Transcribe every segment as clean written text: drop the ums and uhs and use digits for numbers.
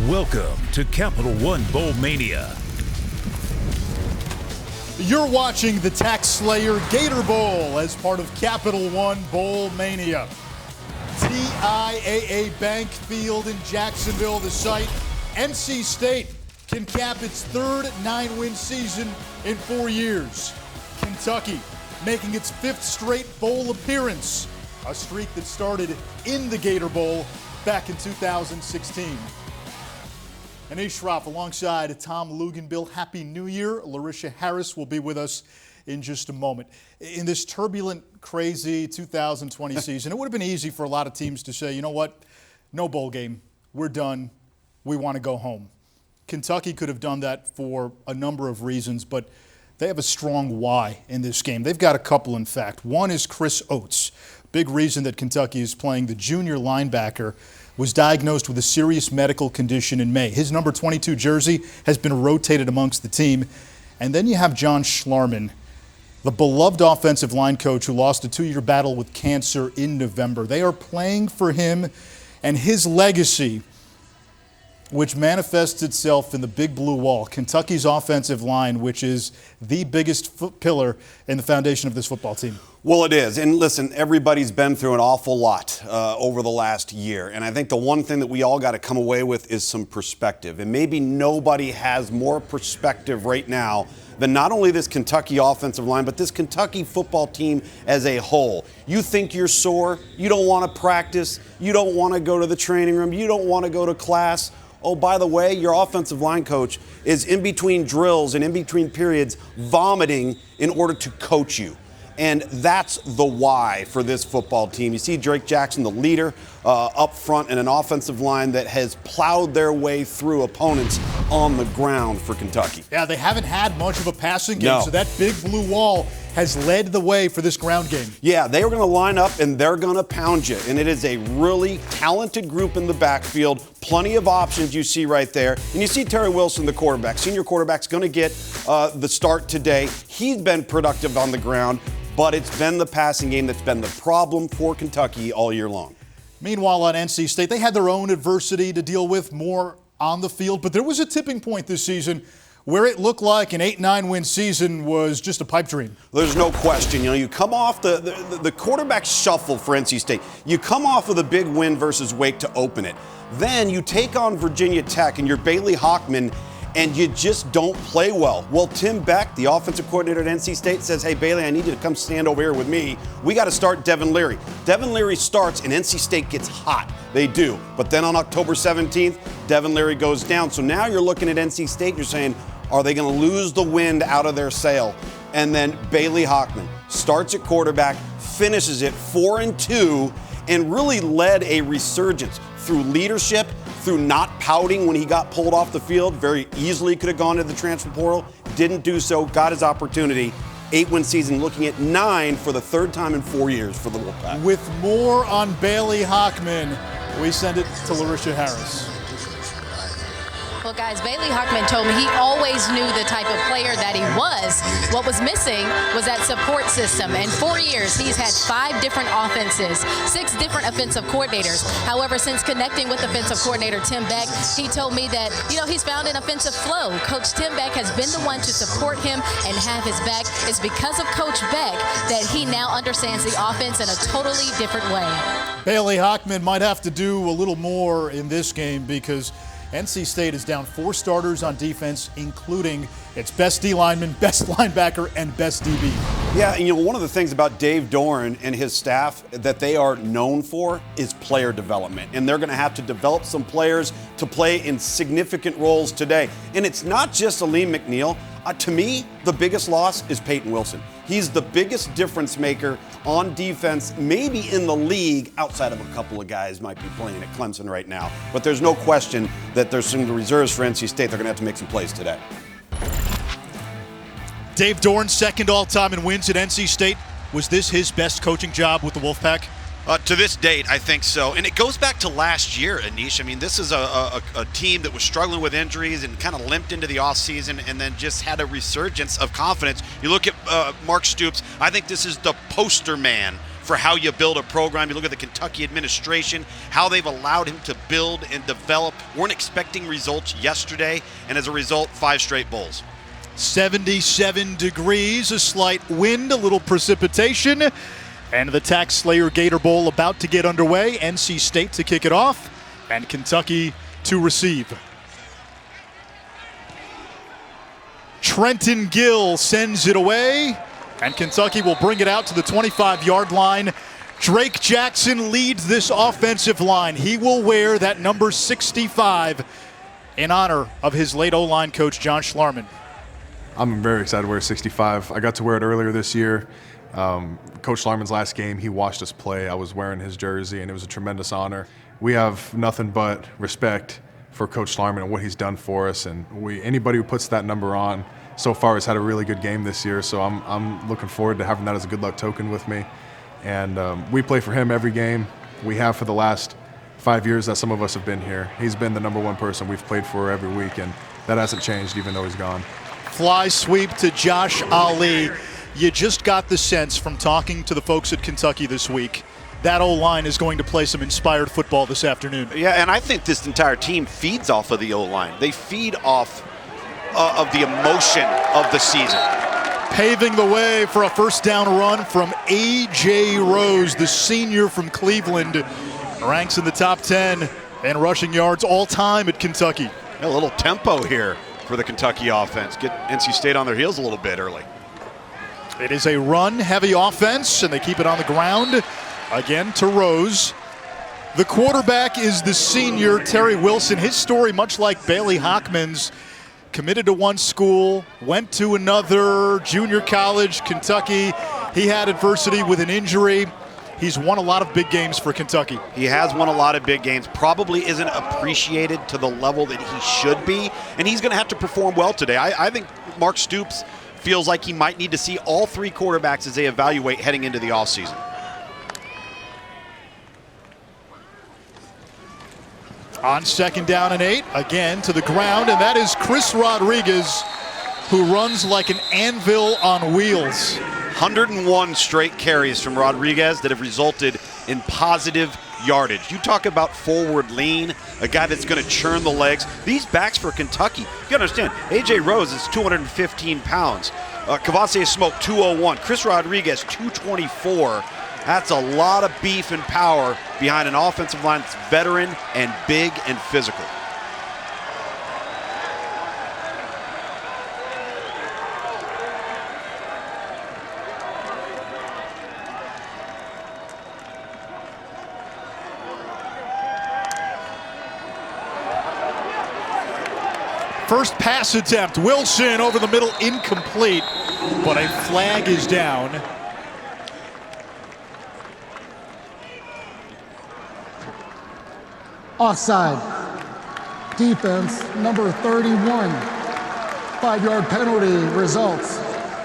Welcome to Capital One Bowl Mania. You're watching the TaxSlayer Gator Bowl as part of Capital One Bowl Mania. TIAA Bank Field in Jacksonville, the site. NC State can cap its third 9-win season in 4 years. Kentucky making its 5th straight bowl appearance, a streak that started in the Gator Bowl back in 2016. Anish Shroff alongside Tom Luganbill. Happy New Year. Larisha Harris will be with us in just a moment. In this turbulent, crazy 2020 season, it would have been easy for a lot of teams to say, you know what, no bowl game. We're done. We want to go home. Kentucky could have done that for a number of reasons, but they have a strong why in this game. They've got a couple, in fact. One is Chris Oates. Big reason that Kentucky is playing the junior linebacker was diagnosed with a serious medical condition in May. His number 22 jersey has been rotated amongst the team. And then you have John Schlarman, the beloved offensive line coach who lost a 2-year battle with cancer in November. They are playing for him and his legacy, which manifests itself in the big blue wall, Kentucky's offensive line, which is the biggest pillar in the foundation of this football team. Well, it is. And listen, everybody's been through an awful lot over the last year. And I think the one thing that we all got to come away with is some perspective. And maybe nobody has more perspective right now than not only this Kentucky offensive line, but this Kentucky football team as a whole. You think you're sore, you don't want to practice, you don't want to go to the training room, you don't want to go to class. Oh, by the way, your offensive line coach is in between drills and in between periods vomiting in order to coach you. And that's the why for this football team. You see Drake Jackson, the leader, up front, and an offensive line that has plowed their way through opponents on the ground for Kentucky. Yeah, they haven't had much of a passing game, No. so that big blue wall has led the way for this ground game. Yeah, they are going to line up and they're going to pound you. And it is a really talented group in the backfield. Plenty of options you see right there. And you see Terry Wilson, the quarterback. Senior quarterback's going to get the start today. He's been productive on the ground, but it's been the passing game that's been the problem for Kentucky all year long. Meanwhile, on NC State, they had their own adversity to deal with, more on the field. But there was a tipping point this season where it looked like an 8-9 win season was just a pipe dream. There's no question. You know, you come off the quarterback shuffle for NC State. You come off with a big win versus Wake to open it. Then you take on Virginia Tech and you're Bailey Hockman, and you just don't play well. Well, Tim Beck, the offensive coordinator at NC State, says, hey, Bailey, I need you to come stand over here with me. We got to start Devin Leary. Devin Leary starts, and NC State gets hot. They do. But then on October 17th, Devin Leary goes down. So now you're looking at NC State, and you're saying, are they going to lose the wind out of their sail? And then Bailey Hockman starts at quarterback, finishes it 4-2, and really led a resurgence through leadership, through not pouting when he got pulled off the field. Very easily could have gone to the transfer portal. Didn't do so. Got his opportunity. 8-win season, looking at 9 for the 3rd time in 4 years for the Wolfpack. With more on Bailey Hockman, we send it to Larisha Harris. Well, guys, Bailey Hockman told me he always knew the type of player that he was. What was missing was that support system. In 4 years, he's had 5 different offenses, 6 different offensive coordinators. However, since connecting with offensive coordinator Tim Beck, he told me that, he's found an offensive flow. Coach Tim Beck has been the one to support him and have his back. It's because of Coach Beck that he now understands the offense in a totally different way. Bailey Hockman might have to do a little more in this game because NC State is down 4 starters on defense, including its best D lineman, best linebacker, and best DB. Yeah, and one of the things about Dave Doran and his staff that they are known for is player development. And they're going to have to develop some players to play in significant roles today. And it's not just Aleem McNeil. To me, the biggest loss is Peyton Wilson. He's the biggest difference maker on defense, maybe in the league, outside of a couple of guys might be playing at Clemson right now. But there's no question that there's some reserves for NC State. They're going to have to make some plays today. Dave Doran, 2nd all-time in wins at NC State. Was this his best coaching job with the Wolfpack? To this date, I think so. And it goes back to last year, Anish. I mean, this is a team that was struggling with injuries and kind of limped into the offseason and then just had a resurgence of confidence. You look at Mark Stoops, I think this is the poster man for how you build a program. You look at the Kentucky administration, how they've allowed him to build and develop. Weren't expecting results yesterday, and as a result, 5 straight bowls. 77 degrees, a slight wind, a little precipitation, and the TaxSlayer Gator Bowl about to get underway. NC State to kick it off, and Kentucky to receive. Trenton Gill sends it away, and Kentucky will bring it out to the 25-yard line. Drake Jackson leads this offensive line. He will wear that number 65 in honor of his late O-line coach, John Schlarman. I'm very excited to wear 65. I got to wear it earlier this year. Coach Schlarman's last game, he watched us play. I was wearing his jersey, and it was a tremendous honor. We have nothing but respect for Coach Schlarman and what he's done for us. And anybody who puts that number on so far has had a really good game this year. So I'm looking forward to having that as a good luck token with me. And we play for him every game. We have for the last 5 years that some of us have been here. He's been the number one person we've played for every week, and that hasn't changed even though he's gone. Fly sweep to Josh Ali. You just got the sense from talking to the folks at Kentucky this week that O-line is going to play some inspired football this afternoon. Yeah, and I think this entire team feeds off of the O-line. They feed off of the emotion of the season. Paving the way for a first down run from A.J. Rose, the senior from Cleveland, ranks in the top 10 in rushing yards all time at Kentucky. A little tempo here for the Kentucky offense. Get NC State on their heels a little bit early. It is a run-heavy offense, and they keep it on the ground. Again to Rose. The quarterback is the senior, Terry Wilson. His story, much like Bailey Hockman's, committed to one school, went to another, junior college, Kentucky. He had adversity with an injury. He's won a lot of big games for Kentucky. He has won a lot of big games. Probably isn't appreciated to the level that he should be, and he's going to have to perform well today. I think Mark Stoops feels like he might need to see all 3 quarterbacks as they evaluate heading into the offseason. On second down and 8, again to the ground, and that is Chris Rodriguez, who runs like an anvil on wheels. 101 straight carries from Rodriguez that have resulted in positive yardage. You talk about forward lean, a guy that's going to churn the legs. These backs for Kentucky, you got to understand, A.J. Rose is 215 pounds. Kavase Smoke, 201. Chris Rodriguez, 224. That's a lot of beef and power behind an offensive line that's veteran and big and physical. First pass attempt, Wilson over the middle, incomplete, but a flag is down. Offside. Defense, number 31. 5-yard penalty results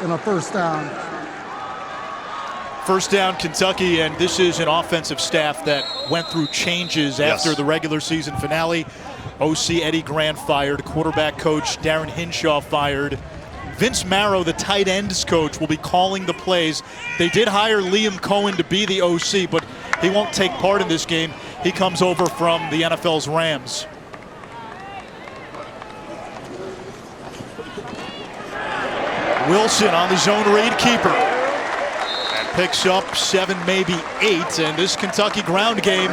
in a first down. First down, Kentucky, and this is an offensive staff that went through changes after the regular season finale. OC Eddie Grant fired, quarterback coach Darren Hinshaw fired. Vince Marrow, the tight ends coach, will be calling the plays. They did hire Liam Cohen to be the OC, but he won't take part in this game. He comes over from the NFL's Rams. Wilson on the zone read, keeper. And picks up 7, maybe 8, and this Kentucky ground game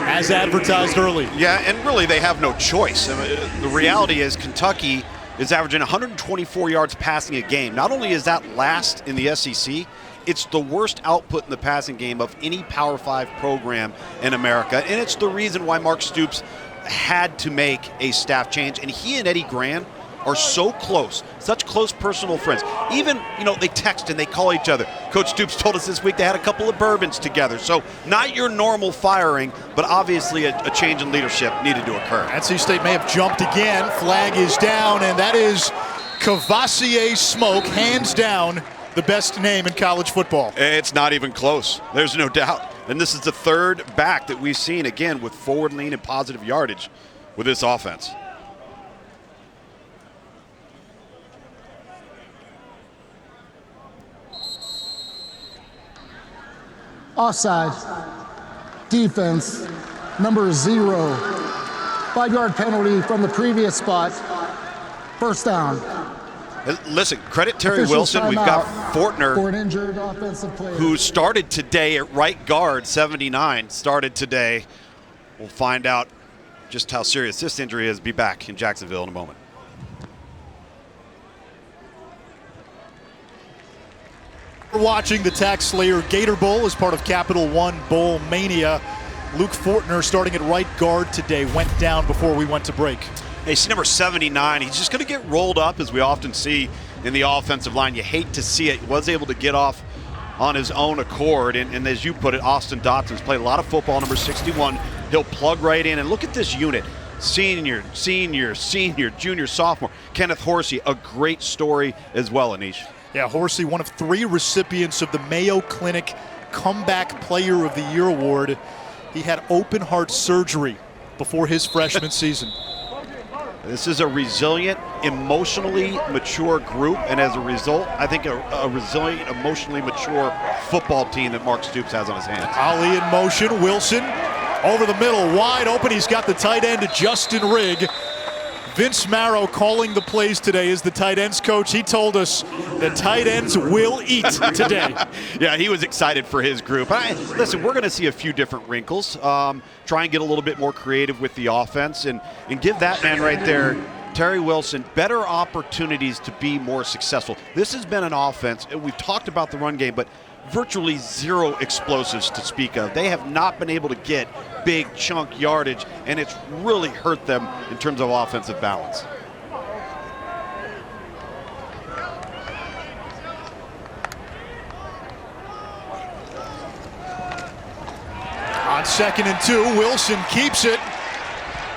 as advertised early. Yeah, and really they have no choice. I mean, the reality is Kentucky is averaging 124 yards passing a game. Not only is that last in the SEC, it's the worst output in the passing game of any Power 5 program in America. And it's the reason why Mark Stoops had to make a staff change. And he and Eddie Grant are so close, such close personal friends. Even, they text and they call each other. Coach Stoops told us this week they had a couple of bourbons together. So not your normal firing, but obviously a change in leadership needed to occur. NC State may have jumped again. Flag is down, and that is Kavase Smoke, hands down, the best name in college football. It's not even close. There's no doubt. And this is the third back that we've seen, again, with forward lean and positive yardage with this offense. Offside. Defense, number 0. 5-yard penalty from the previous spot. First down. Listen, credit Terry Officials Wilson. We've got Fortner, for an injured offensive player, who started today at right guard, 79, started today. We'll find out just how serious this injury is. Be back in Jacksonville in a moment. We're watching the TaxSlayer Gator Bowl as part of Capital One Bowl Mania. Luke Fortner, starting at right guard today, went down before we went to break. Hey, see number 79. He's just going to get rolled up, as we often see in the offensive line. You hate to see it. He was able to get off on his own accord. And as you put it, Austin Dotson's played a lot of football, number 61. He'll plug right in. And look at this unit. Senior, junior, sophomore. Kenneth Horsey, a great story as well, Anish. Yeah, Horsey, one of 3 recipients of the Mayo Clinic Comeback Player of the Year award. He had open heart surgery before his freshman season. This is a resilient, emotionally mature group, and as a result, I think a resilient, emotionally mature football team that Mark Stoops has on his hands. Ali in motion, Wilson over the middle, wide open. He's got the tight end, Justin Rigg. Vince Marrow calling the plays today as the tight ends coach. He told us the tight ends will eat today. Yeah, he was excited for his group. Listen, we're going to see a few different wrinkles. Try and get a little bit more creative with the offense and give that man right there, Terry Wilson, better opportunities to be more successful. This has been an offense, and we've talked about the run game, but virtually 0 explosives to speak of. They have not been able to get big chunk yardage, and it's really hurt them in terms of offensive balance. On 2nd and 2, Wilson keeps it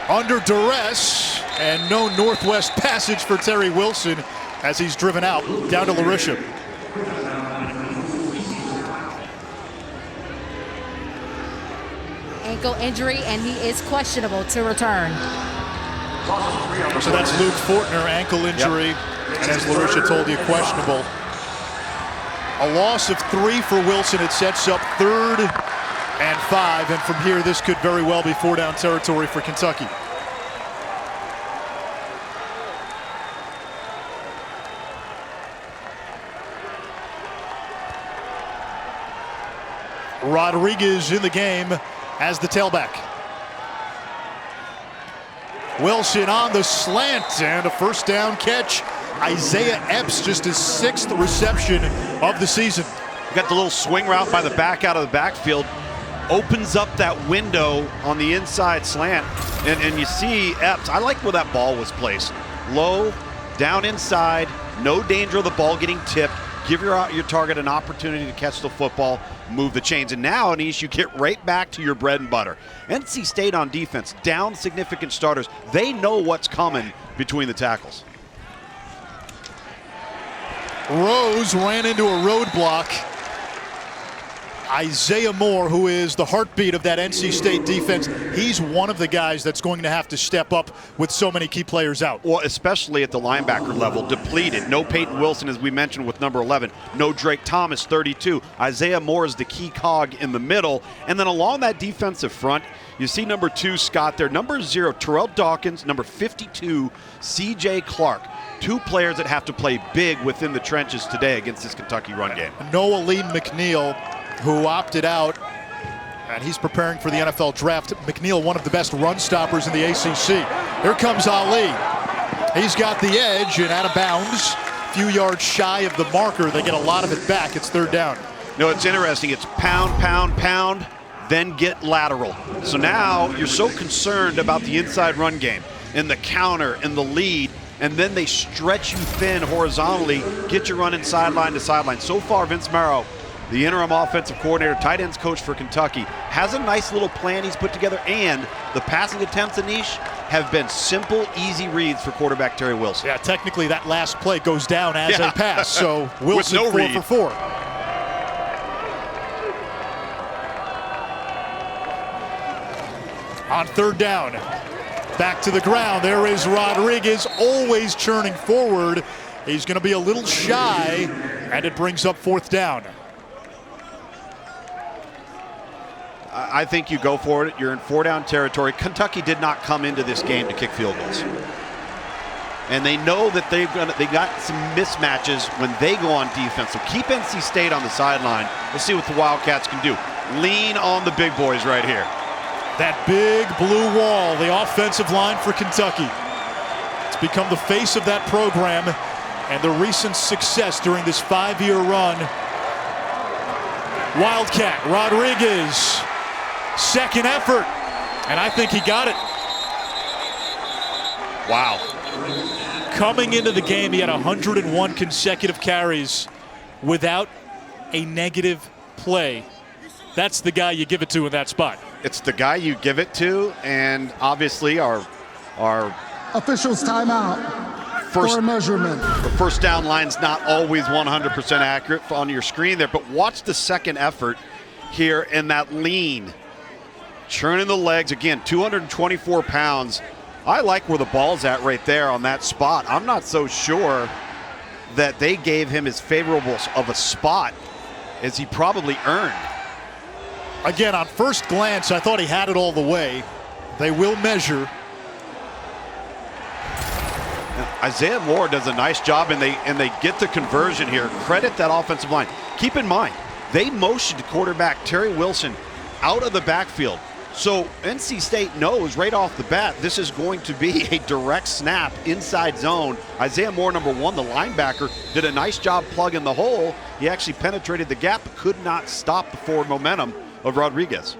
under duress, and no Northwest passage for Terry Wilson as he's driven out down to Larisha. Ankle injury, and he is questionable to return. So that's Luke Fortner, ankle injury, and as Larisha told you, questionable. A loss of 3 for Wilson. It sets up 3rd and 5, and from here, this could very well be 4-down territory for Kentucky. Rodriguez in the game as the tailback. Wilson on the slant and a 1st down catch. Isaiah Epps, just his 6th reception of the season. Got the little swing route by the back out of the backfield. Opens up that window on the inside slant. And you see Epps, I like where that ball was placed. Low, down inside, no danger of the ball getting tipped. Give your target an opportunity to catch the football, move the chains. And now, Anish, you get right back to your bread and butter. NC State on defense, down significant starters. They know what's coming between the tackles. Rose ran into a roadblock. Isaiah Moore, who is the heartbeat of that NC State defense, he's one of the guys that's going to have to step up with so many key players out. Well, especially at the linebacker level, depleted. No Peyton Wilson, as we mentioned, with number 11. No Drake Thomas, 32. Isaiah Moore is the key cog in the middle. And then along that defensive front, you see number 2, Scott there. Number 0, Terrell Dawkins. Number 52, C.J. Clark. 2 players that have to play big within the trenches today against this Kentucky run game. Noah Lee McNeil, who opted out, and he's preparing for the NFL draft. McNeil, one of the best run stoppers in the ACC. Here comes Ali. He's got the edge and out of bounds. A few yards shy of the marker. They get a lot of it back. It's 3rd down. No, it's interesting. It's pound, pound, pound, then get lateral. So now you're so concerned about the inside run game and the counter and the lead, and then they stretch you thin horizontally, get you running sideline to sideline. So far, Vince Marrow, the interim offensive coordinator, tight ends coach for Kentucky, has a nice little plan he's put together, and the passing attempts, Anish, have been simple, easy reads for quarterback Terry Wilson. Yeah, technically that last play goes down as a pass, so Wilson no 4 read. for 4. On 3rd down, back to the ground. There is Rodriguez, always churning forward. He's going to be a little shy, and it brings up 4th down. I think you go for it. You're in 4-down territory. Kentucky did not come into this game to kick field goals. And they know that they got some mismatches when they go on defense. So keep NC State on the sideline. Let's see what the Wildcats can do. Lean on the big boys right here. That big blue wall, the offensive line for Kentucky. It's become the face of that program and the recent success during this 5-year run. Wildcat Rodriguez, second effort, and I think he got it. Wow. Coming into the game, he had 101 consecutive carries without a negative play. That's the guy you give it to in that spot. It's the guy you give it to, and obviously our Officials timeout for measurement. The first down line's not always 100% accurate on your screen there, but watch the second effort here in that lean. Churning the legs, again, 224 pounds. I like where the ball's at right there on that spot. I'm not so sure that they gave him as favorable of a spot as he probably earned. Again, on first glance, I thought he had it all the way. They will measure. Isaiah Moore does a nice job, and they get the conversion here. Credit that offensive line. Keep in mind, they motioned quarterback Terry Wilson out of the backfield. So NC State knows right off the bat this is going to be a direct snap inside zone. Isaiah Moore, number 1, the linebacker, did a nice job plugging the hole. He actually penetrated the gap, but could not stop the forward momentum of Rodriguez.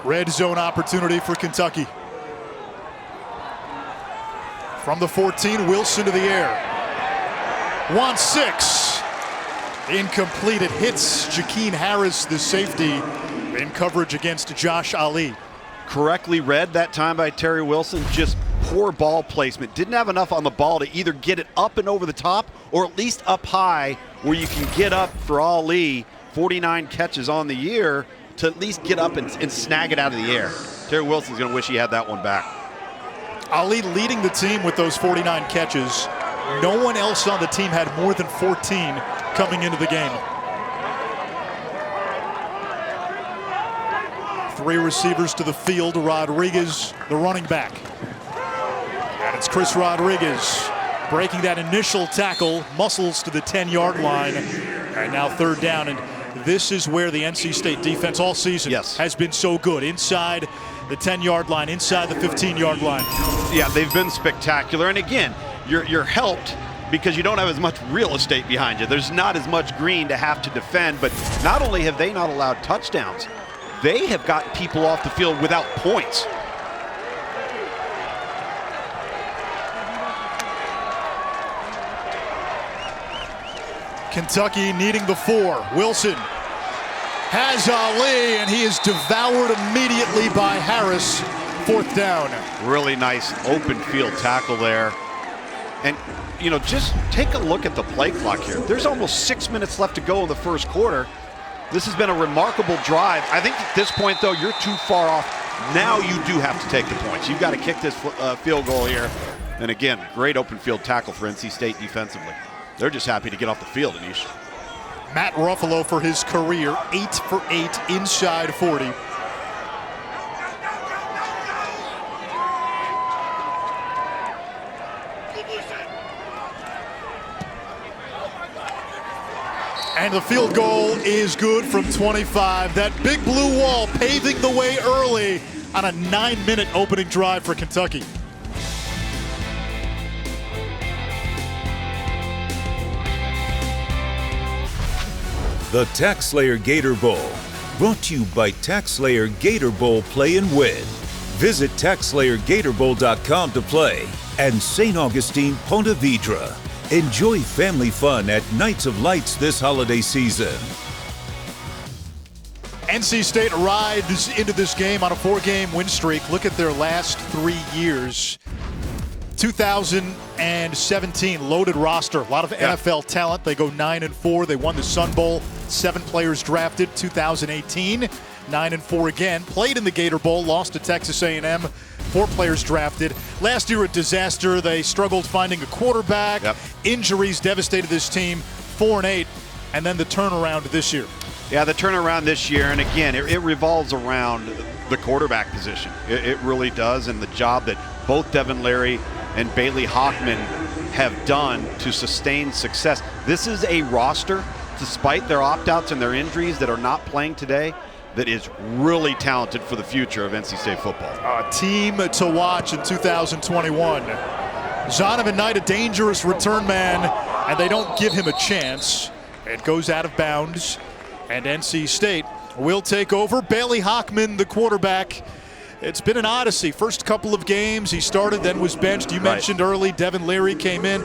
Red zone opportunity for Kentucky. From the 14, Wilson to the air. 1-6. Incomplete. It hits Jakeem Harris, the safety, in coverage against Josh Ali. Correctly read that time by Terry Wilson. Just poor ball placement. Didn't have enough on the ball to either get it up and over the top or at least up high where you can get up for Ali. 49 catches on the year to at least get up and snag it out of the air. Terry Wilson's going to wish he had that one back. Ali leading the team with those 49 catches. No one else on the team had more than 14 coming into the game. 3 receivers to the field. Rodriguez, the running back. And it's Chris Rodriguez breaking that initial tackle, muscles to the 10-yard line. And now third down. And this is where the NC State defense all season has been so good. Inside the 10-yard line, inside the 15-yard line. Yeah, they've been spectacular. And again, you're helped because you don't have as much real estate behind you. There's not as much green to have to defend. But not only have they not allowed touchdowns, they have gotten people off the field without points. Kentucky needing the 4. Wilson has Ali, and he is devoured immediately by Harris. 4th down. Really nice open field tackle there. And, you know, just take a look at the play clock here. There's almost 6 minutes left to go in the first quarter. This has been a remarkable drive. I think at this point, though, you're too far off. Now you do have to take the points. You've got to kick this field goal here. And again, great open field tackle for NC State defensively. They're just happy to get off the field, Anish. Matt Ruffalo for his career, 8 for 8 inside 40. And the field goal is good from 25. That big blue wall paving the way early on a 9-minute opening drive for Kentucky. The TaxSlayer Gator Bowl, brought to you by TaxSlayer Gator Bowl Play and Win. Visit TaxSlayerGatorBowl.com to play. And St. Augustine Ponte Vedra. Enjoy family fun at Nights of Lights this holiday season. NC State rides into this game on a 4-game win streak. Look at their last 3 years. 2017, loaded roster. A lot of NFL talent. They go 9-4. They won the Sun Bowl. 7 players drafted. 2018, 9-4 again. Played in the Gator Bowl. Lost to Texas A&M 4 players drafted. Last year a disaster. They struggled finding a quarterback. Yep. Injuries devastated this team. 4-8, and then the turnaround this year. Yeah, the turnaround this year, and again, it revolves around the quarterback position. It really does, and the job that both Devin Leary and Bailey Hockman have done to sustain success. This is a roster, despite their opt-outs and their injuries, that are not playing today, that is really talented for the future of NC State football. A team to watch in 2021. Zonovan Knight, a dangerous return man, and they don't give him a chance. It goes out of bounds, and NC State will take over. Bailey Hockman, the quarterback. It's been an odyssey. First couple of games, he started, then was benched. You mentioned early, Devin Leary came in.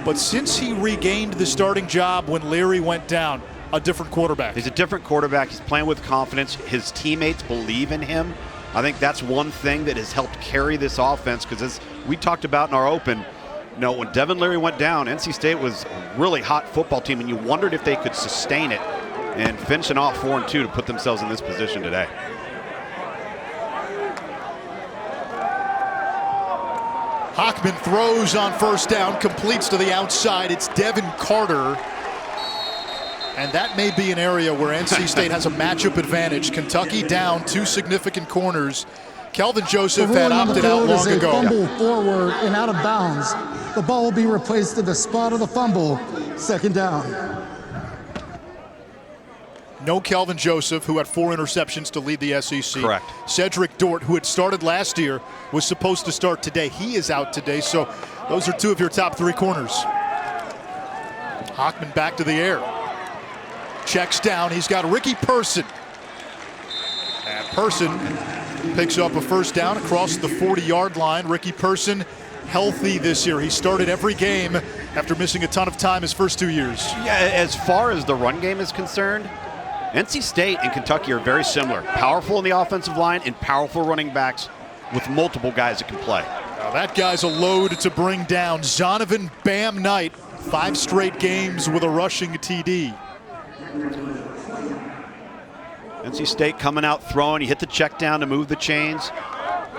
But since he regained the starting job when Leary went down, a different quarterback. He's a different quarterback. He's playing with confidence. His teammates believe in him. I think that's one thing that has helped carry this offense, because as we talked about in our open, you know, when Devin Leary went down, NC State was a really hot football team, and you wondered if they could sustain it, and finishing off 4-2 to put themselves in this position today. Hockman throws on first down, completes to the outside. It's Devin Carter. And that may be an area where NC State has a matchup advantage. Kentucky down 2 significant corners. Kelvin Joseph had opted out long ago. Fumble forward and out of bounds. The ball will be replaced to the spot of the fumble. Second down. No Kelvin Joseph, who had 4 interceptions to lead the SEC. Correct. Cedric Dort, who had started last year, was supposed to start today. He is out today, so those are 2 of your top 3 corners. Hockman back to the air. Checks down. He's got Ricky Person. And Person picks up a first down across the 40-yard line. Ricky Person healthy this year. He started every game after missing a ton of time his first 2 years. Yeah, as far as the run game is concerned, NC State and Kentucky are very similar. Powerful in the offensive line and powerful running backs with multiple guys that can play. Now that guy's a load to bring down. Zonovan Bam Knight, 5 straight games with a rushing TD. NC State coming out throwing. You hit the check down to move the chains.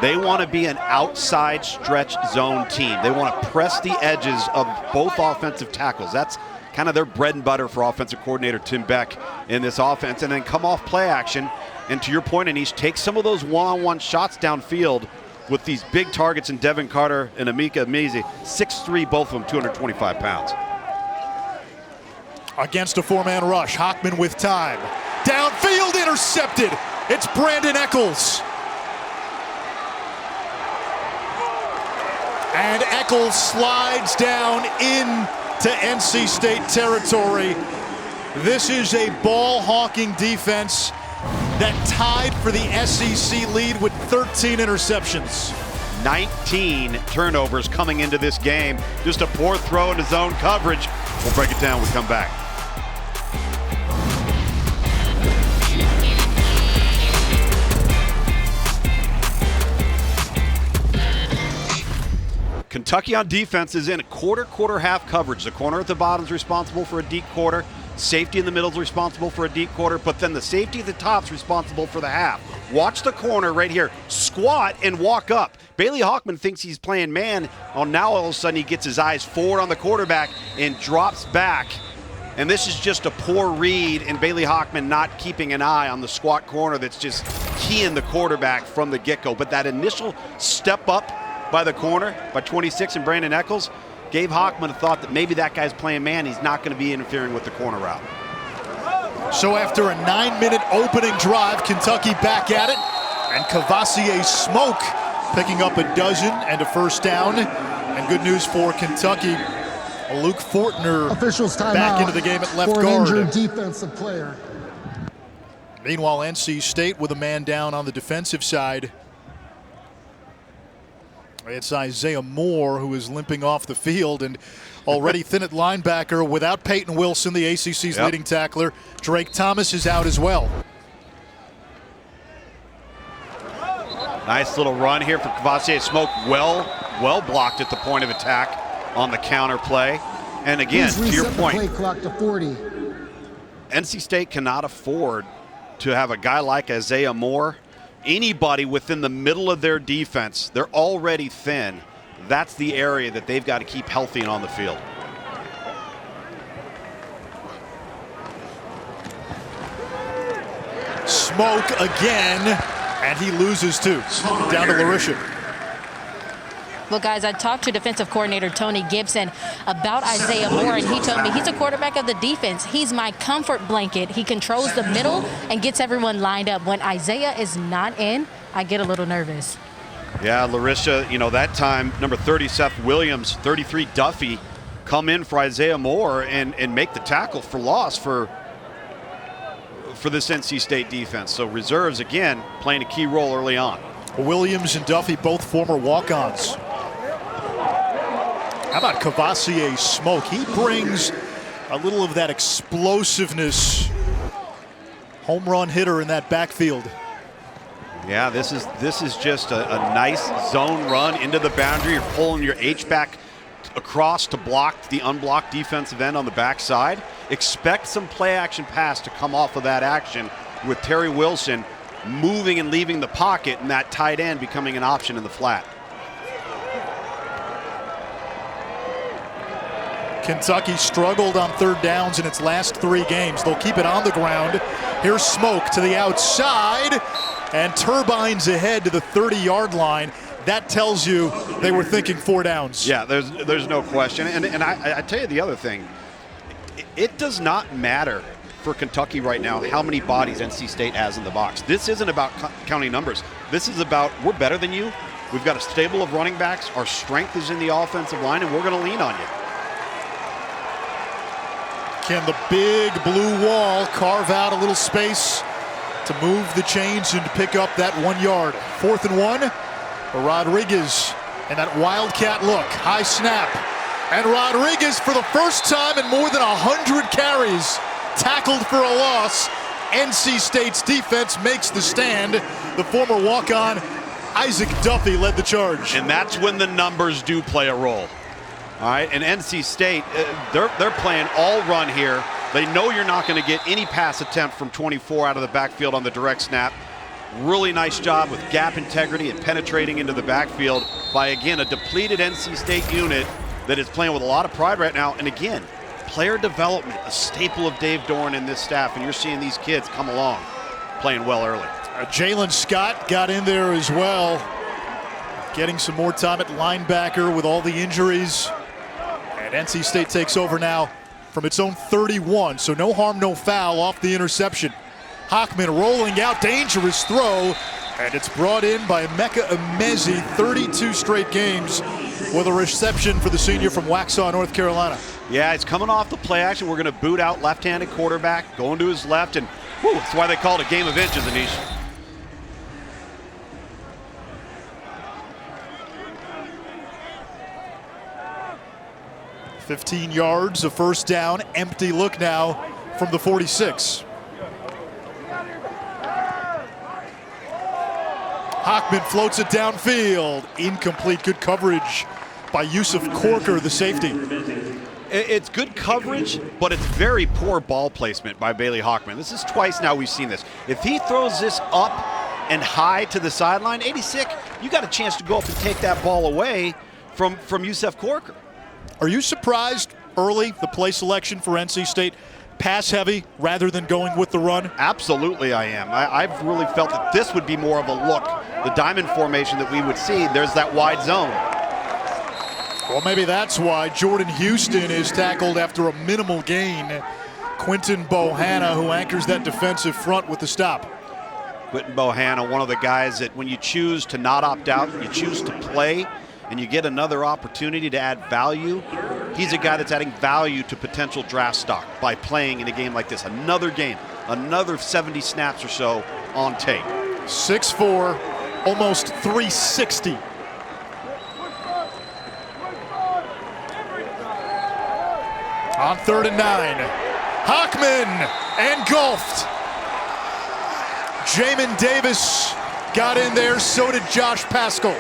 They want to be an outside stretch zone team. They want to press the edges of both offensive tackles. That's kind of their bread and butter for offensive coordinator Tim Beck in this offense. And then come off play action. And to your point, Anish, take some of those one-on-one shots downfield with these big targets in Devin Carter and Emeka Emezie. 6'3", both of them 225 pounds. Against a 4-man rush, Hockman with time. Downfield, intercepted. It's Brandon Eccles. And Eccles slides down into NC State territory. This is a ball-hawking defense that tied for the SEC lead with 13 interceptions. 19 turnovers coming into this game. Just a poor throw into zone coverage. We'll break it down when we come back. Kentucky on defense is in a quarter-half coverage. The corner at the bottom is responsible for a deep quarter. Safety in the middle is responsible for a deep quarter, but then the safety at the top is responsible for the half. Watch the corner right here. Squat and walk up. Bailey Hockman thinks he's playing man. Now all of a sudden he gets his eyes forward on the quarterback and drops back. And this is just a poor read, and Bailey Hockman not keeping an eye on the squat corner that's just keying the quarterback from the get-go. But that initial step up by the corner, by 26 and Brandon Eccles, gave Hockman a thought that maybe that guy's playing man. He's not going to be interfering with the corner route. So after a 9-minute opening drive, Kentucky back at it, and Cavassier Smoke picking up a dozen and a first down. And good news for Kentucky, Luke Fortner Officials back into the game at left for an guard. injured defensive player. Meanwhile, NC State with a man down on the defensive side. It's Isaiah Moore who is limping off the field, and already thin at linebacker without Peyton Wilson, the ACC's leading tackler. Drake Thomas is out as well. Nice little run here for Cavassier Smoke. Well blocked at the point of attack on the counter play. And again, to your point, play clock to 40. NC State cannot afford to have a guy like Isaiah Moore Anybody within the middle of their defense, they're already thin. That's the area that they've got to keep healthy and on the field. Smoke again, and he loses two. Down to Larisha. Well, guys, I talked to defensive coordinator Tony Gibson about Isaiah Moore, and he told me he's a quarterback of the defense. He's my comfort blanket. He controls the middle and gets everyone lined up. When Isaiah is not in, I get a little nervous. Yeah, Larisha, you know, that time, number 30, Seth Williams, 33, Duffy, come in for Isaiah Moore and make the tackle for loss for this NC State defense. So reserves, again, playing a key role early on. Williams and Duffy, both former walk-ons. How about Cavassier Smoke? He brings a little of that explosiveness. Home run hitter in that backfield. Yeah, this is just a nice zone run into the boundary. You're pulling your H-back across to block the unblocked defensive end on the backside. Expect some play-action pass to come off of that action with Terry Wilson moving and leaving the pocket, and that tight end becoming an option in the flat. Kentucky struggled on third downs in its last 3 games. They'll keep it on the ground. Here's Smoke to the outside, and turbines ahead to the 30-yard line. That tells you they were thinking 4 downs. Yeah, there's no question. And I tell you the other thing, it does not matter for Kentucky right now how many bodies NC State has in the box. This isn't about counting numbers. This is about, we're better than you. We've got a stable of running backs. Our strength is in the offensive line, and we're going to lean on you. Can the big blue wall carve out a little space to move the chains and pick up that 1 yard? 4th and 1. Rodriguez and that Wildcat look. High snap. And Rodriguez, for the first time in more than 100 carries, tackled for a loss. NC State's defense makes the stand. The former walk-on Isaac Duffy led the charge. And that's when the numbers do play a role. All right, and NC State, they're playing all run here. They know you're not going to get any pass attempt from 24 out of the backfield on the direct snap. Really nice job with gap integrity and penetrating into the backfield by, again, a depleted NC State unit that is playing with a lot of pride right now. And again, player development, a staple of Dave Doran and this staff, and you're seeing these kids come along playing well early. Jalen Scott got in there as well, getting some more time at linebacker with all the injuries. And NC State takes over now from its own 31, so no harm, no foul off the interception. Hockman rolling out, dangerous throw, and it's brought in by Emeka Emezi, 32 straight games with a reception for the senior from Waxhaw, North Carolina. Yeah, it's coming off the play action. We're going to boot out left-handed quarterback, going to his left, and whew, that's why they call it a game of inches, Anish. 15 yards, a first down, empty look now from the 46. Hockman floats it downfield, incomplete, good coverage by Yusuf Corker, the safety. It's good coverage, but it's very poor ball placement by Bailey Hockman. This is twice now we've seen this. If he throws this up and high to the sideline, 86, you got a chance to go up and take that ball away from Yusuf Corker. Are you surprised early, the play selection for NC State, pass heavy rather than going with the run? Absolutely I am. I've really felt that this would be more of a look. The diamond formation that we would see, there's that wide zone. Well, maybe that's why Jordan Houston is tackled after a minimal gain. Quinton Bohanna, who anchors that defensive front with the stop. Quinton Bohanna, one of the guys that when you choose to not opt out, you choose to play, and you get another opportunity to add value, he's a guy that's adding value to potential draft stock by playing in a game like this. Another game, another 70 snaps or so on tape. 6'4", almost 360. On 3rd and 9, Hockman engulfed. Jamin Davis got in there, so did Josh Paschal.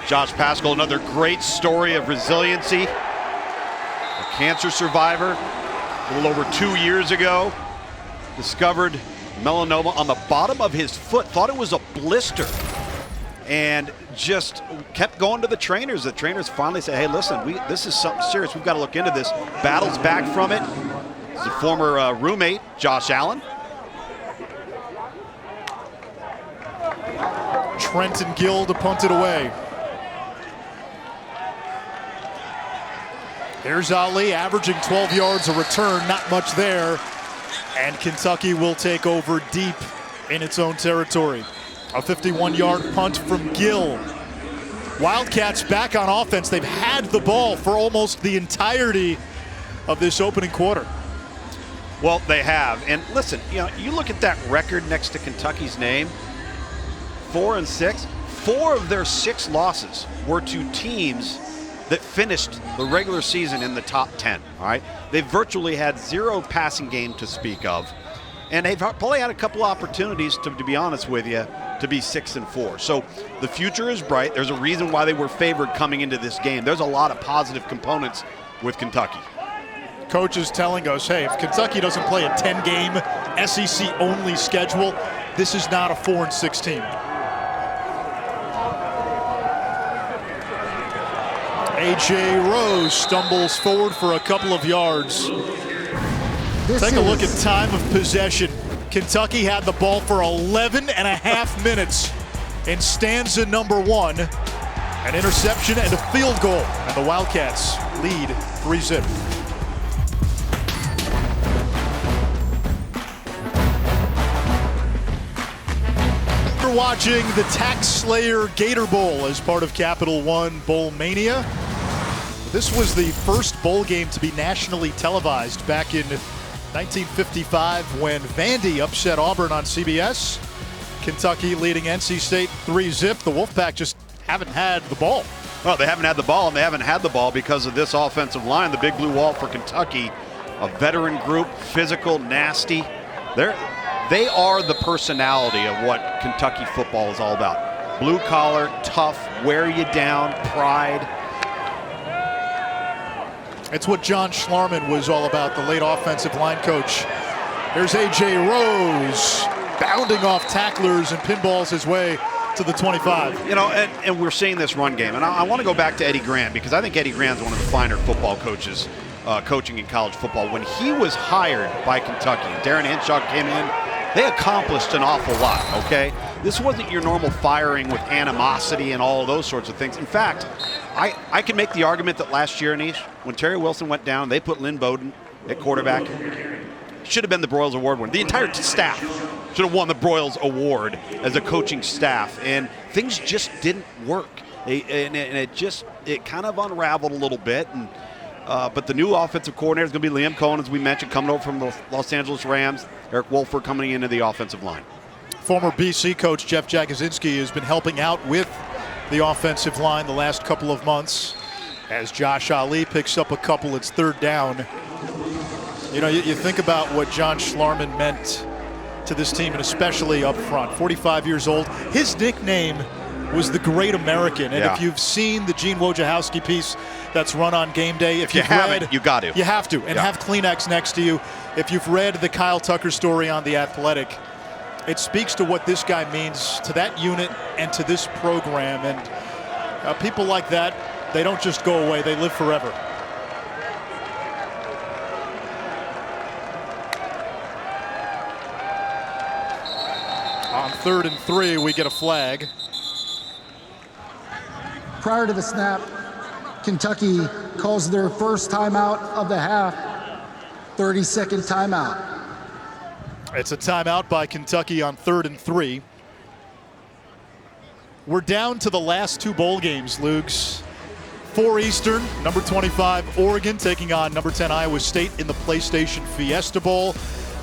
Josh Paschal, another great story of resiliency. A cancer survivor a little over 2 years ago. Discovered melanoma on the bottom of his foot, thought it was a blister, and just kept going to the trainers. The trainers finally said, hey, listen, this is something serious. We've got to look into this. Battles back from it. His former roommate, Josh Allen. Trenton Gill to punt it away. Here's Ali averaging 12 yards a return, not much there. And Kentucky will take over deep in its own territory. A 51-yard punt from Gill. Wildcats back on offense. They've had the ball for almost the entirety of this opening quarter. Well, they have. And listen, you look at that record next to Kentucky's name, 4-6. 4 of their 6 losses were to teams that finished the regular season in the top 10, all right? They've virtually had 0 passing game to speak of, and they've probably had a couple opportunities, to be honest with you, to be 6-4. So the future is bright. There's a reason why they were favored coming into this game. There's a lot of positive components with Kentucky. Coach is telling us, hey, if Kentucky doesn't play a 10-game SEC-only schedule, this is not a 4-6 team. A.J. Rose stumbles forward for a couple of yards. Take a look at time of possession. Kentucky had the ball for 11 and a half minutes in stanza number 1. An interception and a field goal, and the Wildcats lead 3-0. We're watching the TaxSlayer Gator Bowl as part of Capital One Bowl Mania. This was the first bowl game to be nationally televised back in 1955 when Vandy upset Auburn on CBS. Kentucky leading NC State 3-0. The Wolfpack just haven't had the ball. Well, they haven't had the ball, and they haven't had the ball because of this offensive line. The big blue wall for Kentucky, a veteran group, physical, nasty. They are the personality of what Kentucky football is all about. Blue collar, tough, wear you down, pride. It's what John Schlarman was all about, the late offensive line coach. There's A.J. Rose bounding off tacklers and pinballs his way to the 25. And we're seeing this run game. And I want to go back to Eddie Grant, because I think Eddie Grant's one of the finer football coaches coaching in college football. When he was hired by Kentucky, Darren Hinshaw came in, they accomplished an awful lot, okay? This wasn't your normal firing with animosity and all of those sorts of things. In fact, I can make the argument that last year, Anish, when Terry Wilson went down, they put Lynn Bowden at quarterback. Should have been the Broyles Award winner. The entire staff should have won the Broyles Award as a coaching staff, and things just didn't work. It kind of unraveled a little bit, and but the new offensive coordinator is going to be Liam Cohen, as we mentioned, coming over from the Los Angeles Rams. Eric Wolford coming into the offensive line. Former BC coach Jeff Jagosinski has been helping out with the offensive line the last couple of months. As Josh Ali picks up a couple, it's 3rd down. You think about what John Schlarman meant to this team, and especially up front. 45 years old. His nickname was the Great American. And if you've seen the Gene Wojciechowski piece that's run on game day, if you've read, you got to. You have to, and have Kleenex next to you. If you've read the Kyle Tucker story on The Athletic, it speaks to what this guy means to that unit and to this program. And people like that, they don't just go away, they live forever. On 3rd and 3, we get a flag. Prior to the snap, Kentucky calls their first timeout of the half, 30-second timeout. It's a timeout by Kentucky on 3rd and 3. We're down to the last 2 bowl games, Lugs. 4 Eastern, number 25 Oregon taking on number 10 Iowa State in the PlayStation Fiesta Bowl.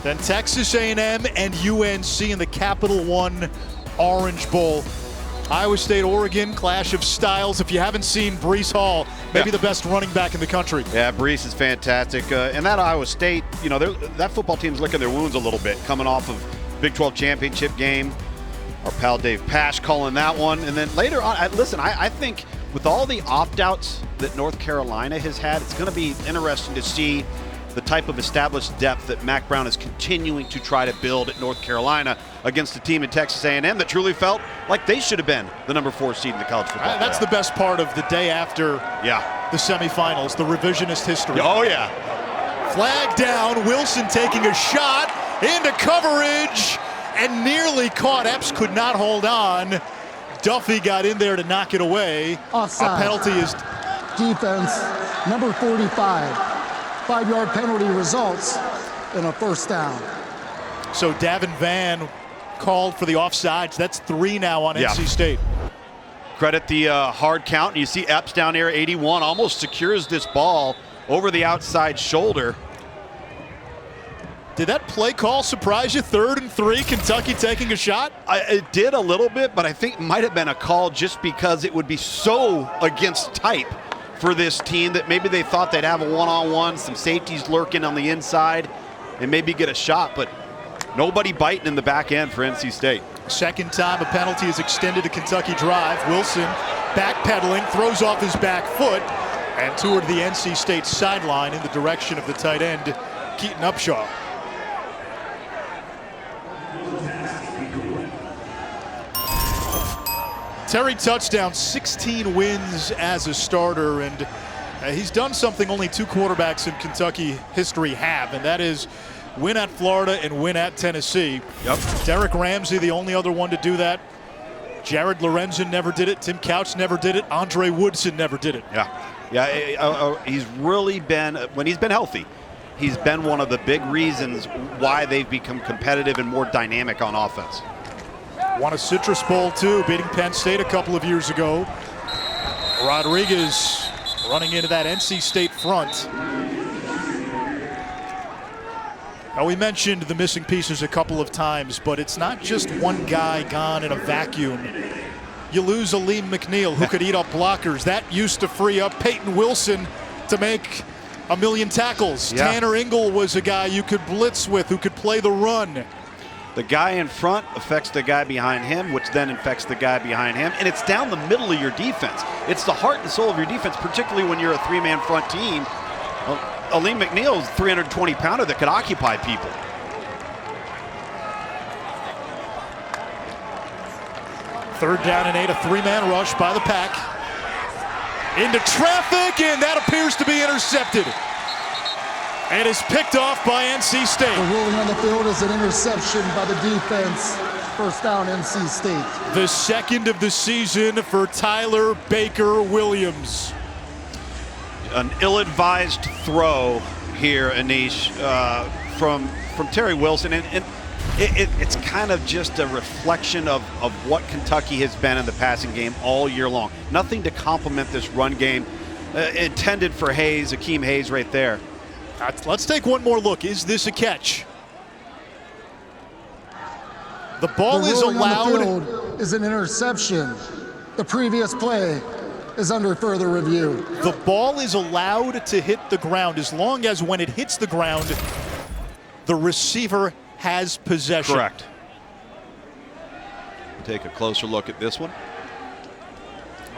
Then Texas A&M and UNC in the Capital One Orange Bowl. Iowa State, Oregon, clash of styles. If you haven't seen Breece Hall, maybe the best running back in the country. Yeah, Breece is fantastic. And that Iowa State, that football team's licking their wounds a little bit, coming off of Big 12 championship game. Our pal Dave Pasch calling that one. And then later on, I think with all the opt-outs that North Carolina has had, it's going to be interesting to see the type of established depth that Mack Brown is continuing to try to build at North Carolina against a team in Texas A&M that truly felt like they should have been the number 4 seed in the college football playoff. That's the best part of the day after the semifinals, the revisionist history. Oh, yeah. Flag down, Wilson taking a shot into coverage and nearly caught. Epps could not hold on. Duffy got in there to knock it away. Offside. A penalty is Defense, number 45. 5-yard penalty results in a first down. So Davin Vann called for the offsides. That's 3 now on NC State. Credit the hard count. You see Epps down here, 81, almost secures this ball over the outside shoulder. Did that play call surprise you? 3rd and 3, Kentucky taking a shot? It did a little bit, but I think it might have been a call just because it would be so against type for this team that maybe they thought they'd have a one-on-one, some safeties lurking on the inside, and maybe get a shot, but nobody biting in the back end for NC State. Second time a penalty is extended to Kentucky drive. Wilson backpedaling, throws off his back foot, and toward the NC State sideline in the direction of the tight end, Keaton Upshaw. Terry touchdown, 16 wins as a starter, and he's done something only 2 quarterbacks in Kentucky history have, and that is win at Florida and win at Tennessee. Derek Ramsey, the only other one to do that. Jared Lorenzen never did it. Tim Couch never did it. Andre Woodson never did it. He's really been, when he's been healthy, he's been one of the big reasons why they've become competitive and more dynamic on offense. Won a Citrus Bowl too, beating Penn State a couple of years ago. Rodriguez running into that NC State front. Now, we mentioned the missing pieces a couple of times, but it's not just one guy gone in a vacuum. You lose Aleem McNeil, who could eat up blockers. That used to free up Peyton Wilson to make a million tackles. Tanner Ingle was a guy you could blitz with, who could play the run. The guy in front affects the guy behind him, which then affects the guy behind him. And it's down the middle of your defense. It's the heart and soul of your defense, particularly when you're a 3-man front team. Aleem McNeil is a 320-pounder that could occupy people. Third down and 8, a 3-man rush by the Pack. Into traffic, and that appears to be intercepted. And is picked off by NC State. The ruling on the field is an interception by the defense. First down, NC State. The second of the season for Tyler Baker Williams. An ill-advised throw here, Anish, from Terry Wilson. And it's kind of just a reflection of what Kentucky has been in the passing game all year long. Nothing to complement this run game. Intended for Hayes, Akeem Hayes right there. Let's take one more look. Is this a catch? The ball is allowed. On the field is an interception. The previous play is under further review. The ball is allowed to hit the ground as long as when it hits the ground, the receiver has possession. Correct. Take a closer look at this one.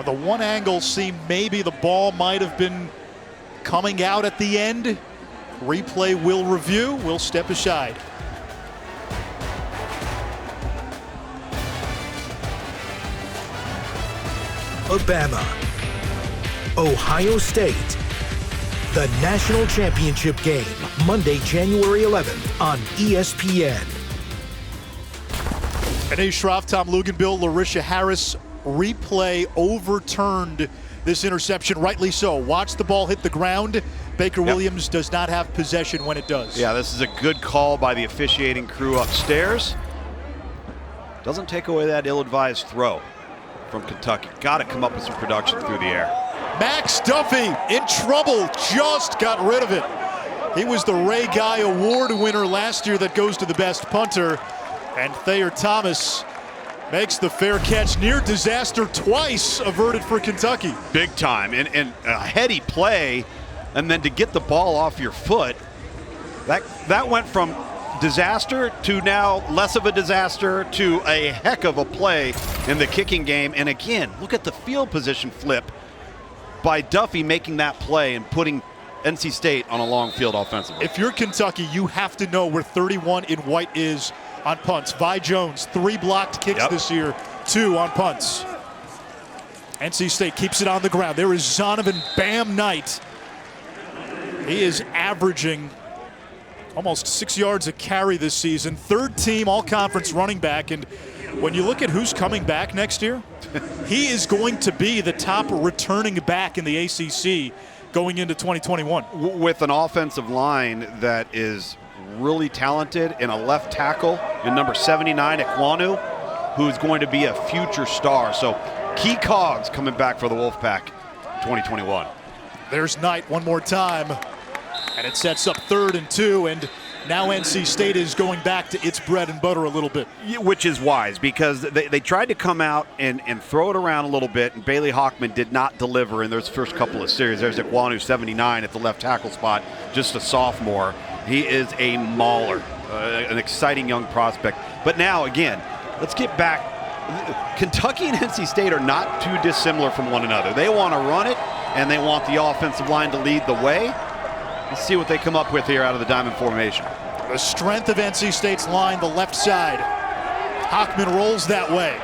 The one angle seemed maybe the ball might have been coming out at the end. Replay will review. We'll step aside. Alabama, Ohio State, the national championship game, Monday, January 11th on ESPN. Anae Schroff, Tom Luganbill, Larisha Harris. Replay overturned this interception, rightly so. Watch the ball hit the ground. Baker Williams does not have possession when it does. Yeah, this is a good call by the officiating crew upstairs. Doesn't take away that ill-advised throw from Kentucky. Got to come up with some production through the air. Max Duffy in trouble, just got rid of it. He was the Ray Guy Award winner last year that goes to the best punter. And Thayer Thomas makes the fair catch. Near disaster twice averted for Kentucky. Big time, and a heady play, and then to get the ball off your foot, that went from disaster to now less of a disaster to a heck of a play in the kicking game. And again, look at the field position flip by Duffy making that play and putting NC State on a long field offensively. If you're Kentucky, you have to know where 31 in white is on punts. Vi Jones, 3 blocked kicks this year, 2 on punts. NC State keeps it on the ground. There is Zonovan Bam Knight. He is averaging almost 6 yards a carry this season. 3rd team all-conference running back. And when you look at who's coming back next year, he is going to be the top returning back in the ACC going into 2021. With an offensive line that is really talented and a left tackle in number 79, Ekwonu, who's going to be a future star. So key cogs coming back for the Wolfpack 2021. There's Knight one more time, and it sets up 3rd and 2, and now NC State is going back to its bread and butter a little bit. Which is wise, because they tried to come out and throw it around a little bit, and Bailey Hockman did not deliver in those first couple of series. There's Ekwonu, 79 at the left tackle spot, just a sophomore. He is a mauler, an exciting young prospect. But now, again, let's get back. Kentucky and NC State are not too dissimilar from one another. They want to run it, and they want the offensive line to lead the way. Let's see what they come up with here out of the diamond formation. The strength of NC State's line, the left side. Hockman rolls that way.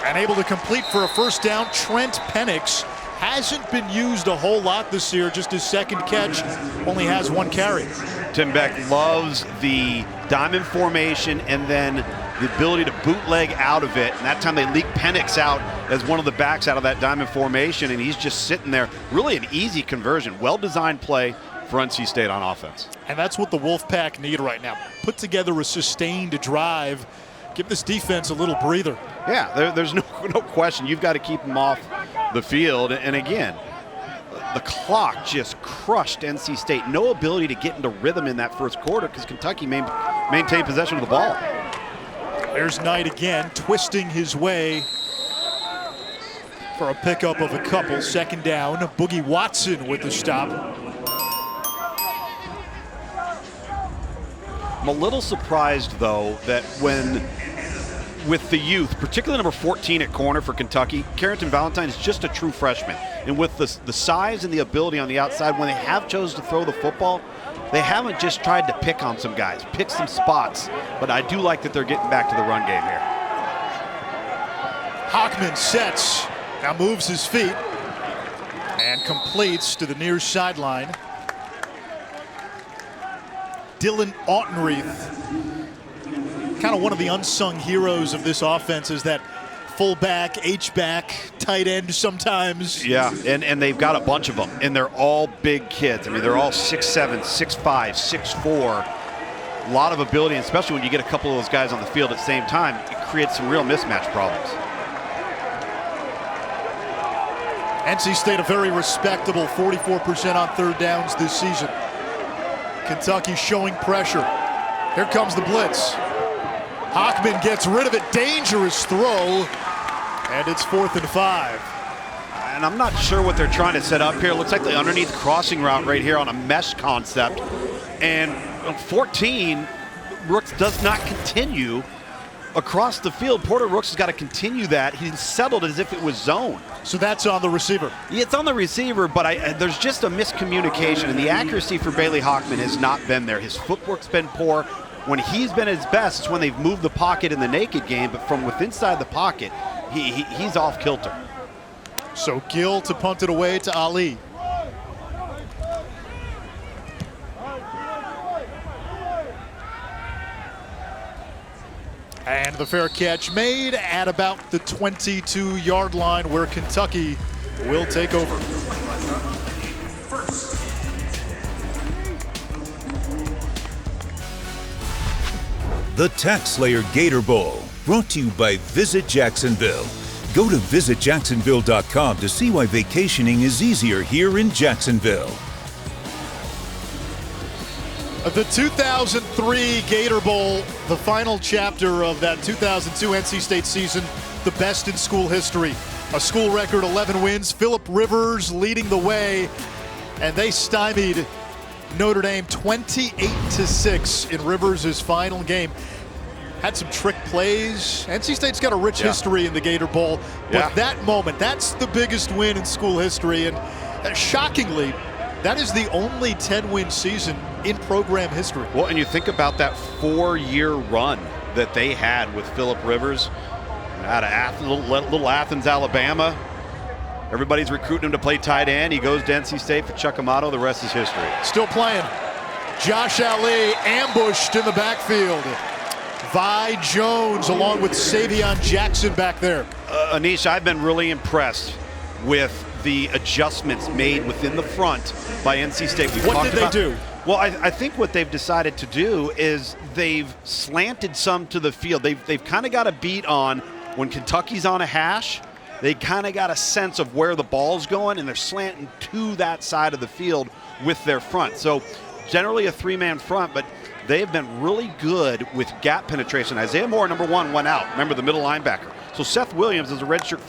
And able to complete for a first down. Trent Penix hasn't been used a whole lot this year, just his 2nd catch, only has 1 carry. Tim Beck loves the diamond formation and then the ability to bootleg out of it. And that time they leak Penix out as one of the backs out of that diamond formation, and he's just sitting there. Really an easy conversion. Well-designed play for NC State on offense. And that's what the Wolfpack need right now. Put together a sustained drive. Give this defense a little breather. Yeah, there's no question. You've got to keep them off the field. And again, the clock just crushed NC State. No ability to get into rhythm in that first quarter because Kentucky maintained possession of the ball. There's Knight again, twisting his way for a pickup of a couple. 2nd down. Boogie Watson with the stop. I'm a little surprised, though, that with the youth, particularly number 14 at corner for Kentucky, Carrington Valentine is just a true freshman. And with the size and the ability on the outside, when they have chosen to throw the football, they haven't just tried to pick on some guys, pick some spots. But I do like that they're getting back to the run game here. Hockman sets, now moves his feet, and completes to the near sideline. Dylan Autenreith, kind of one of the unsung heroes of this offense, is that fullback, H-back, tight end sometimes. Yeah, and they've got a bunch of them, and they're all big kids. I mean, they're all 6'7", 6'5", 6'4". A lot of ability, and especially when you get a couple of those guys on the field at the same time, it creates some real mismatch problems. NC State, a very respectable 44% on 3rd downs this season. Kentucky showing pressure. Here comes the blitz. Hockman gets rid of it. Dangerous throw. And it's 4th and 5. And I'm not sure what they're trying to set up here. It looks like the underneath crossing route right here on a mesh concept. And on 14, Rooks does not continue across the field. Porter Rooks has got to continue that. He's settled as if it was zone. So that's on the receiver. Yeah, it's on the receiver, but there's just a miscommunication, and the accuracy for Bailey Hockman has not been there. His footwork's been poor. When he's been at his best, it's when they've moved the pocket in the naked game, but from within inside the pocket, he's off kilter. So Gill to punt it away to Ali. And the fair catch made at about the 22-yard line, where Kentucky will take over. The TaxSlayer Gator Bowl, brought to you by Visit Jacksonville. Go to visitjacksonville.com to see why vacationing is easier here in Jacksonville. The 2003 Gator Bowl, the final chapter of that 2002 NC State season, the best in school history. A school record 11 wins, Phillip Rivers leading the way, and they stymied Notre Dame 28-6 in Rivers' final game. Had some trick plays. NC State's got a rich history in the Gator Bowl, but that moment, that's the biggest win in school history, and shockingly, That is the only 10-win season in program history. Well, and you think about that 4-year run that they had with Phillip Rivers out of Athens, little Athens, Alabama. Everybody's recruiting him to play tight end. He goes to NC State for Chuck Amato. The rest is history. Still playing. Josh Ali ambushed in the backfield. Vi Jones along with Savion Jackson back there. Anish, I've been really impressed with the adjustments made within the front by NC State. What did they do? Well, I think what they've decided to do is they've slanted some to the field. They've kind of got a beat on when Kentucky's on a hash. They kind of got a sense of where the ball's going, and they're slanting to that side of the field with their front. So generally a 3-man front, but they've been really good with gap penetration. Isaiah Moore, number 1, went out. Remember, the middle linebacker. So Seth Williams, as a redshirt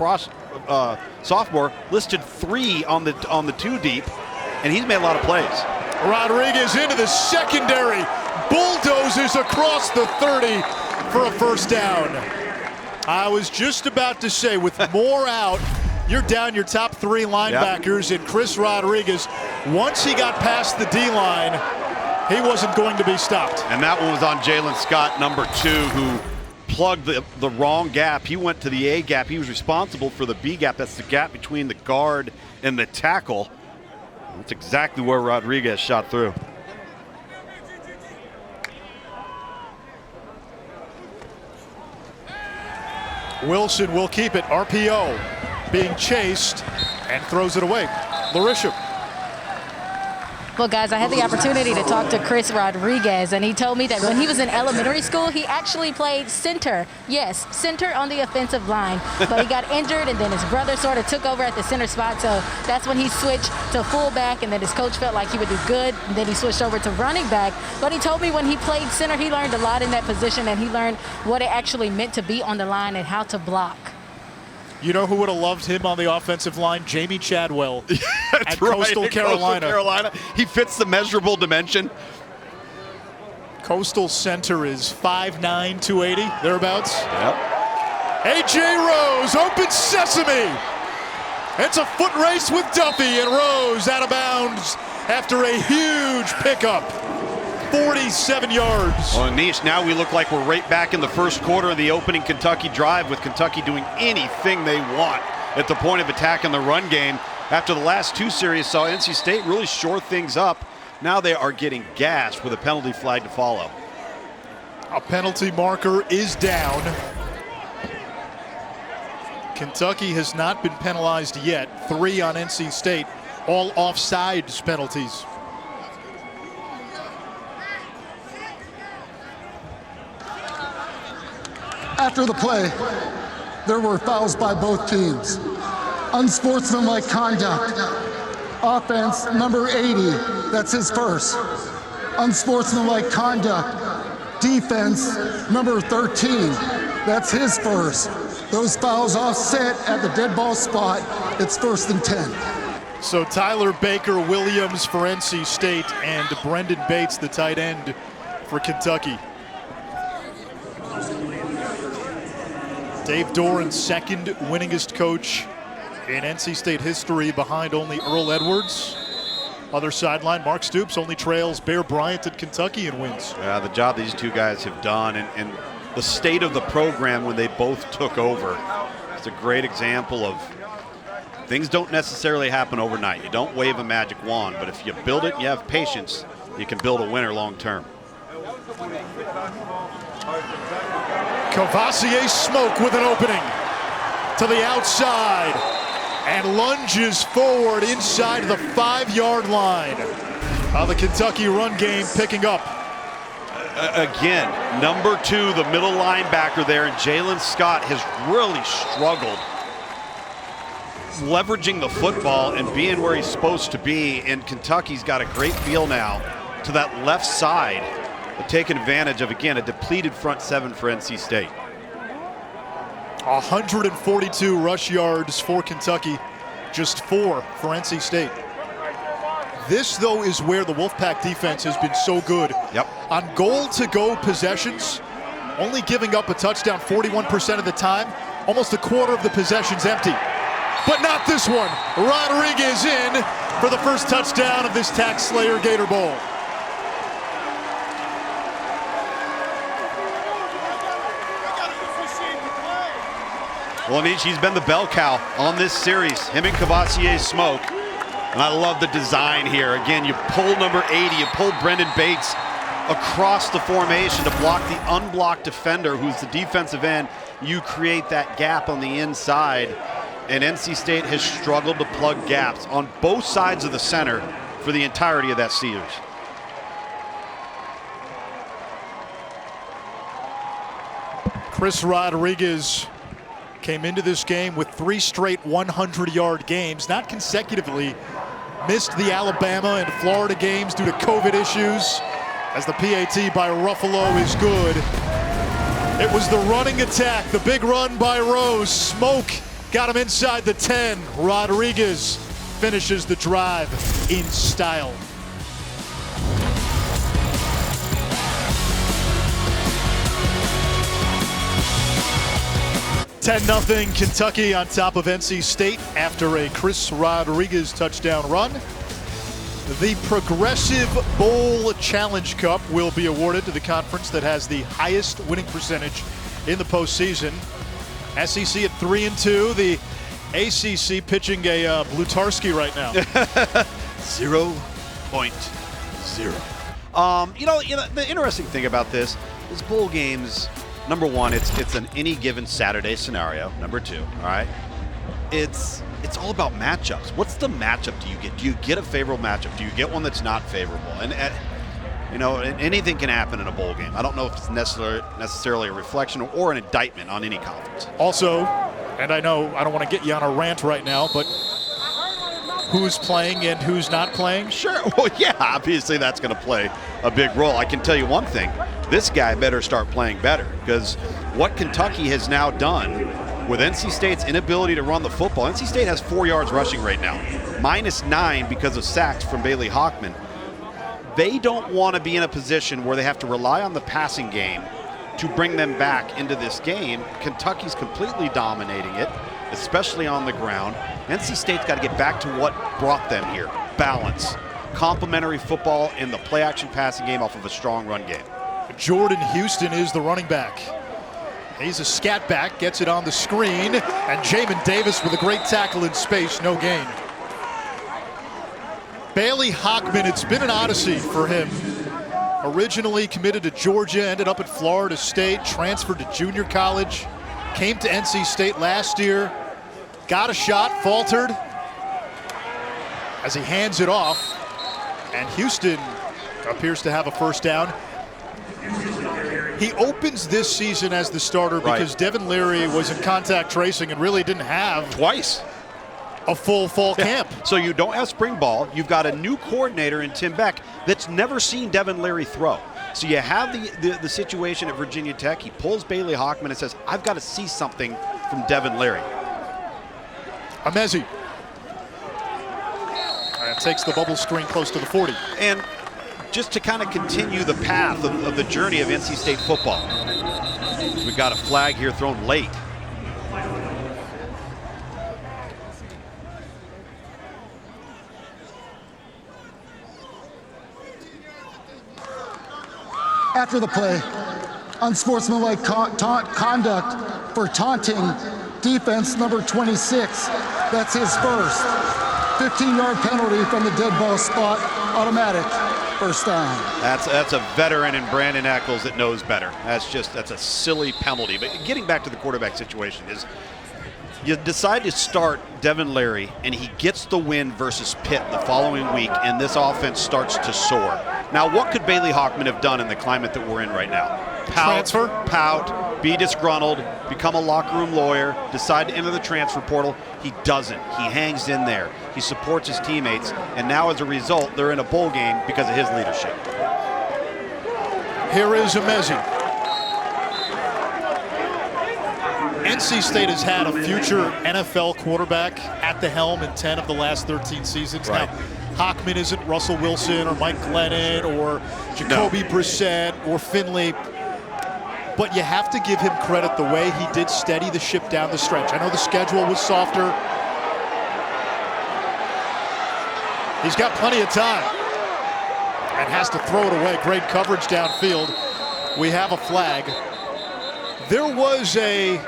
sophomore, listed 3 on the 2 deep, and he's made a lot of plays. Rodriguez into the secondary, bulldozes across the 30 for a first down. I was just about to say, with Moore out, you're down your top 3 linebackers, and Chris Rodriguez, once he got past the D-line, he wasn't going to be stopped. And that one was on Jalen Scott, number 2, who plugged the wrong gap. He went to the A gap. He was responsible for the B gap. That's the gap between the guard and the tackle. That's exactly where Rodriguez shot through. Wilson will keep it. RPO being chased and throws it away. Larisha. Well, guys, I had the opportunity to talk to Chris Rodriguez, and he told me that when he was in elementary school, he actually played center. Yes, center on the offensive line. But he got injured, and then his brother sort of took over at the center spot. So that's when he switched to fullback, and then his coach felt like he would do good. And then he switched over to running back. But he told me when he played center, he learned a lot in that position, and he learned what it actually meant to be on the line and how to block. You know who would have loved him on the offensive line? Jamie Chadwell at right, Coastal Carolina. He fits the measurable dimension. Coastal center is 5'9", 280, thereabouts. Yep. A.J. Rose, open sesame. It's a foot race with Duffy, and Rose out of bounds after a huge pickup. 47 yards. Well, Anish, now we look like we're right back in the first quarter of the opening Kentucky drive, with Kentucky doing anything they want at the point of attack in the run game. After the last 2 series saw NC State really shore things up. Now they are getting gashed with a penalty flag to follow. A penalty marker is down. Kentucky has not been penalized yet. 3 on NC State, all offsides penalties. After the play, there were fouls by both teams. Unsportsmanlike conduct. Offense, number 80, that's his first. Unsportsmanlike conduct. Defense, number 13, that's his first. Those fouls offset at the dead ball spot. It's 1st and 10. So Tyler Baker Williams for NC State and Brendan Bates, the tight end for Kentucky. Dave Doran's second winningest coach in NC State history, behind only Earl Edwards. Other sideline, Mark Stoops only trails Bear Bryant at Kentucky in wins. Yeah, the job these 2 guys have done, and the state of the program when they both took over. It's a great example of things don't necessarily happen overnight. You don't wave a magic wand, but if you build it and you have patience, you can build a winner long term. Cavassier Smoke with an opening to the outside and lunges forward inside the 5-yard line. The Kentucky run game picking up. Again, number 2, the middle linebacker there, and Jalen Scott has really struggled leveraging the football and being where he's supposed to be, and Kentucky's got a great feel now to that left side, taking advantage of, again, a depleted front 7 for NC State. 142 rush yards for Kentucky, just 4 for NC State. This, though, is where the Wolfpack defense has been so good. Yep. On goal-to-go possessions, only giving up a touchdown 41% of the time, almost a quarter of the possessions empty. But not this one. Rodriguez in, for the first touchdown of this TaxSlayer Gator Bowl. Well, he's been the bell cow on this series. Him and Cavassier smoke. And I love the design here. Again, you pull number 80, you pull Brendan Bates across the formation to block the unblocked defender who's the defensive end. You create that gap on the inside. And NC State has struggled to plug gaps on both sides of the center for the entirety of that series. Chris Rodriguez came into this game with 3 straight 100-yard games, not consecutively. Missed the Alabama and Florida games due to COVID issues, as the PAT by Ruffalo is good. It was the running attack, the big run by Rose. Smoke got him inside the 10. Rodriguez finishes the drive in style. (10-0) Kentucky on top of NC State after a Chris Rodriguez touchdown run. The Progressive Bowl Challenge Cup will be awarded to the conference that has the highest winning percentage in the postseason. SEC at 3-2. The ACC pitching a Blutarski right now. 0.0. The interesting thing about this is bowl games. Number one, it's an any given Saturday scenario. Number two, all right, it's all about matchups. What's the matchup do you get? Do you get a favorable matchup? Do you get one that's not favorable? And anything can happen in a bowl game. I don't know if it's necessarily a reflection or an indictment on any conference. Also, and I know I don't want to get you on a rant right now, but who's playing and who's not playing? Sure. Well, yeah, obviously that's going to play a big role. I can tell you one thing. This guy better start playing better, because what Kentucky has now done with NC State's inability to run the football. NC State has 4 yards rushing right now, -9 because of sacks from Bailey Hockman. They don't want to be in a position where they have to rely on the passing game to bring them back into this game. Kentucky's completely dominating it, especially on the ground. NC State's got to get back to what brought them here: balance, complementary football in the play-action passing game off of a strong run game. Jordan Houston is the running back. He's a scat back, gets it on the screen, and Jamin Davis with a great tackle in space, no gain. Bailey Hockman, it's been an odyssey for him. Originally committed to Georgia, ended up at Florida State, transferred to junior college, came to NC State last year, got a shot, faltered, as he hands it off, and Houston appears to have a first down. He opens this season as the starter because Devin Leary was in contact tracing and really didn't have twice a full fall camp. So you don't have spring ball. You've got a new coordinator in Tim Beck that's never seen Devin Leary throw. So you have the situation at Virginia Tech. He pulls Bailey Hockman and says, I've got to see something from Devin Leary. Amezi. And takes the bubble screen close to the 40. And just to kind of continue the path of the journey of NC State football. We've got a flag here thrown late. After the play, unsportsmanlike conduct for taunting defense number 26. That's his first. 15-yard penalty from the dead ball spot, automatic. First down. That's a veteran in Brandon Eccles that knows better. That's a silly penalty. But getting back to the quarterback situation is, you decide to start Devin Leary and he gets the win versus Pitt the following week, and this offense starts to soar. Now, what could Bailey Hockman have done in the climate that we're in right now? Pout, be disgruntled, become a locker room lawyer, decide to enter the transfer portal. He doesn't. He hangs in there. He supports his teammates, and now as a result, they're in a bowl game because of his leadership. Here is Amezi. NC State has had a future NFL quarterback at the helm in 10 of the last 13 seasons. Right. Now, Hockman isn't Russell Wilson or Mike Glennon or Jacoby Brissett or Finley, but you have to give him credit the way he did steady the ship down the stretch. I know the schedule was softer. He's got plenty of time and has to throw it away. Great coverage downfield. We have a flag. There was a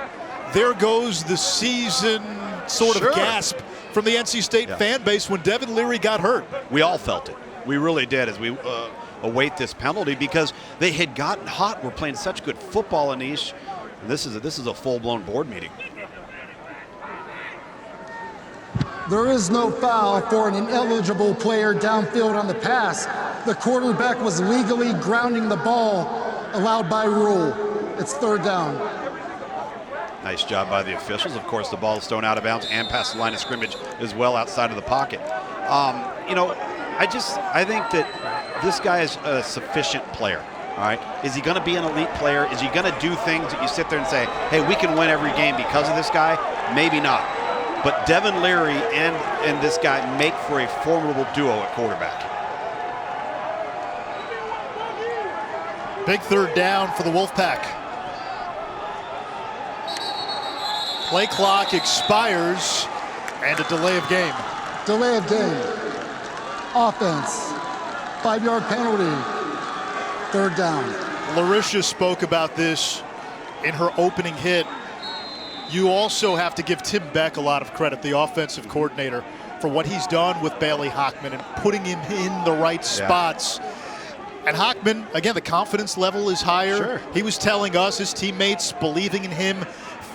there goes the season sort of gasp from the NC State fan base when Devin Leary got hurt. We all felt it. We really did as we await this penalty because they had gotten hot. We're playing such good football, Anish. And this is a full-blown board meeting. There is no foul for an ineligible player downfield on the pass. The quarterback was legally grounding the ball, allowed by rule. It's third down. Nice job by the officials. Of course, the ball is thrown out of bounds and past the line of scrimmage as well outside of the pocket. You know, I think that this guy is a sufficient player. All right, is he going to be an elite player? Is he going to do things that you sit there and say, hey, we can win every game because of this guy? Maybe not. But Devin Leary and this guy make for a formidable duo at quarterback. Big third down for the Wolfpack. Play clock expires and a delay of game. Delay of game. Offense. 5-yard penalty. Third down. Larisha spoke about this in her opening hit. You also have to give Tim Beck a lot of credit, the offensive coordinator, for what he's done with Bailey Hockman and putting him in the right spots. And Hockman, again, the confidence level is higher. Sure. He was telling us, his teammates, believing in him,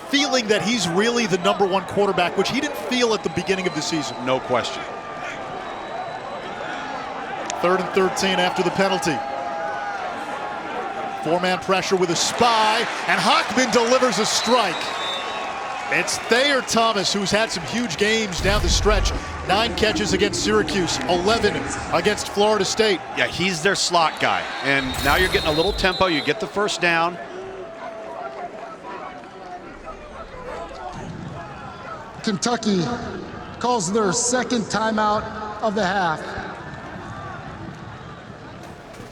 feeling that he's really the #1 quarterback, which he didn't feel at the beginning of the season. No question. 3rd and 13 after the penalty. 4-man pressure with a spy, and Hockman delivers a strike. It's Thayer Thomas, who's had some huge games down the stretch. 9 catches against Syracuse, 11 against Florida State. Yeah, he's their slot guy. And now you're getting a little tempo. You get the first down. Kentucky calls their second timeout of the half.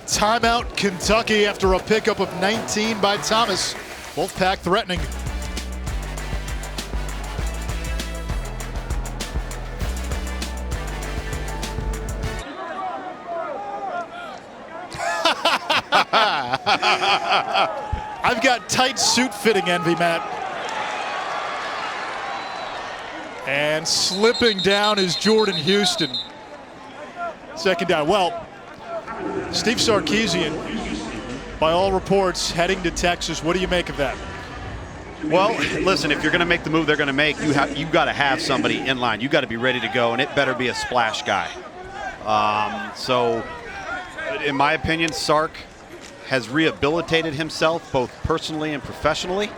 Timeout Kentucky after a pickup of 19 by Thomas. Wolfpack threatening. I've got tight suit fitting envy, Matt. And slipping down is Jordan Houston. Second down. Well, Steve Sarkisian, by all reports, heading to Texas. What do you make of that? Well, listen, if you're going to make the move they're going to make, you've got to have somebody in line. You've got to be ready to go, and it better be a splash guy. So, in my opinion, Sark has rehabilitated himself both personally and professionally.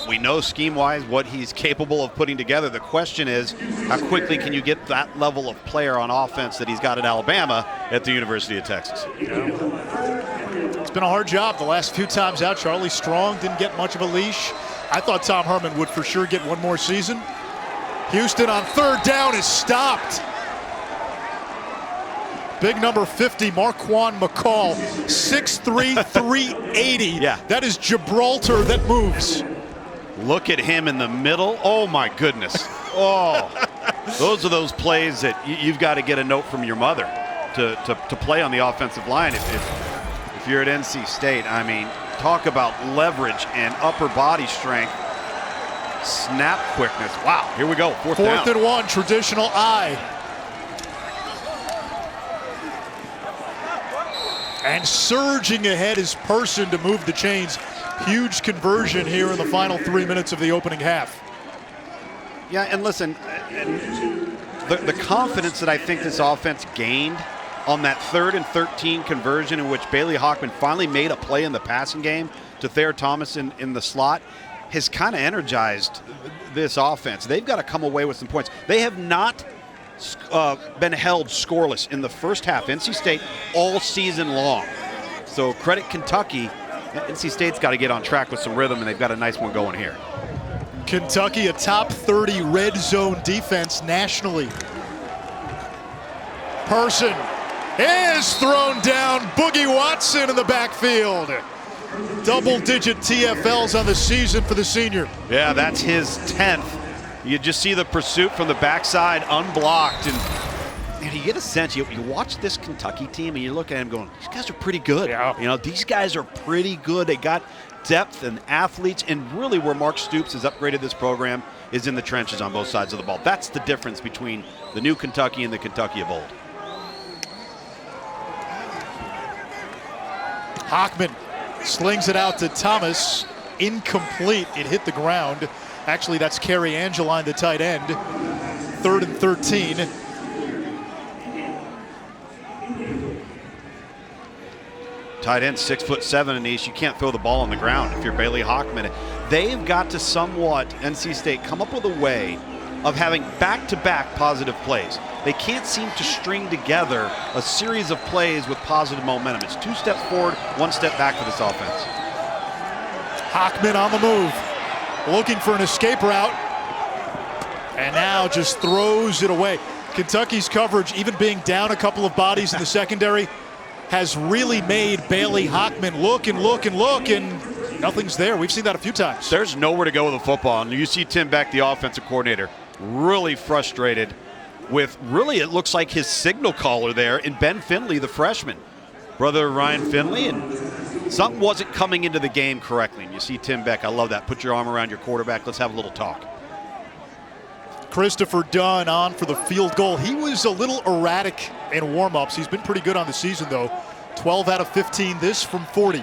We know scheme-wise what he's capable of putting together. The question is, how quickly can you get that level of player on offense that he's got at Alabama at the University of Texas? It's been a hard job the last few times out. Charlie Strong didn't get much of a leash. I thought Tom Herman would for sure get one more season. Houston on third down is stopped. Big number 50, Marquand McCall, 6'3", 380. Yeah. That is Gibraltar that moves. Look at him in the middle. Oh, my goodness. Oh, those are those plays that you've got to get a note from your mother to play on the offensive line. If you're at NC State, I mean, talk about leverage and upper body strength, snap quickness. Wow, here we go, fourth down. 4th and 1, traditional I. And surging ahead is Person to move the chains. Huge conversion here in the final 3 minutes of the opening half. Yeah, and listen, the confidence that I think this offense gained on that 3rd and 13 conversion in which Bailey Hockman finally made a play in the passing game to Thayer Thomas in the slot has kind of energized this offense. They've got to come away with some points. They have not been held scoreless in the first half, NC State, all season long. So credit Kentucky. NC State's got to get on track with some rhythm, and they've got a nice one going here. Kentucky, a top 30 red zone defense nationally. Person is thrown down. Boogie Watson in the backfield. Double-digit TFLs on the season for the senior. Yeah, that's his 10th. You just see the pursuit from the backside unblocked, and And you get a sense, you watch this Kentucky team and you look at them going, these guys are pretty good. Yeah. You know, these guys are pretty good. They got depth and athletes, and really where Mark Stoops has upgraded this program is in the trenches on both sides of the ball. That's the difference between the new Kentucky and the Kentucky of old. Hockman slings it out to Thomas. Incomplete. It hit the ground. Actually, that's Kerry Angeline, the tight end. 3rd and 13. Tight end, 6'7", Anish. You can't throw the ball on the ground if you're Bailey Hockman. They've got to somewhat, NC State, come up with a way of having back-to-back positive plays. They can't seem to string together a series of plays with positive momentum. It's 2 steps forward, 1 step back for this offense. Hockman on the move, looking for an escape route, and now just throws it away. Kentucky's coverage, even being down a couple of bodies in the secondary, has really made Bailey Hockman look and look and look, and nothing's there. We've seen that a few times. There's nowhere to go with the football, and you see Tim Beck, the offensive coordinator, really frustrated with, really, it looks like his signal caller there in Ben Finley, the freshman, brother Ryan Finley, and something wasn't coming into the game correctly. And you see Tim Beck, I love that. Put your arm around your quarterback. Let's have a little talk. Christopher Dunn on for the field goal. He was a little erratic in warm-ups. He's been pretty good on the season, though. 12 out of 15, this from 40.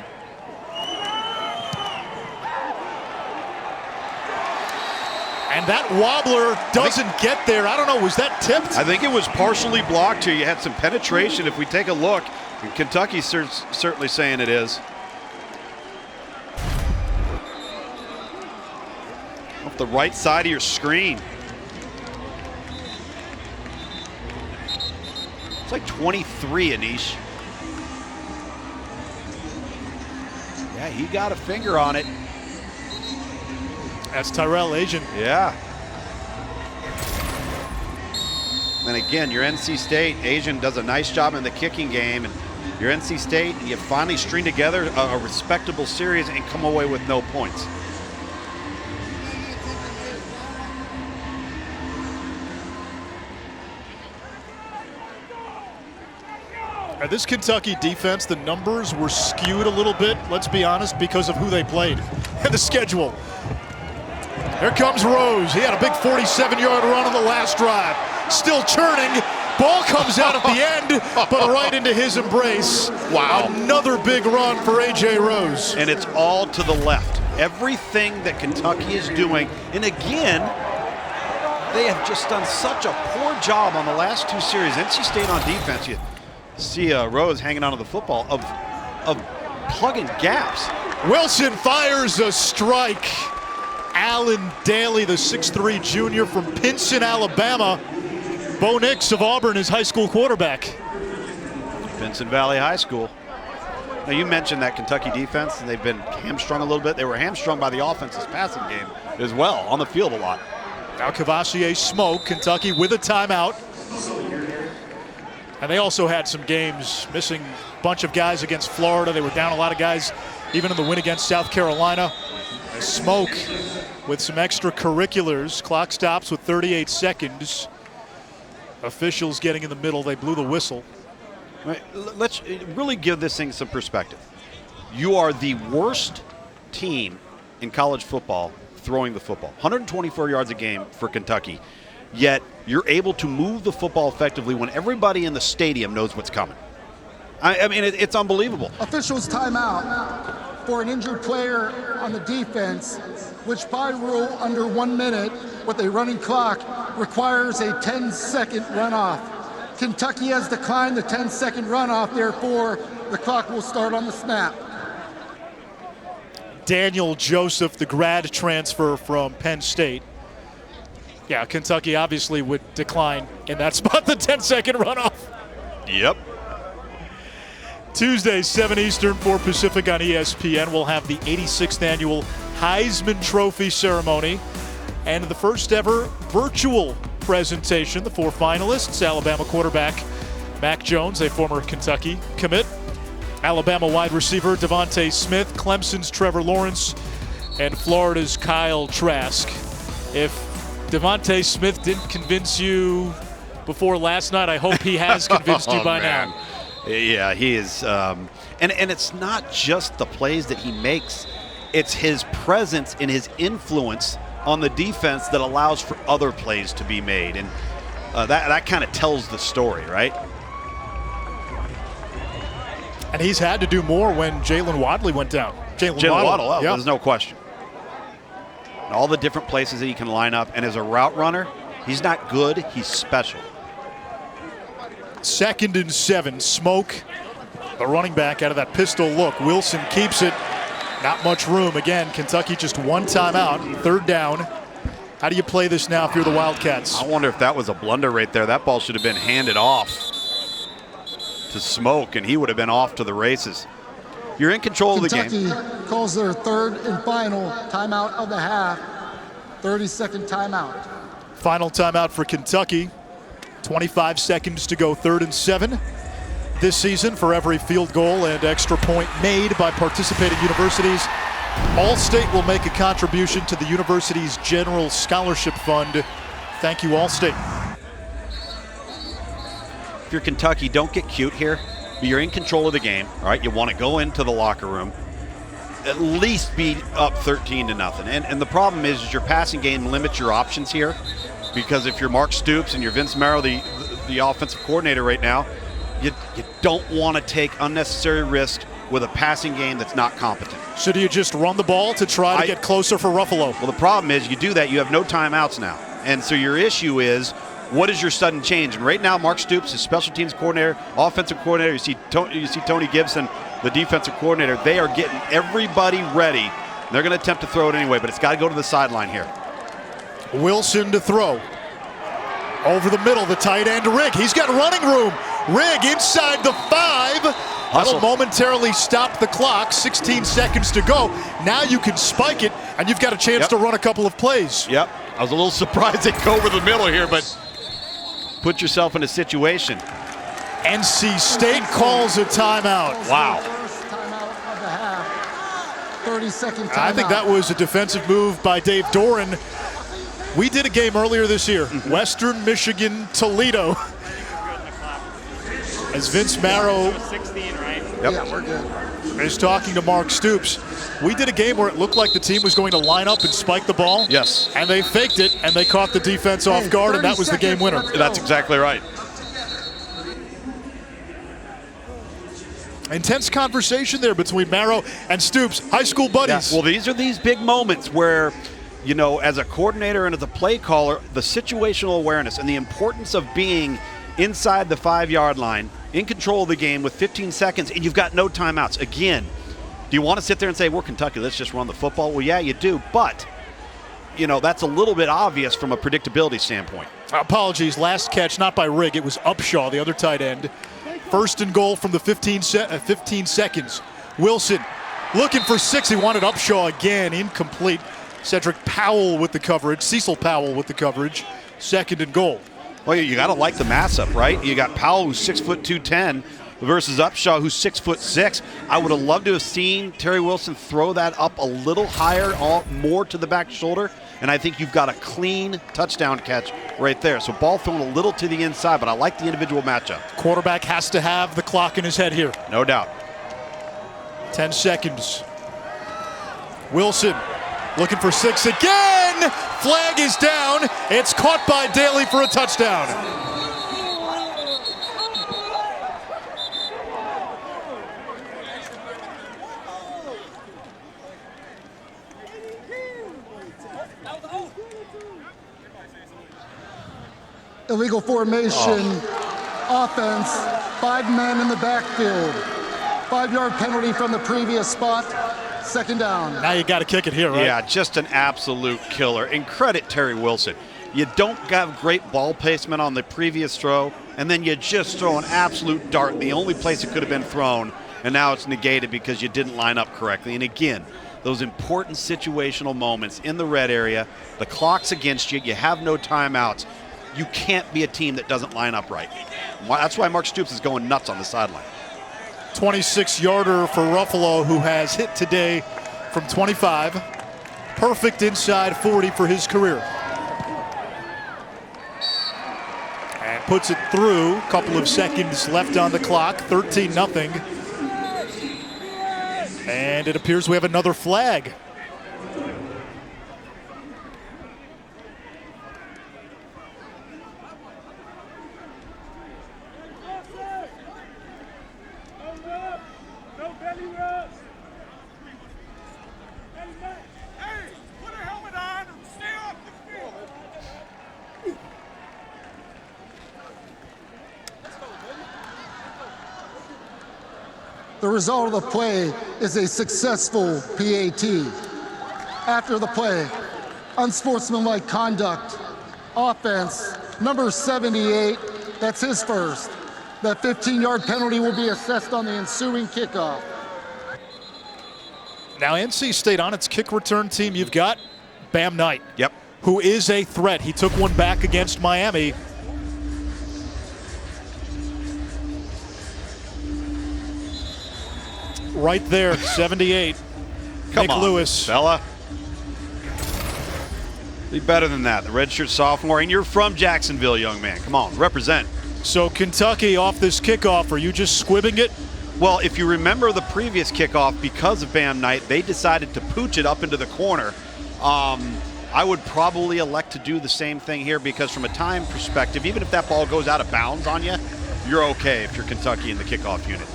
And that wobbler doesn't get there. I don't know, was that tipped? I think it was partially blocked here. You had some penetration. If we take a look, and Kentucky's certainly saying it is. Off the right side of your screen. It's like 23, Anish. Yeah, he got a finger on it. That's Tyrell Asian. Yeah. And again, your NC State, Asian does a nice job in the kicking game, and your NC State, you finally string together a respectable series and come away with no points. This Kentucky defense, the numbers were skewed a little bit, let's be honest, because of who they played and the schedule. Here comes Rose. He had a big 47-yard run on the last drive. Still churning. Ball comes out at the end, but right into his embrace. Wow. Another big run for A.J. Rose. And it's all to the left. Everything that Kentucky is doing, and again, they have just done such a poor job on the last 2 series. NC State on defense, you see Rose hanging onto the football of plugging gaps. Wilson fires a strike. Allen Daly, the 6'3" junior from Pinson, Alabama. Bo Nix of Auburn, his high school quarterback. Pinson Valley High School. Now, you mentioned that Kentucky defense, and they've been hamstrung a little bit. They were hamstrung by the offense's passing game as well, on the field a lot. Now Cavassier smoke. Kentucky with a timeout. And they also had some games missing a bunch of guys against Florida. They were down a lot of guys even in the win against South Carolina. Smoke with some extracurriculars. Clock stops with 38 seconds. Officials getting in the middle. They blew the whistle. Right, let's really give this thing some perspective. You are the worst team in college football throwing the football. 124 yards a game for Kentucky. Yet you're able to move the football effectively when everybody in the stadium knows what's coming. I mean, it's unbelievable. Officials timeout for an injured player on the defense, which by rule under 1 minute with a running clock requires a 10-second runoff. Kentucky has declined the 10-second runoff, therefore the clock will start on the snap. Daniel Joseph, the grad transfer from Penn State. Yeah, Kentucky obviously would decline in that spot, the 10-second runoff. Yep. Tuesday, 7 Eastern, 4 Pacific on ESPN. We'll have the 86th annual Heisman Trophy ceremony and the first ever virtual presentation. The 4 finalists: Alabama quarterback Mac Jones, a former Kentucky commit; Alabama wide receiver Devontae Smith; Clemson's Trevor Lawrence; and Florida's Kyle Trask. If Devontae Smith didn't convince you before last night. I hope he has convinced you by now. Yeah, he is. And it's not just the plays that he makes. It's his presence and his influence on the defense that allows for other plays to be made. And that kind of tells the story, right? And he's had to do more when Jalen Wadley went down. Jalen Waddle, there's no question. And all the different places that he can line up. And as a route runner, he's not good, he's special. 2nd and 7. Smoke, the running back, out of that pistol look. Wilson keeps it. Not much room. Again, Kentucky just one timeout. 3rd down. How do you play this now if you're the Wildcats? I wonder if that was a blunder right there. That ball should have been handed off to Smoke, and he would have been off to the races. You're in control of the game. Kentucky calls their 3rd and final timeout of the half. 30-second timeout. Final timeout for Kentucky. 25 seconds to go, 3rd and 7 this season for every field goal and extra point made by participating universities. All-State will make a contribution to the university's general scholarship fund. Thank you, All-State. If you're Kentucky, don't get cute here. You're in control of the game, all right? You want to go into the locker room, at least be up 13-0. And the problem is your passing game limits your options here, because if you're Mark Stoops and you're Vince Marrow, the offensive coordinator right now, you don't want to take unnecessary risk with a passing game that's not competent. So do you just run the ball to try to get closer for Ruffalo? Well, the problem is you do that, you have no timeouts now. And so your issue is, what is your sudden change? And right now, Mark Stoops, his special teams coordinator, offensive coordinator, you see Tony Gibson, the defensive coordinator, they are getting everybody ready. They're going to attempt to throw it anyway, but it's got to go to the sideline here. Wilson to throw. Over the middle, the tight end Rigg. He's got running room. Rigg inside the 5. That'll momentarily stop the clock. 16 seconds to go. Now you can spike it, and you've got a chance to run a couple of plays. Yep. I was a little surprised they go over the middle here, but put yourself in a situation. NC State calls a timeout. Wow. First timeout of the half. 30-second timeout. I think that was a defensive move by Dave Doran. We did a game earlier this year, Western Michigan, Toledo. As Vince Marrow Yeah, we're good. is talking to Mark Stoops. We did a game where it looked like the team was going to line up and spike the ball. Yes. And they faked it, and they caught the defense off guard, and that was the game winner. That's exactly right. Intense conversation there between Marrow and Stoops, high school buddies. Yeah. Well, these are these big moments where, you know, as a coordinator and as a play caller, the situational awareness and the importance of being inside the 5-yard line, in control of the game with 15 seconds, and you've got no timeouts. Again, do you want to sit there and say, we're Kentucky, let's just run the football? Well, yeah, you do, but, you know, that's a little bit obvious from a predictability standpoint. Apologies, last catch, not by Rigg, it was Upshaw, the other tight end. 1st and goal from the 15 seconds. Wilson looking for 6, he wanted Upshaw again, incomplete. Cedric Powell with the coverage, Cecil Powell with the coverage, 2nd and goal. Well, you got to like the matchup, right? You got Powell, who's 6'2", 210, versus Upshaw, who's 6'6". I would have loved to have seen Terry Wilson throw that up a little higher, more to the back shoulder, and I think you've got a clean touchdown catch right there. So ball thrown a little to the inside, but I like the individual matchup. Quarterback has to have the clock in his head here. No doubt. 10 seconds. Wilson looking for 6 again. Flag is down. It's caught by Daly for a touchdown. Illegal formation, offense, 5 men in the backfield. 5-yard penalty from the previous spot. 2nd down. Now you got to kick it here, right? Yeah, just an absolute killer. And credit Terry Wilson. You don't have great ball placement on the previous throw, and then you just throw an absolute dart in the only place it could have been thrown, and now it's negated because you didn't line up correctly. And again, those important situational moments in the red area, the clock's against you, you have no timeouts. You can't be a team that doesn't line up right. That's why Mark Stoops is going nuts on the sideline. 26-yarder for Ruffalo, who has hit today from 25. Perfect inside 40 for his career. And puts it through. A couple of seconds left on the clock, 13-0. And it appears we have another flag. The result of the play is a successful PAT. After the play, unsportsmanlike conduct, offense, number 78, that's his first. That 15-yard penalty will be assessed on the ensuing kickoff. Now NC State on its kick return team, you've got Bam Knight. Yep. Who is a threat. He took one back against Miami. Right there, 78. Come Nick on, Lewis. fella. Be better than that. The redshirt sophomore, and you're from Jacksonville, young man. Come on, represent. So Kentucky off this kickoff, are you just squibbing it? Well, if you remember the previous kickoff, because of Bam Knight, they decided to pooch it up into the corner. I would probably elect to do the same thing here because from a time perspective, even if that ball goes out of bounds on you, you're okay if you're Kentucky in the kickoff unit.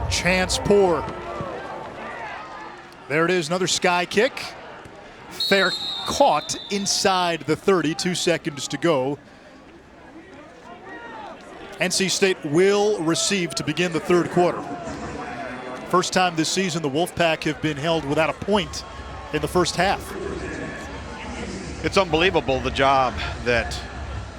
Chance poor. There it is, another sky kick. Fair caught inside the 30, 2 seconds to go. NC State will receive to begin the third quarter. First time this season the Wolfpack have been held without a point in the first half. It's unbelievable the job that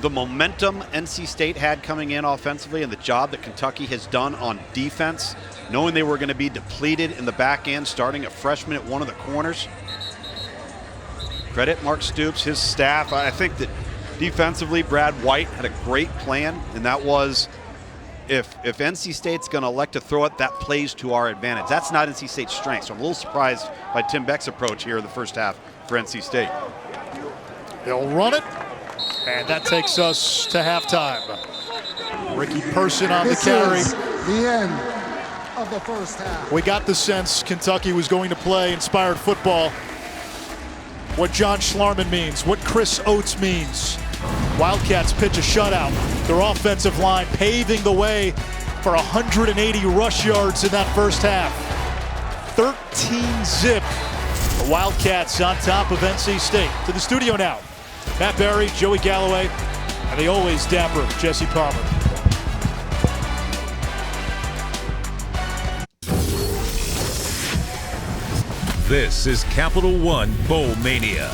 the momentum NC State had coming in offensively and the job that Kentucky has done on defense, knowing they were going to be depleted in the back end, starting a freshman at one of the corners. Credit Mark Stoops, his staff. I think that defensively, Brad White had a great plan, and that was if NC State's going to elect to throw it, that plays to our advantage. That's not NC State's strength, so I'm a little surprised by Tim Beck's approach here in the first half for NC State. They'll run it, and that takes us to halftime. Ricky Person on the carry. This is the end of the first half. We got the sense Kentucky was going to play inspired football. What John Schlarman means, what Chris Oates means. Wildcats pitch a shutout. Their offensive line paving the way for 180 rush yards in that first half. 13-zip. The Wildcats on top of NC State. To the studio now, Matt Barry, Joey Galloway, and the always dapper Jesse Palmer. This is Capital One Bowl Mania.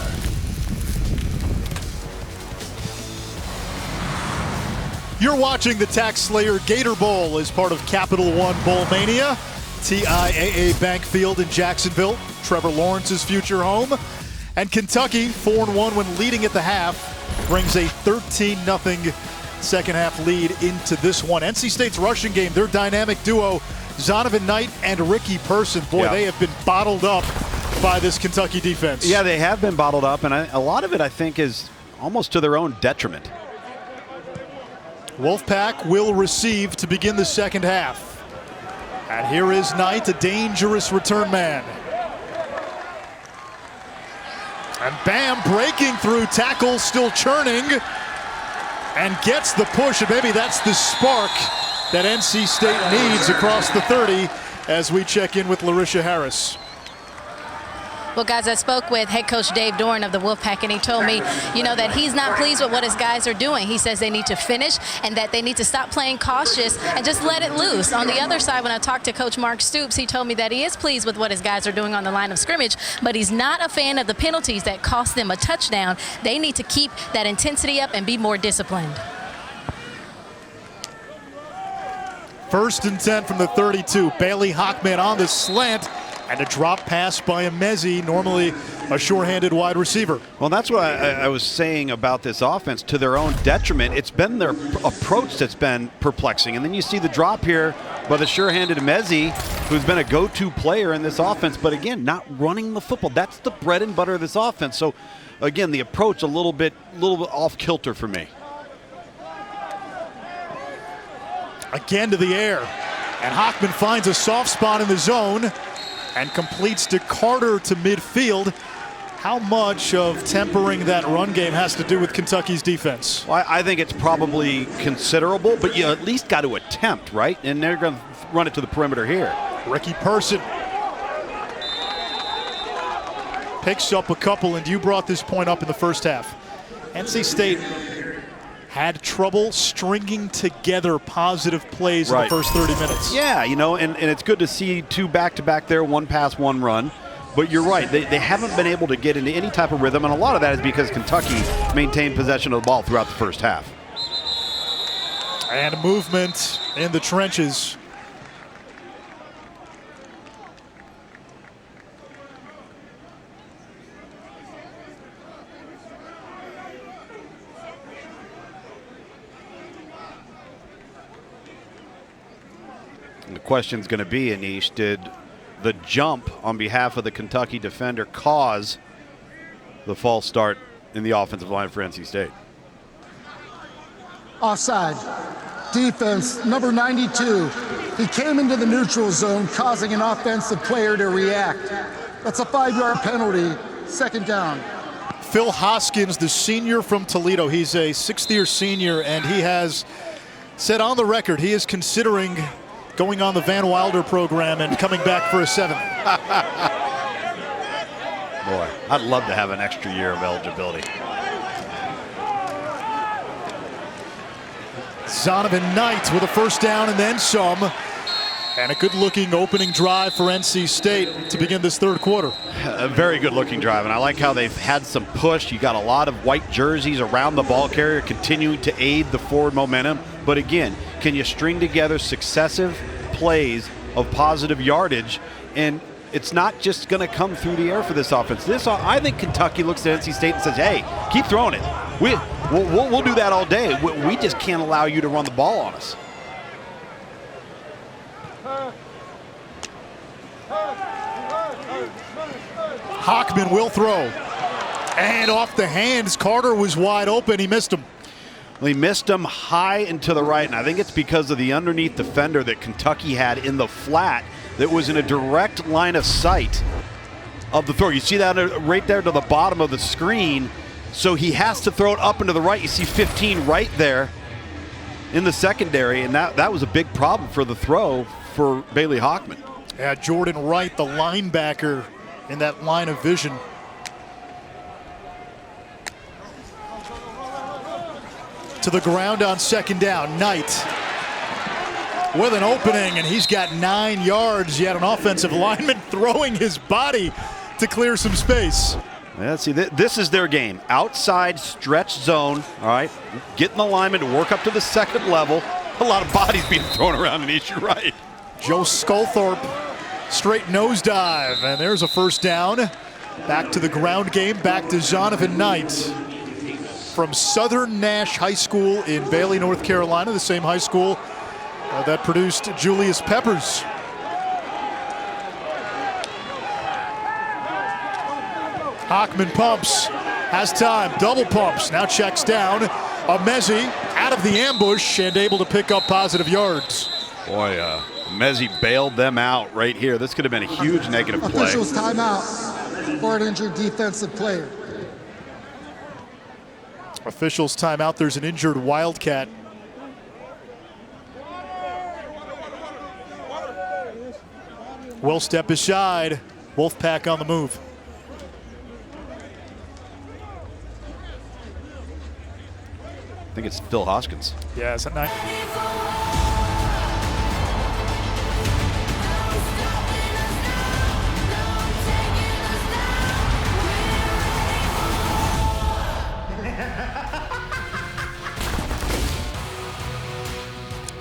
You're watching the TaxSlayer Gator Bowl as part of Capital One Bowl Mania. TIAA Bank Field in Jacksonville, Trevor Lawrence's future home. And Kentucky, 4-1 when leading at the half, brings a 13-0 second half lead into this one. NC State's rushing game, their dynamic duo, Zonovan Knight and Ricky Person. Boy, They have been bottled up by this Kentucky defense. Yeah, they have been bottled up, and a lot of it, I think, is almost to their own detriment. Wolfpack will receive to begin the second half. And here is Knight, a dangerous return man. And Bam breaking through, tackle still churning, and gets the push, and maybe that's the spark that NC State needs across the 30 as we check in with Larisha Harris. Well, guys, I spoke with head coach Dave Doran of the Wolfpack, and he told me, that he's not pleased with what his guys are doing. He says they need to finish and that they need to stop playing cautious and just let it loose. On the other side, when I talked to Coach Mark Stoops, he told me that he is pleased with what his guys are doing on the line of scrimmage, but he's not a fan of the penalties that cost them a touchdown. They need to keep that intensity up and be more disciplined. 1st and 10 from the 32. Bailey Hockman on the slant. And a drop pass by Emezi, normally a sure-handed wide receiver. Well, that's what I was saying about this offense. To their own detriment, it's been their approach that's been perplexing. And then you see the drop here by the sure-handed Emezi, who's been a go-to player in this offense, but again, not running the football. That's the bread and butter of this offense. So, again, the approach a little bit off kilter for me. Again to the air. And Hockman finds a soft spot in the zone and completes to Carter to midfield. How much of tempering that run game has to do with Kentucky's defense? Well, I think it's probably considerable, but you at least got to attempt, right? And they're going to run it to the perimeter here. Ricky Person picks up a couple, and you brought this point up in the first half. NC State had trouble stringing together positive plays in the first 30 minutes. Yeah, you know, and it's good to see two back-to-back there, one pass, one run. But you're right, they haven't been able to get into any type of rhythm, and a lot of that is because Kentucky maintained possession of the ball throughout the first half. And movement in the trenches. And the question's going to be, Anish, did the jump on behalf of the Kentucky defender cause the false start in the offensive line for NC State? Offside. Defense, number 92. He came into the neutral zone, causing an offensive player to react. That's a 5-yard penalty, second down. Phil Hoskins, the senior from Toledo. He's a sixth-year senior, and he has said on the record he is considering going on the Van Wilder program and coming back for a 7th. Boy, I'd love to have an extra year of eligibility. Zonovan Knight with a first down and then some. And a good-looking opening drive for NC State to begin this third quarter. A very good-looking drive, and I like how they've had some push. You got a lot of white jerseys around the ball carrier continuing to aid the forward momentum. But again, can you string together successive plays of positive yardage? And it's not just going to come through the air for this offense. I think Kentucky looks at NC State and says, hey, keep throwing it. We'll do that all day. We just can't allow you to run the ball on us. Hockman will throw. And off the hands, Carter was wide open. He missed him. Well, he missed him high and to the right, and I think it's because of the underneath defender that Kentucky had in the flat that was in a direct line of sight of the throw. You see that right there to the bottom of the screen. So he has to throw it up and to the right. You see 15 right there in the secondary, and that was a big problem for the throw for Bailey Hockman. Yeah, Jordan Wright, the linebacker, in that line of vision. To the ground on second down. Knight with an opening, and he's got 9 yards. Yet an offensive lineman throwing his body to clear some space. Yeah, see, this is their game. Outside stretch zone, all right? Getting the lineman to work up to the second level. A lot of bodies being thrown around in each right. Joe Sculthorpe, straight nosedive, and there's a first down. Back to the ground game, back to Zonovan Knight from Southern Nash High School in Bailey, North Carolina, the same high school that produced Julius Peppers. Hockman pumps, has time, double pumps, now checks down. Emezi out of the ambush and able to pick up positive yards. Boy, Emezi bailed them out right here. This could have been a huge negative play. Officials timeout for an injured defensive player. Officials timeout, there's an injured Wildcat. Will step aside, Wolfpack on the move. I think it's Phil Hoskins. Yeah, is that night?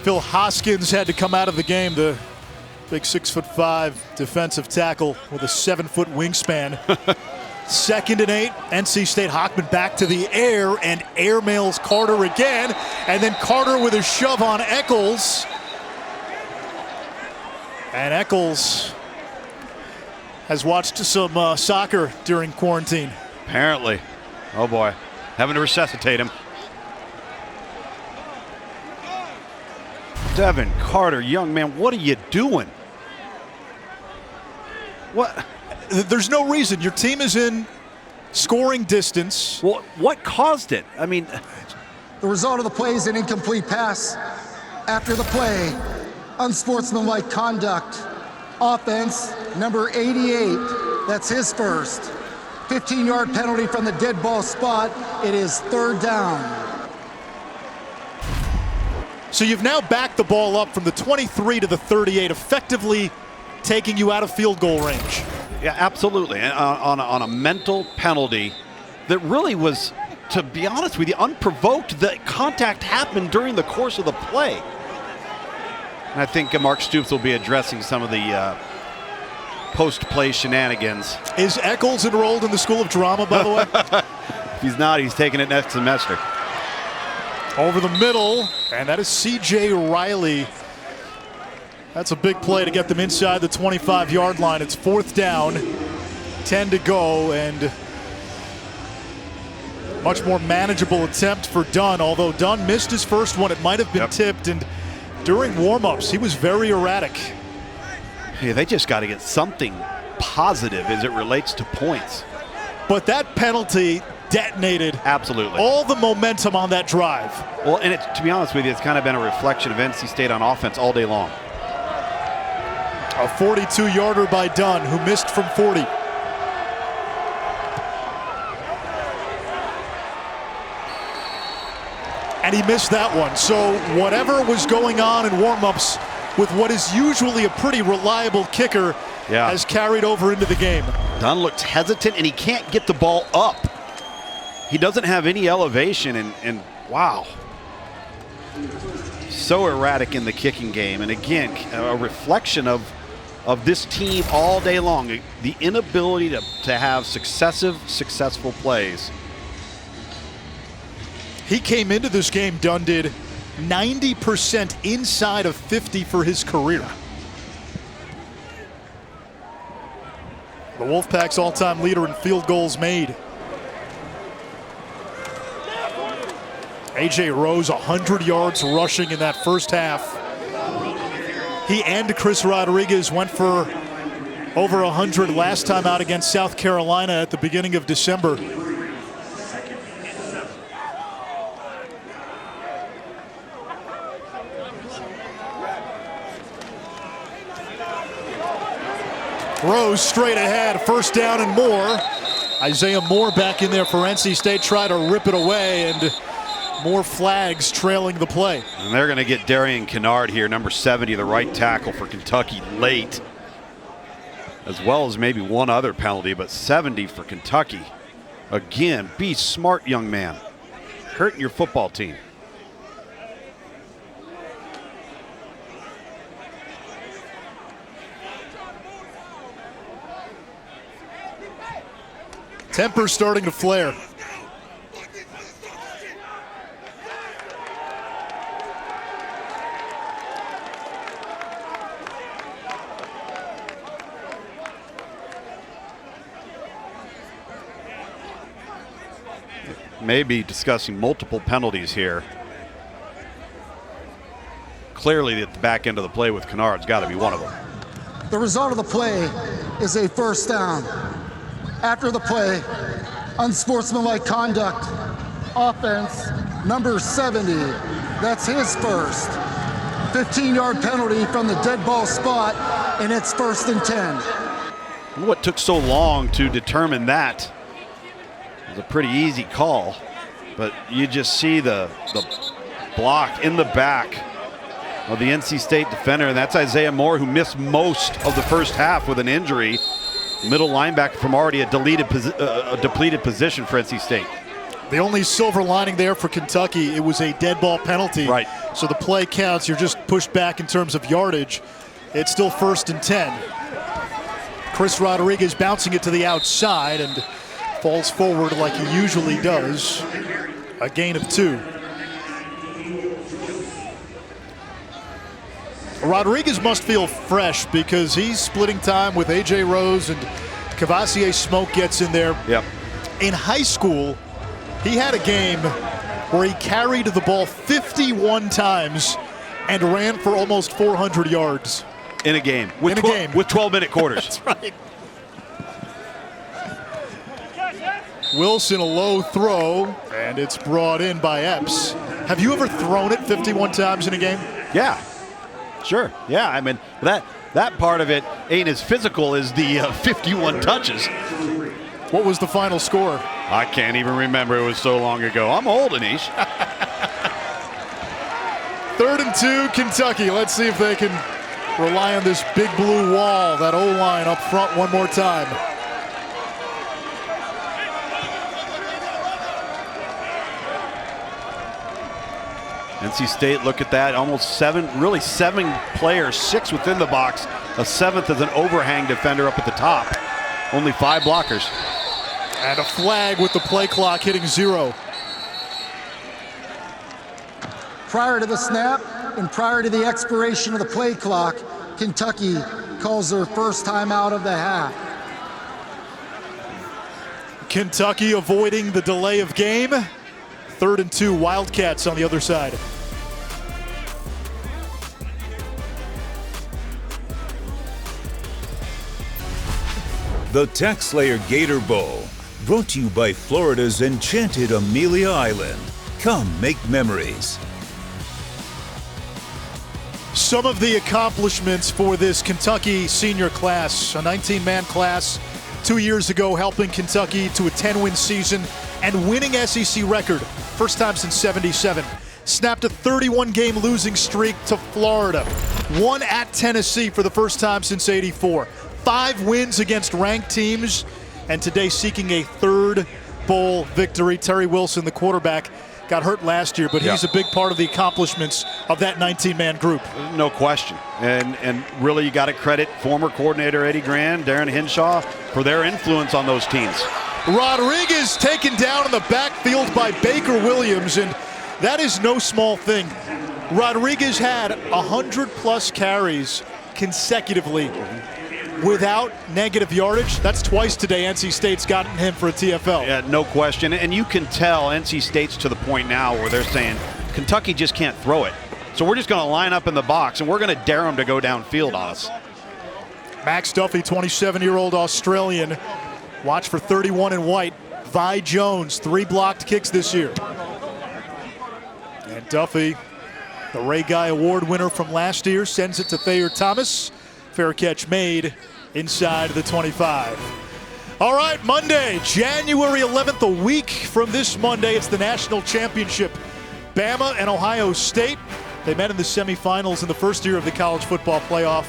Phil Hoskins had to come out of the game. The Big 6'5" defensive tackle with a 7-foot wingspan. 2nd and 8. NC State. Hockman back to the air and airmails Carter again. And then Carter with a shove on Eccles. And Eccles has watched some soccer during quarantine. Apparently. Oh boy. Having to resuscitate him. Devin Carter, young man, what are you doing? What? There's no reason. Your team is in scoring distance. Well, what caused it? I mean, The result of the play is an incomplete pass. After the play, unsportsmanlike conduct. Offense, number 88. That's his first. 15-yard penalty from the dead ball spot. It is 3rd down. So you've now backed the ball up from the 23 to the 38, effectively taking you out of field goal range. yeah, absolutely. And on a mental penalty that really was, to be honest with you, unprovoked. The contact happened during the course of the play. And I think Mark Stoops will be addressing some of the post-play shenanigans. Is Eccles enrolled in the School of Drama, by the way? If he's not, he's taking it next semester. Over the middle, and that is C.J. Riley. That's a big play to get them inside the 25-yard line. It's 4th down, 10 to go, and much more manageable attempt for Dunn. Although Dunn missed his first one, it might have been tipped, and during warm-ups, he was very erratic. Yeah, they just got to get something positive as it relates to points. But that penalty detonated Absolutely. all the momentum on that drive. Well, and to be honest with you, it's kind of been a reflection of NC State on offense all day long. A 42-yarder by Dunn, who missed from 40. And he missed that one. So whatever was going on in warm-ups with what is usually a pretty reliable kicker has carried over into the game. Dunn looks hesitant, and he can't get the ball up. He doesn't have any elevation, and wow. So erratic in the kicking game. And again, a reflection of this team all day long. The inability to have successful plays. He came into this game, Dunn did, 90% inside of 50 for his career. The Wolfpack's all-time leader in field goals made. A.J. Rose, 100 yards rushing in that first half. He and Chris Rodriguez went for over 100 last time out against South Carolina at the beginning of December. Rose straight ahead, 1st down and more. Isaiah Moore back in there for NC State, try to rip it away, and more flags trailing the play. And they're going to get Darian Kennard here, number 70, the right tackle for Kentucky, late. As well as maybe one other penalty, but 70 for Kentucky. Again, be smart, young man. Hurting your football team. Temper starting to flare. Maybe discussing multiple penalties here. Clearly at the back end of the play with Kennard's got to be one of them. The result of the play is a 1st down. After the play, unsportsmanlike conduct. Offense, number 70. That's his first. 15-yard penalty from the dead ball spot, and it's 1st and 10. What took so long to determine that? It was a pretty easy call, but you just see the block in the back of the NC State defender, and that's Isaiah Moore, who missed most of the first half with an injury. Middle linebacker from already a depleted position for NC State. The only silver lining there for Kentucky, it was a dead ball penalty. Right. So the play counts. You're just pushed back in terms of yardage. It's still 1st and 10. Chris Rodriguez bouncing it to the outside and falls forward like he usually does. A gain of 2. Rodriguez must feel fresh because he's splitting time with A.J. Rose and Cavassier Smoke gets in there. Yep. In high school, he had a game where he carried the ball 51 times and ran for almost 400 yards. In a game. With 12-minute quarters. That's right. Wilson, a low throw, and it's brought in by Epps. Have you ever thrown it 51 times in a game? Yeah. Sure. Yeah, I mean, that part of it ain't as physical as the 51 touches. What was the final score? I can't even remember. It was so long ago. I'm old, Anish. 3rd and 2, Kentucky. Let's see if they can rely on this big blue wall, that O-line up front one more time. NC State, look at that, almost 7 players, 6 within the box. A 7th as an overhang defender up at the top. Only 5 blockers. And a flag with the play clock hitting 0. Prior to the snap and prior to the expiration of the play clock, Kentucky calls their first timeout of the half. Kentucky avoiding the delay of game. 3rd and 2, Wildcats on the other side. The TaxSlayer Gator Bowl, brought to you by Florida's enchanted Amelia Island. Come make memories. Some of the accomplishments for this Kentucky senior class, a 19-man class 2 years ago, helping Kentucky to a 10-win season and winning SEC record, first time since '77. Snapped a 31-game losing streak to Florida. Won at Tennessee for the first time since '84. 5 wins against ranked teams, and today seeking a 3rd bowl victory. Terry Wilson, the quarterback, got hurt last year, but he's a big part of the accomplishments of that 19-man group. No question. And really, you got to credit former coordinator Eddie Grand, Darren Hinshaw, for their influence on those teams. Rodriguez taken down in the backfield by Baker Williams, and that is no small thing. Rodriguez had 100-plus carries consecutively without negative yardage. That's twice today NC State's gotten him for a TFL. Yeah, no question. And you can tell NC State's to the point now where they're saying Kentucky just can't throw it. So we're just going to line up in the box, and we're going to dare them to go downfield on us. Max Duffy, 27-year-old Australian. Watch for 31 in white. Vi Jones, 3 blocked kicks this year. And Duffy, the Ray Guy Award winner from last year, sends it to Thayer Thomas. Fair catch made inside the 25. All right, Monday, January 11th, a week from this Monday, it's the national championship. Bama and Ohio State, they met in the semifinals in the first year of the college football playoff.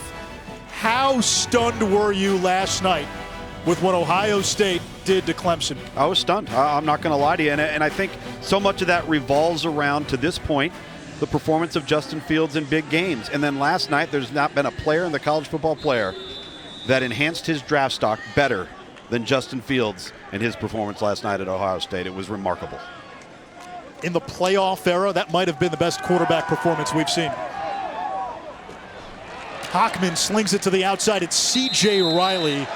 How stunned were you last night with what Ohio State did to Clemson? I was stunned. I'm not going to lie to you. And I think so much of that revolves around, to this point, the performance of Justin Fields in big games. And then last night, there's not been a player in the college football player that enhanced his draft stock better than Justin Fields in his performance last night at Ohio State. It was remarkable. In the playoff era, that might have been the best quarterback performance we've seen. Hockman slings it to the outside. It's C.J. Riley.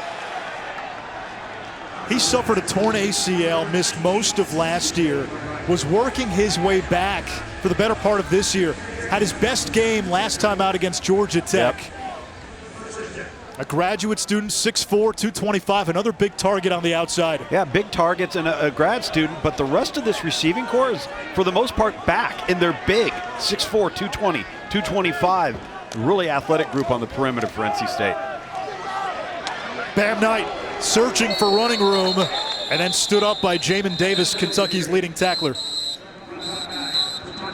He suffered a torn ACL, missed most of last year, was working his way back for the better part of this year. Had his best game last time out against Georgia Tech. Yep. A graduate student, 6'4", 225, another big target on the outside. Yeah, big targets and a grad student, but the rest of this receiving corps is, for the most part, back, and they're big. 6'4", 220, 225. Really athletic group on the perimeter for NC State. Bam Knight searching for running room, and then stood up by Jamin Davis, Kentucky's leading tackler.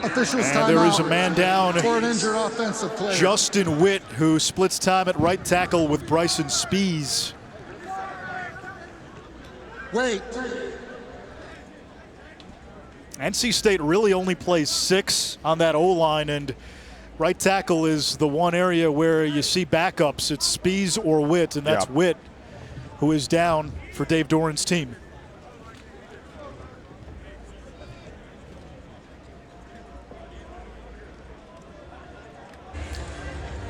Officials and there is a man down, for an injured offensive player. Justin Witt, who splits time at right tackle with Bryson Spees. Wait. NC State really only plays 6 on that O-line, and Right tackle is the one area where you see backups. It's Spies or Witt, and that's Witt who is down for Dave Doran's team.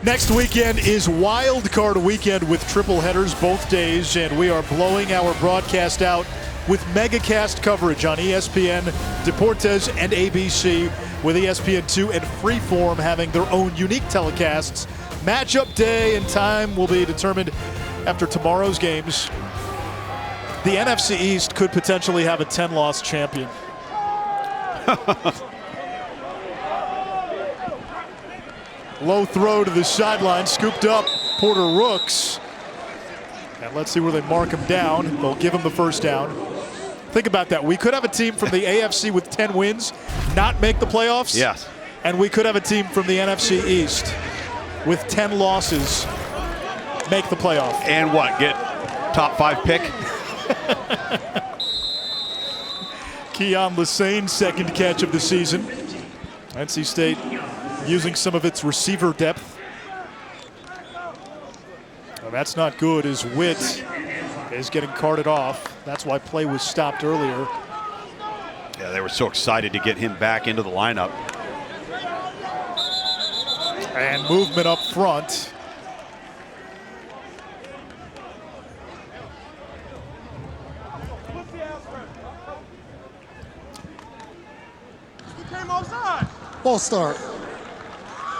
Next weekend is Wild Card weekend with triple headers both days, and we are blowing our broadcast out with megacast coverage on ESPN, Deportes, and ABC, with ESPN2 and Freeform having their own unique telecasts. Matchup day and time will be determined after tomorrow's games. The NFC East could potentially have a 10-loss champion. Low throw to the sideline, scooped up Porter Rooks. And let's see where they mark him down. They'll give him the first down. Think about that. We could have a team from the AFC with 10 wins not make the playoffs. Yes. And we could have a team from the NFC East with 10 losses make the playoff. And what, get top 5 pick? Keon Lesane, second catch of the season. NC State using some of its receiver depth. Well, that's not good as Witt is getting carted off. That's why play was stopped earlier. Yeah, they were so excited to get him back into the lineup. And movement up front. Ball start.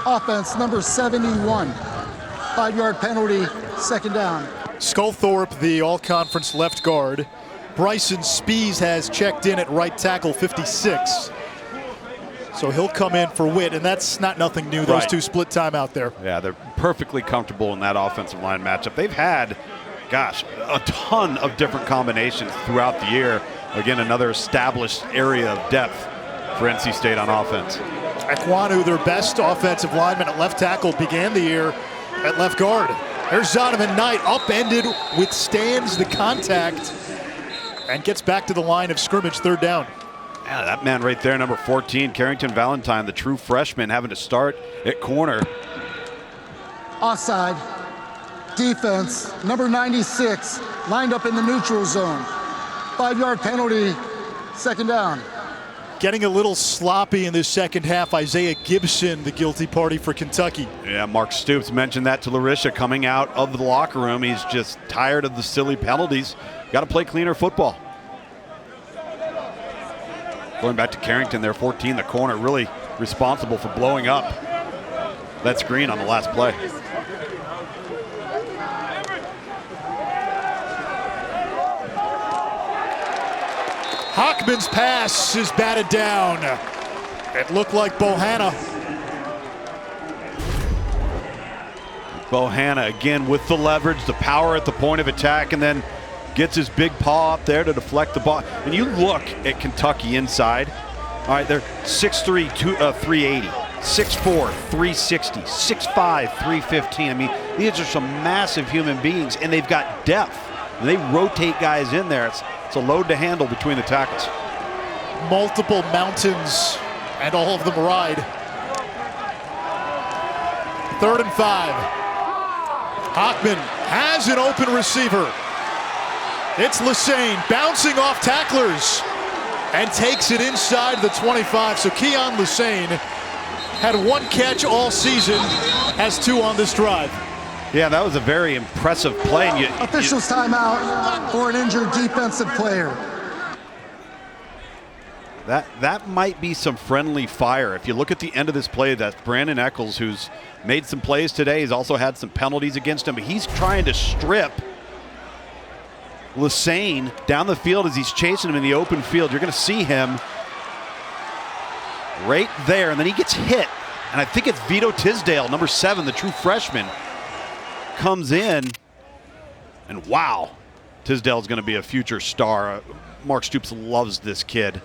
Offense number 71. 5-yard penalty, second down. Sculthorpe, the all-conference left guard. Bryson Spies has checked in at right tackle, 56. So he'll come in for Witt, and that's not nothing new. Those two split time out there. Yeah, they're perfectly comfortable in that offensive line matchup. They've had, gosh, a ton of different combinations throughout the year. Again, another established area of depth for NC State on offense. Ekwonu, their best offensive lineman at left tackle, began the year at left guard. There's Zonovan Knight, upended, withstands the contact, and gets back to the line of scrimmage, third down. Yeah, that man right there, number 14, Carrington Valentine, the true freshman, having to start at corner. Offside. Defense, number 96, lined up in the neutral zone. 5-yard penalty, second down. Getting a little sloppy in this second half, Isaiah Gibson, the guilty party for Kentucky. Yeah, Mark Stoops mentioned that to Larisha coming out of the locker room. He's just tired of the silly penalties. Got to play cleaner football. Going back to Carrington there, 14, the corner, really responsible for blowing up that screen on the last play. Hockman's pass is batted down. It looked like Bohanna. Bohanna again with the leverage, the power at the point of attack, and then gets his big paw up there to deflect the ball. When you look at Kentucky inside, all right, they're 6'3", 380, 6'4", 360, 6'5", 315. I mean, these are some massive human beings, and they've got depth. And they rotate guys in there. It's a load to handle between the tackles. Multiple mountains, and all of them ride. 3rd and 5. Hockman has an open receiver. It's Lesane bouncing off tacklers and takes it inside the 25. So Keon Lesane had 1 catch all season, has 2 on this drive. Yeah, that was a very impressive play. And Officials timeout for an injured defensive player. That might be some friendly fire. If you look at the end of this play, that's Brandon Eccles, who's made some plays today. He's also had some penalties against him, but he's trying to strip Lesane down the field as he's chasing him in the open field. You're going to see him right there, and then he gets hit. And I think it's Vito Tisdale, number 7, the true freshman, comes in, and wow, Tisdale's going to be a future star. Mark Stoops loves this kid.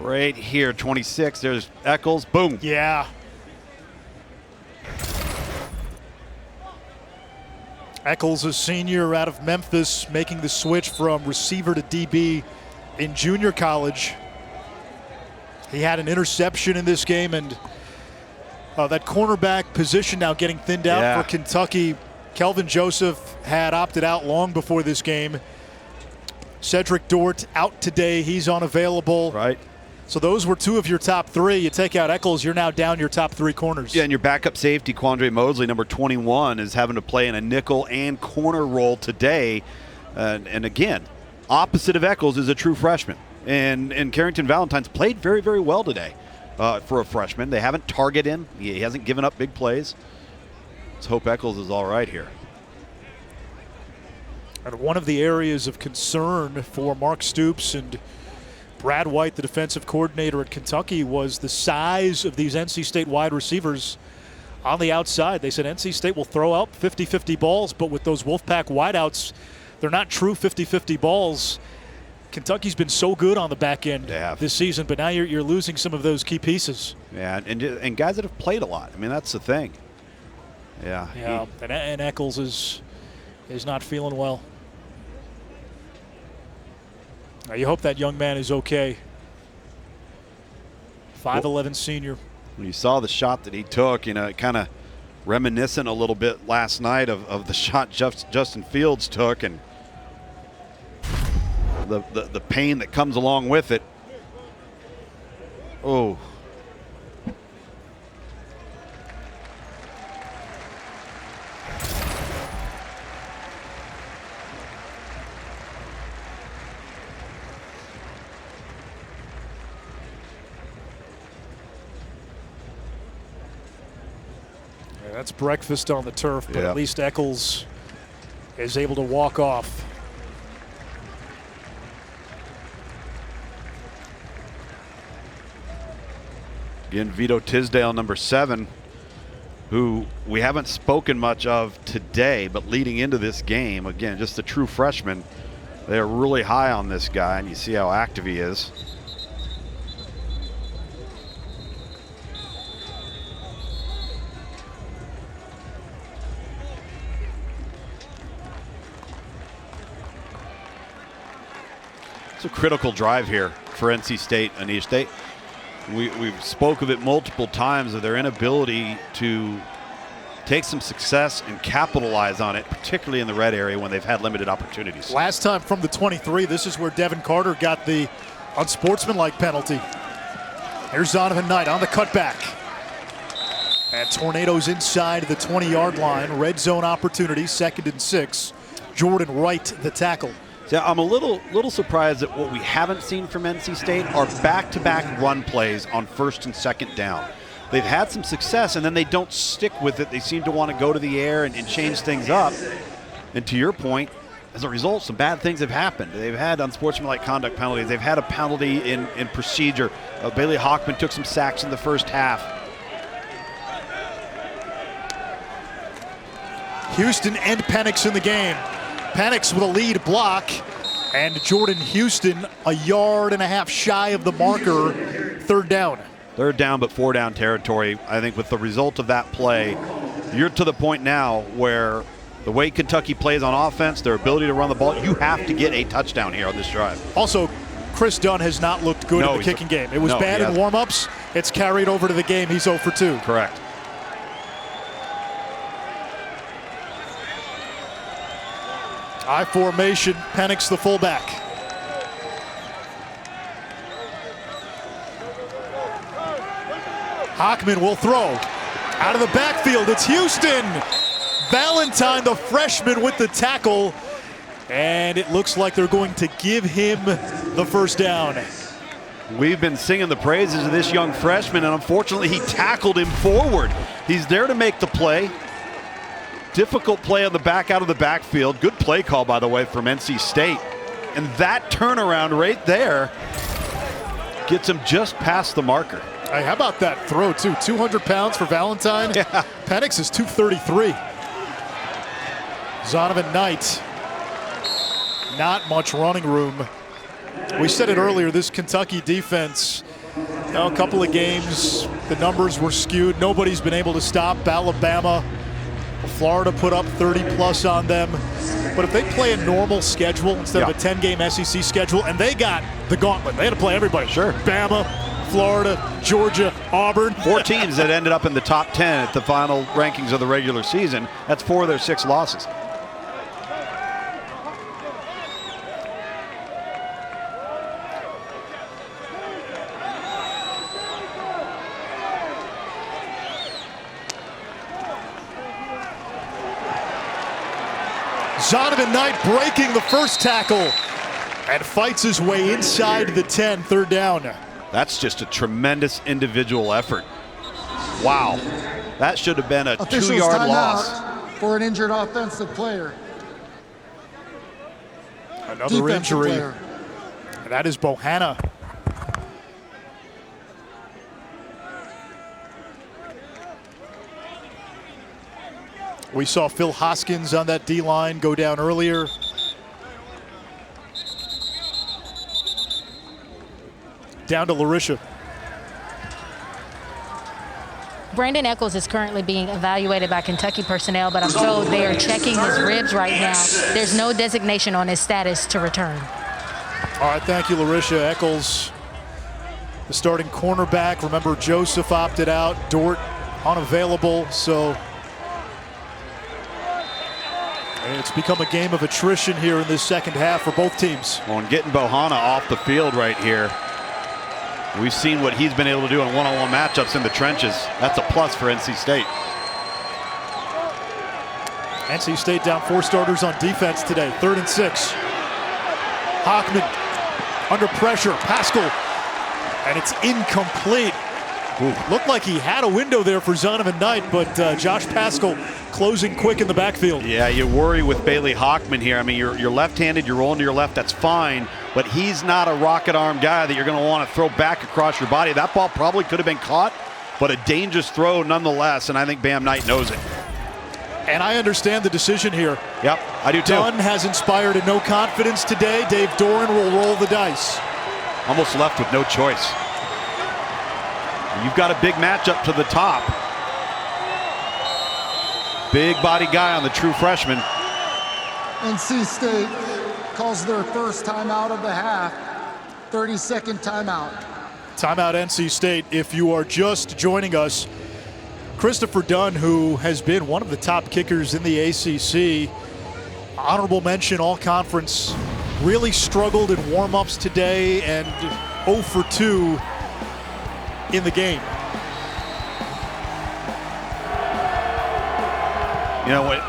Right here, 26, there's Eccles, boom. Yeah. Eccles, a senior out of Memphis, making the switch from receiver to DB in junior college. He had an interception in this game, and That cornerback position now getting thinned out for Kentucky. Kelvin Joseph had opted out long before this game. Cedric Dort out today. He's unavailable. Right. So those were two of your top three. You take out Eccles, you're now down your top three corners. Yeah, and your backup safety, Quandre Mosley, number 21, is having to play in a nickel and corner role today. And again, opposite of Eccles is a true freshman. And Carrington Valentine's played very, very well today for a freshman. They haven't targeted him. He hasn't given up big plays. Let's hope Eccles is all right here. And one of the areas of concern for Mark Stoops and Brad White, the defensive coordinator at Kentucky, was the size of these NC State wide receivers on the outside. They said NC State will throw out 50-50 balls, but with those Wolfpack wideouts, they're not true 50-50 balls. Kentucky's been so good on the back end this season, but now you're losing some of those key pieces. Yeah, and guys that have played a lot. I mean, that's the thing. Yeah. And Eccles is not feeling well. Now you hope that young man is okay. 5'11" senior. When you saw the shot that he took, kind of reminiscent a little bit last night of the shot Justin Fields took, and the pain that comes along with it. Oh. That's breakfast on the turf, but at least Eccles is able to walk off. Again, Vito Tisdale, number 7, who we haven't spoken much of today, but leading into this game, again, just a true freshman. They're really high on this guy, and you see how active he is. It's a critical drive here for NC State, Anish. We've spoke of it multiple times, of their inability to take some success and capitalize on it, particularly in the red area when they've had limited opportunities. Last time from the 23, this is where Devin Carter got the unsportsmanlike penalty. Here's Zonovan Knight on the cutback. And Tornadoes inside the 20-yard line. Red zone opportunity, 2nd and 6. Jordan Wright, the tackle. So I'm a little surprised that what we haven't seen from NC State are back-to-back run plays on 1st and 2nd down. They've had some success, and then they don't stick with it. They seem to want to go to the air and change things up. And to your point, as a result, some bad things have happened. They've had unsportsmanlike conduct penalties. They've had a penalty in procedure. Bailey Hockman took some sacks in the first half. Houston and Penix in the game. Penix with a lead block, and Jordan Houston 1.5 yards shy of the marker. 3rd down. 3rd down, but 4 down territory. I think with the result of that play, you're to the point now where the way Kentucky plays on offense, their ability to run the ball, you have to get a touchdown here on this drive. Also, Chris Dunn has not looked good in the kicking game. It was bad in warm-ups. It's carried over to the game. He's 0 for 2. Correct. I formation, Penix the fullback. Hockman will throw. Out of the backfield, it's Houston. Valentine, the freshman, with the tackle. And it looks like they're going to give him the 1st down. We've been singing the praises of this young freshman, and unfortunately he tackled him forward. He's there to make the play. Difficult play on the back out of the backfield. Good play call, by the way, from NC State. And that turnaround right there gets him just past the marker. Hey, how about that throw, too? 200 pounds for Valentine. Yeah. Penix is 233. Zonovan Knight. Not much running room. We said it earlier, this Kentucky defense, a couple of games, the numbers were skewed. Nobody's been able to stop Alabama. Florida put up 30+ on them. But if they play a normal schedule instead of a 10-game SEC schedule, and they got the gauntlet, they had to play everybody. Sure. Bama, Florida, Georgia, Auburn. 4 teams that ended up in the top 10 at the final rankings of the regular season. That's 4 of their 6 losses. Zonovan Knight breaking the first tackle and fights his way inside the 10, third down. That's just a tremendous individual effort. Wow. That should have been a Officials 2-yard loss. timeout for an injured offensive player. Another Defensive injury. player. And that is Bohanna. We saw Phil Hoskins on that D-line go down earlier. Down to Larisha. Brandon Eccles is currently being evaluated by Kentucky personnel, but I'm told they are checking his ribs right now. There's no designation on his status to return. All right, thank you, Larisha. Eccles, the starting cornerback. Remember, Joseph opted out, Dort unavailable, so it's become a game of attrition here in this second half for both teams. Well, and getting Bohanna off the field right here. We've seen what he's been able to do in one-on-one matchups in the trenches. That's a plus for NC State. NC State down 4 starters on defense today. 3rd and 6. Hockman under pressure. Pascal. And it's incomplete. Ooh. Looked like he had a window there for Zonovan Knight, but Josh Pascal closing quick in the backfield. Yeah, you worry with Bailey Hockman here. I mean, you're left-handed, you're rolling to your left, that's fine, but he's not a rocket arm guy that you're going to want to throw back across your body. That ball probably could have been caught, but a dangerous throw nonetheless, and I think Bam Knight knows it. And I understand the decision here. Yep, I do too. Dunn has inspired a no confidence today. Dave Doran will roll the dice. Almost left with no choice. You've got a big matchup to the top. Big body guy on the true freshman. NC State calls their first timeout of the half. 30-second timeout. Timeout NC State. If you are just joining us, Christopher Dunn, who has been one of the top kickers in the ACC, honorable mention all conference, really struggled in warm-ups today and 0 for 2 in the game. You know what?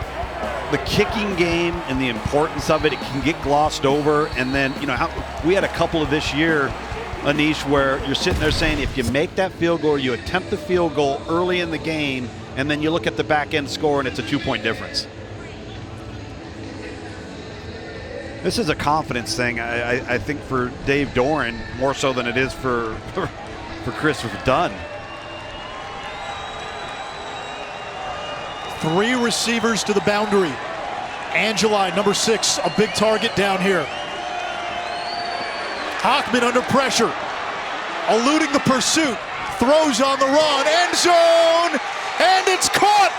The kicking game and the importance of it, it can get glossed over. And then, you know, we had a couple of this year, Anish, where you're sitting there saying if you make that field goal or you attempt the field goal early in the game, and then you look at the back end score and it's a 2-point difference. This is a confidence thing, I think, for Dave Doran, more so than it is for Christopher Dunn. 3 receivers to the boundary. Angeli, number 6, a big target down here. Hockman under pressure, eluding the pursuit, throws on the run, end zone, and it's caught!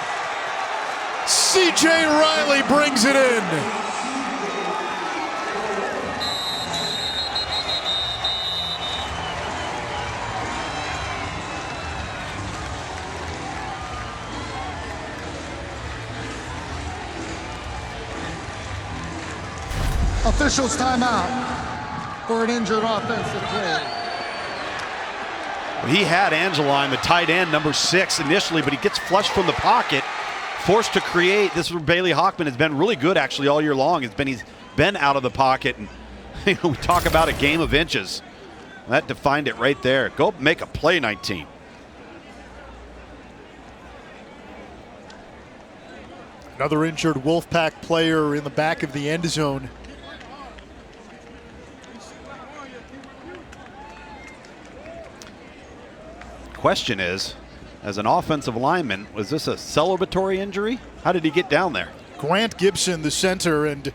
C.J. Riley brings it in. Officials timeout for an injured offensive player. He had Angeli, the tight end, number 6 initially, but he gets flushed from the pocket, forced to create. This is where Bailey Hockman has been really good actually all year long. He's been out of the pocket, and we talk about a game of inches. That defined it right there. Go make a play, 19. Another injured Wolfpack player in the back of the end zone. Question is, as an offensive lineman, was this a celebratory injury? How did he get down there? Grant Gibson, the center, and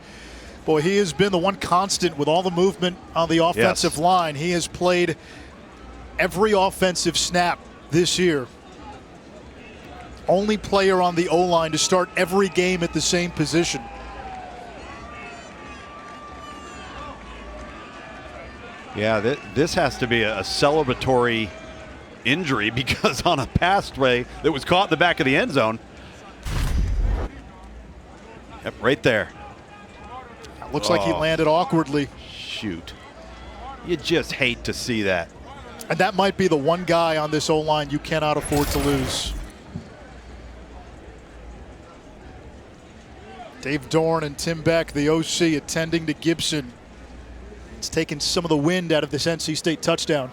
boy, he has been the one constant with all the movement on the offensive line. He has played every offensive snap this year. Only player on the O-line to start every game at the same position. Yeah, this has to be a celebratory injury because on a pass play that was caught in the back of the end zone. Yep, right there. Looks like he landed awkwardly. Shoot. You just hate to see that. And that might be the one guy on this O-line you cannot afford to lose. Dave Dorn and Tim Beck, the OC, attending to Gibson. It's taken some of the wind out of this NC State touchdown.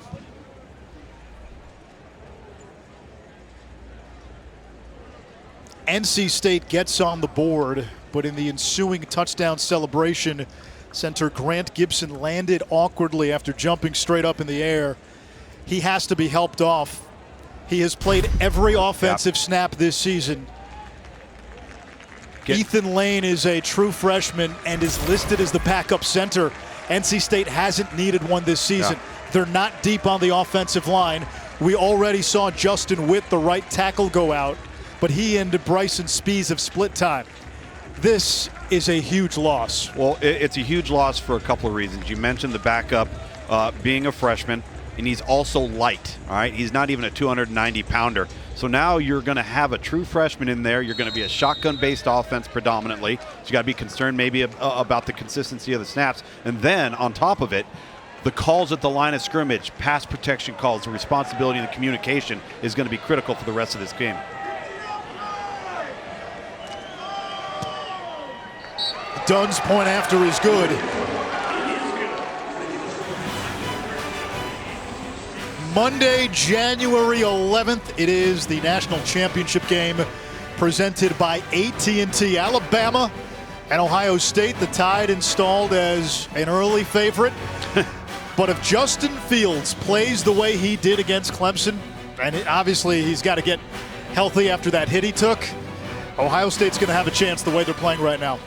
NC State gets on the board, but in the ensuing touchdown celebration, center Grant Gibson landed awkwardly after jumping straight up in the air. He has to be helped off. He has played every offensive snap this season. Ethan Lane is a true freshman and is listed as the backup center. NC State hasn't needed one this season. They're not deep on the offensive line. We already saw Justin Witt, the right tackle, go out, but he and Bryson Spees have split time. This is a huge loss. Well, it's a huge loss for a couple of reasons. You mentioned the backup being a freshman, and he's also light, all right? He's not even a 290-pounder. So now you're going to have a true freshman in there. You're going to be a shotgun-based offense predominantly. So you got to be concerned maybe about the consistency of the snaps. And then on top of it, the calls at the line of scrimmage, pass protection calls, the responsibility and the communication is going to be critical for the rest of this game. Dunn's point after is good. Monday, January 11th, it is the national championship game presented by AT&T. Alabama and Ohio State, the Tide installed as an early favorite. But if Justin Fields plays the way he did against Clemson, and obviously he's got to get healthy after that hit he took, Ohio State's going to have a chance the way they're playing right now.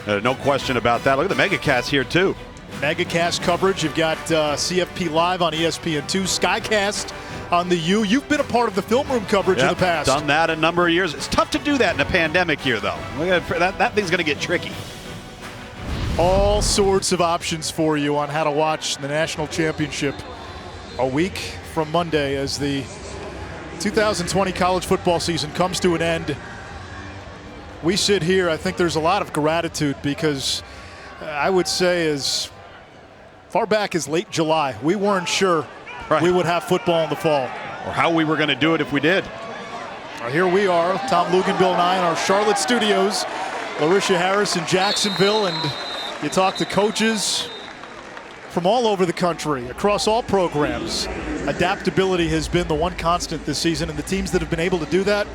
No question about that. Look at the MegaCast here, too. MegaCast coverage. You've got CFP Live on ESPN2, Skycast on the U. You've been a part of the film room coverage in the past. Done that a number of years. It's tough to do that in a pandemic year, though. That thing's going to get tricky. All sorts of options for you on how to watch the national championship a week from Monday as the 2020 college football season comes to an end. We sit here, I think there's a lot of gratitude because I would say as far back as late July, we weren't sure we would have football in the fall. Or how we were going to do it if we did. Here we are, Tom Lugan, Bill Nye in our Charlotte studios. Larisha Harris in Jacksonville, and you talk to coaches from all over the country, across all programs. Adaptability has been the one constant this season, and the teams that have been able to do that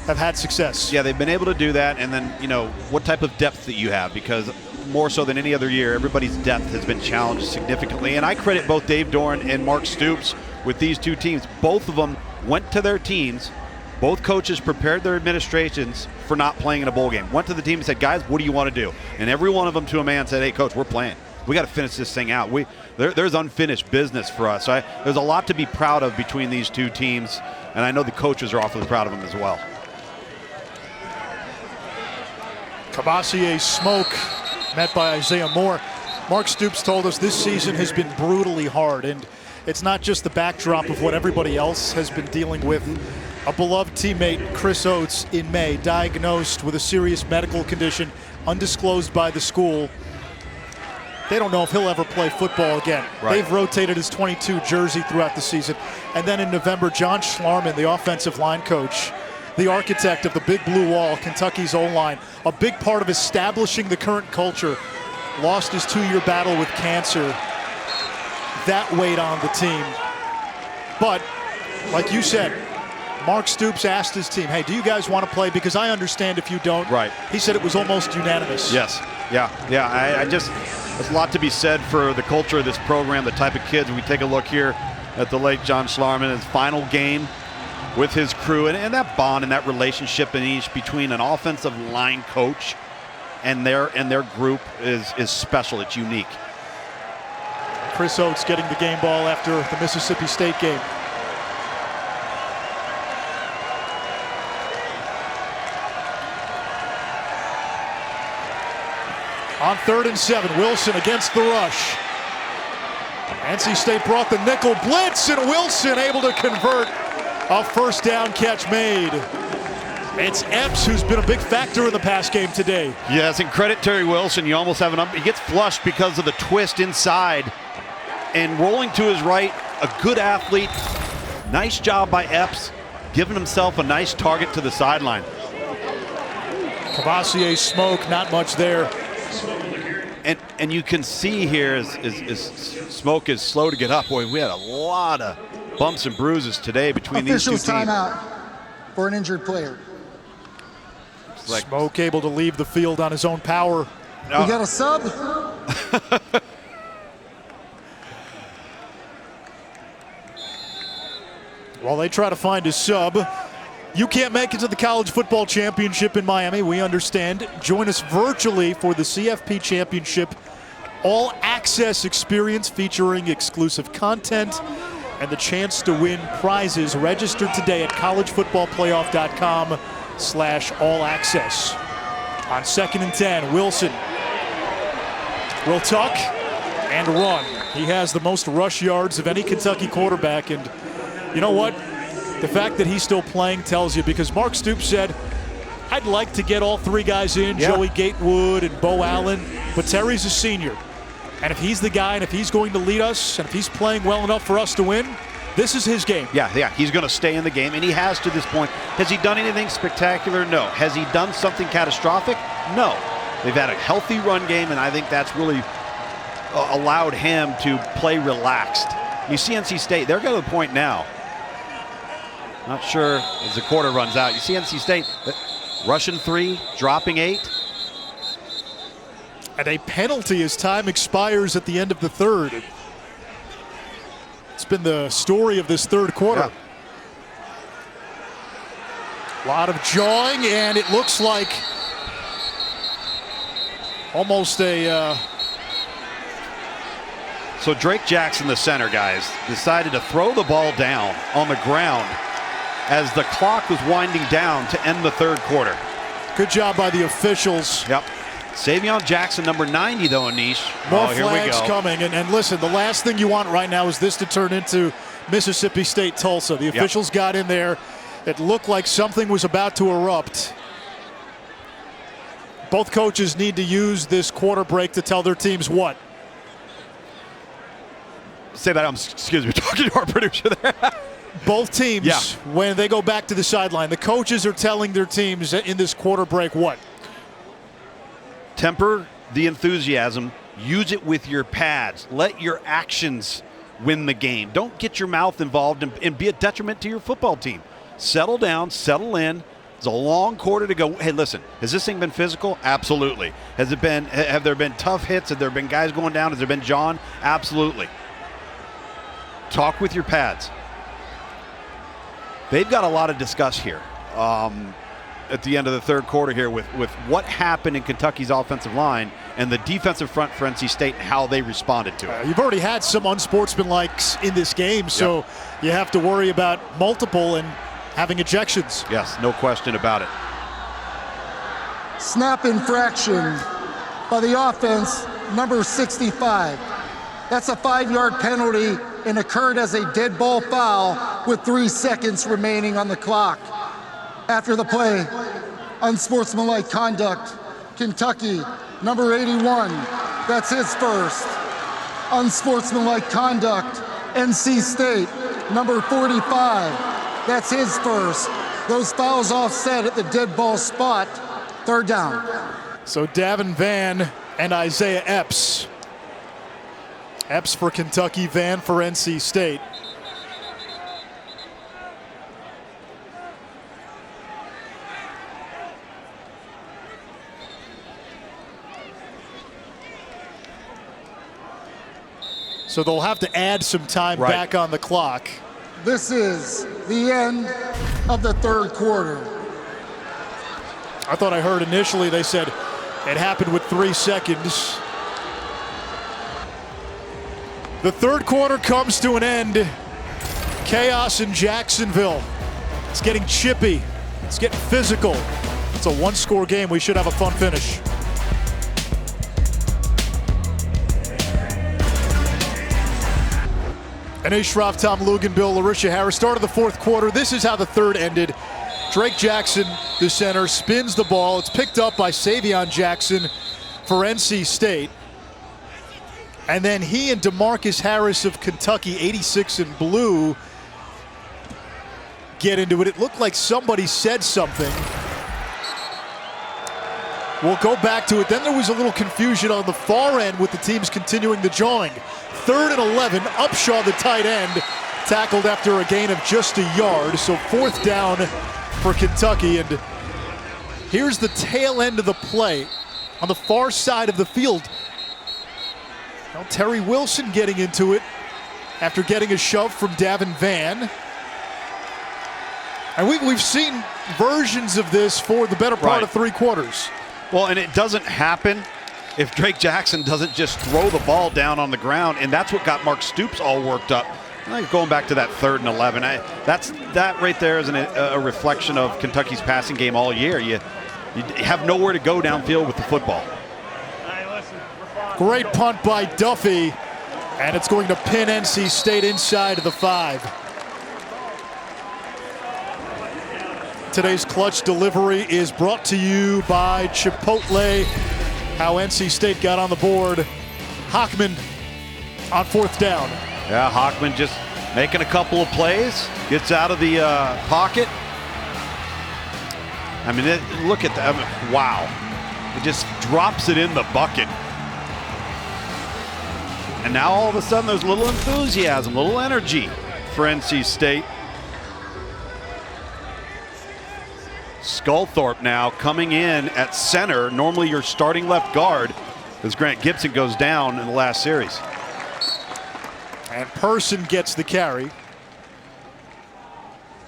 have had success. Yeah, they've been able to do that, and then, you know, what type of depth that you have, because more so than any other year, everybody's depth has been challenged significantly, and I credit both Dave Dorn and Mark Stoops with these two teams. Both of them went to their teams. Both coaches prepared their administrations for not playing in a bowl game. Went to the team and said, guys, what do you want to do? And every one of them to a man said, hey, coach, we're playing. We got to finish this thing out. There's unfinished business for us. There's a lot to be proud of between these two teams, and I know the coaches are awfully proud of them as well. Cavassier smoke met by Isaiah Moore. Mark Stoops told us this season has been brutally hard, and it's not just the backdrop of what everybody else has been dealing with. A beloved teammate, Chris Oates, in May, diagnosed with a serious medical condition undisclosed by the school. They don't know if he'll ever play football again. Right. They've rotated his 22 jersey throughout the season. And then in November, John Schlarman, the offensive line coach, the architect of the Big Blue Wall, Kentucky's O-line, a big part of establishing the current culture, lost his 2-year battle with cancer. That weighed on the team. But, like you said, Mark Stoops asked his team, hey, do you guys want to play? Because I understand if you don't. Right. He said it was almost unanimous. Yes. Yeah. I just, there's a lot to be said for the culture of this program, the type of kids. We take a look here at the late John Schlarman, his final game with his crew, and that bond and that relationship between an offensive line coach and their group is special. It's unique. Chris Oates getting the game ball after the Mississippi State game. On 3rd and 7, Wilson against the rush. NC State brought the nickel blitz, and Wilson able to convert A first down catch made. It's Epps who's been a big factor in the pass game today. Yes, and credit Terry Wilson. You almost have he gets flushed because of the twist inside. And rolling to his right, a good athlete. Nice job by Epps, giving himself a nice target to the sideline. Cavassier Smoke, not much there. And you can see here as Smoke is slow to get up. Boy, we had a lot of bumps and bruises today between these two teams. Officials timeout for an injured player. Smoke able to leave the field on his own power. We got a sub. While they try to find a sub, you can't make it to the College Football Championship in Miami. We understand. Join us virtually for the CFP Championship all-access experience featuring exclusive content and the chance to win prizes. Register today at collegefootballplayoff.com/all-access. On 2nd and 10, Wilson will tuck and run. He has the most rush yards of any Kentucky quarterback, and you know what? The fact that he's still playing tells you, because Mark Stoops said, I'd like to get all three guys in, Joey Gatewood and Bo Allen, but Terry's a senior. And if he's the guy, and if he's going to lead us, and if he's playing well enough for us to win, this is his game. Yeah, he's going to stay in the game, and he has to this point. Has he done anything spectacular? No. Has he done something catastrophic? No. They've had a healthy run game, and I think that's really allowed him to play relaxed. You see NC State, they're going to the point now. Not sure as the quarter runs out. You see NC State rushing 3, dropping 8. And a penalty as time expires at the end of the third. It's been the story of this third quarter. Yeah. A lot of jawing, and it looks like almost a... So Drake Jackson, the center, guys, decided to throw the ball down on the ground as the clock was winding down to end the third quarter. Good job by the officials. Yep. Savion Jackson, number 90, though, Anish. More flags coming. And listen, the last thing you want right now is this to turn into Mississippi State Tulsa. The officials got in there. It looked like something was about to erupt. Both coaches need to use this quarter break to tell their teams what? Say that, excuse me, talking to our producer there. Both teams, when they go back to the sideline, the coaches are telling their teams in this quarter break what? Temper the enthusiasm. Use it with your pads. Let your actions win the game. Don't get your mouth involved and be a detriment to your football team. Settle down, settle in. It's a long quarter to go. Hey, listen, has this thing been physical? Absolutely. Have there been tough hits? Have there been guys going down? Has there been John? Absolutely. Talk with your pads. They've got a lot to discuss here at the end of the third quarter here with what happened in Kentucky's offensive line and the defensive front for NC State and how they responded to it. You've already had some unsportsmanlikes in this game, so you have to worry about multiple and having ejections. Yes, no question about it. Snap infraction by the offense, number 65. That's a 5-yard penalty and occurred as a dead ball foul with 3 seconds remaining on the clock. After the play, unsportsmanlike conduct, Kentucky, number 81, that's his first. Unsportsmanlike conduct, NC State, number 45, that's his first. Those fouls offset at the dead ball spot, third down. So Davin Van and Isaiah Epps. Epps for Kentucky, Van for NC State. So they'll have to add some time back on the clock. This is the end of the third quarter. I thought I heard initially they said it happened with 3 seconds. The third quarter comes to an end. Chaos in Jacksonville. It's getting chippy. It's getting physical. It's a 1-score game. We should have a fun finish. And Ashraf, Tom Lugan, Bill Larisha Harris. Start of the fourth quarter. This is how the third ended. Drake Jackson, the center, spins the ball. It's picked up by Savion Jackson for NC State. And then he and DeMarcus Harris of Kentucky, 86 in blue, get into it. It looked like somebody said something. We'll go back to it. Then there was a little confusion on the far end with the teams continuing the jawing. 3rd and 11, Upshaw, the tight end, tackled after a gain of just a yard. So 4th down for Kentucky. And here's the tail end of the play on the far side of the field. Now Terry Wilson getting into it after getting a shove from Davin Vann. And we've seen versions of this for the better part of 3 quarters. Well, and it doesn't happen if Drake Jackson doesn't just throw the ball down on the ground, and that's what got Mark Stoops all worked up. Going back to that 3rd and 11, that right there is a reflection of Kentucky's passing game all year. You have nowhere to go downfield with the football. Great punt by Duffy, and it's going to pin NC State inside of the 5. Today's clutch delivery is brought to you by Chipotle. How NC State got on the board. Hockman on 4th down. Yeah, Hockman just making a couple of plays, gets out of the pocket. I mean, look at that. Wow. It just drops it in the bucket. And now all of a sudden there's a little enthusiasm, a little energy for NC State. Sculthorpe now coming in at center. Normally your starting left guard, as Grant Gibson goes down in the last series. And Person gets the carry.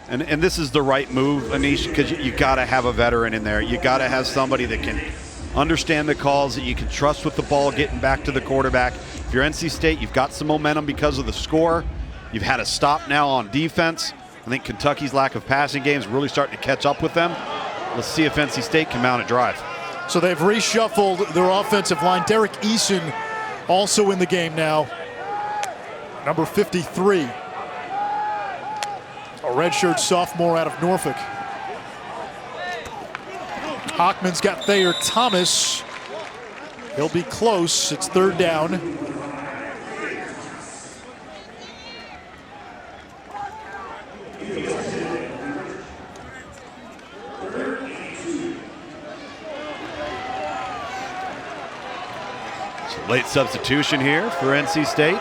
And this is the right move, Anish, because you got to have a veteran in there. You got to have somebody that can understand the calls, that you can trust with the ball getting back to the quarterback. If you're NC State, you've got some momentum because of the score. You've had a stop now on defense. I think Kentucky's lack of passing game is really starting to catch up with them. Let's see if NC State can mount a drive. So they've reshuffled their offensive line. Derek Eason also in the game now. Number 53. A redshirt sophomore out of Norfolk. Hockman's got Thayer Thomas. He'll be close. It's 3rd down. Late substitution here for NC State.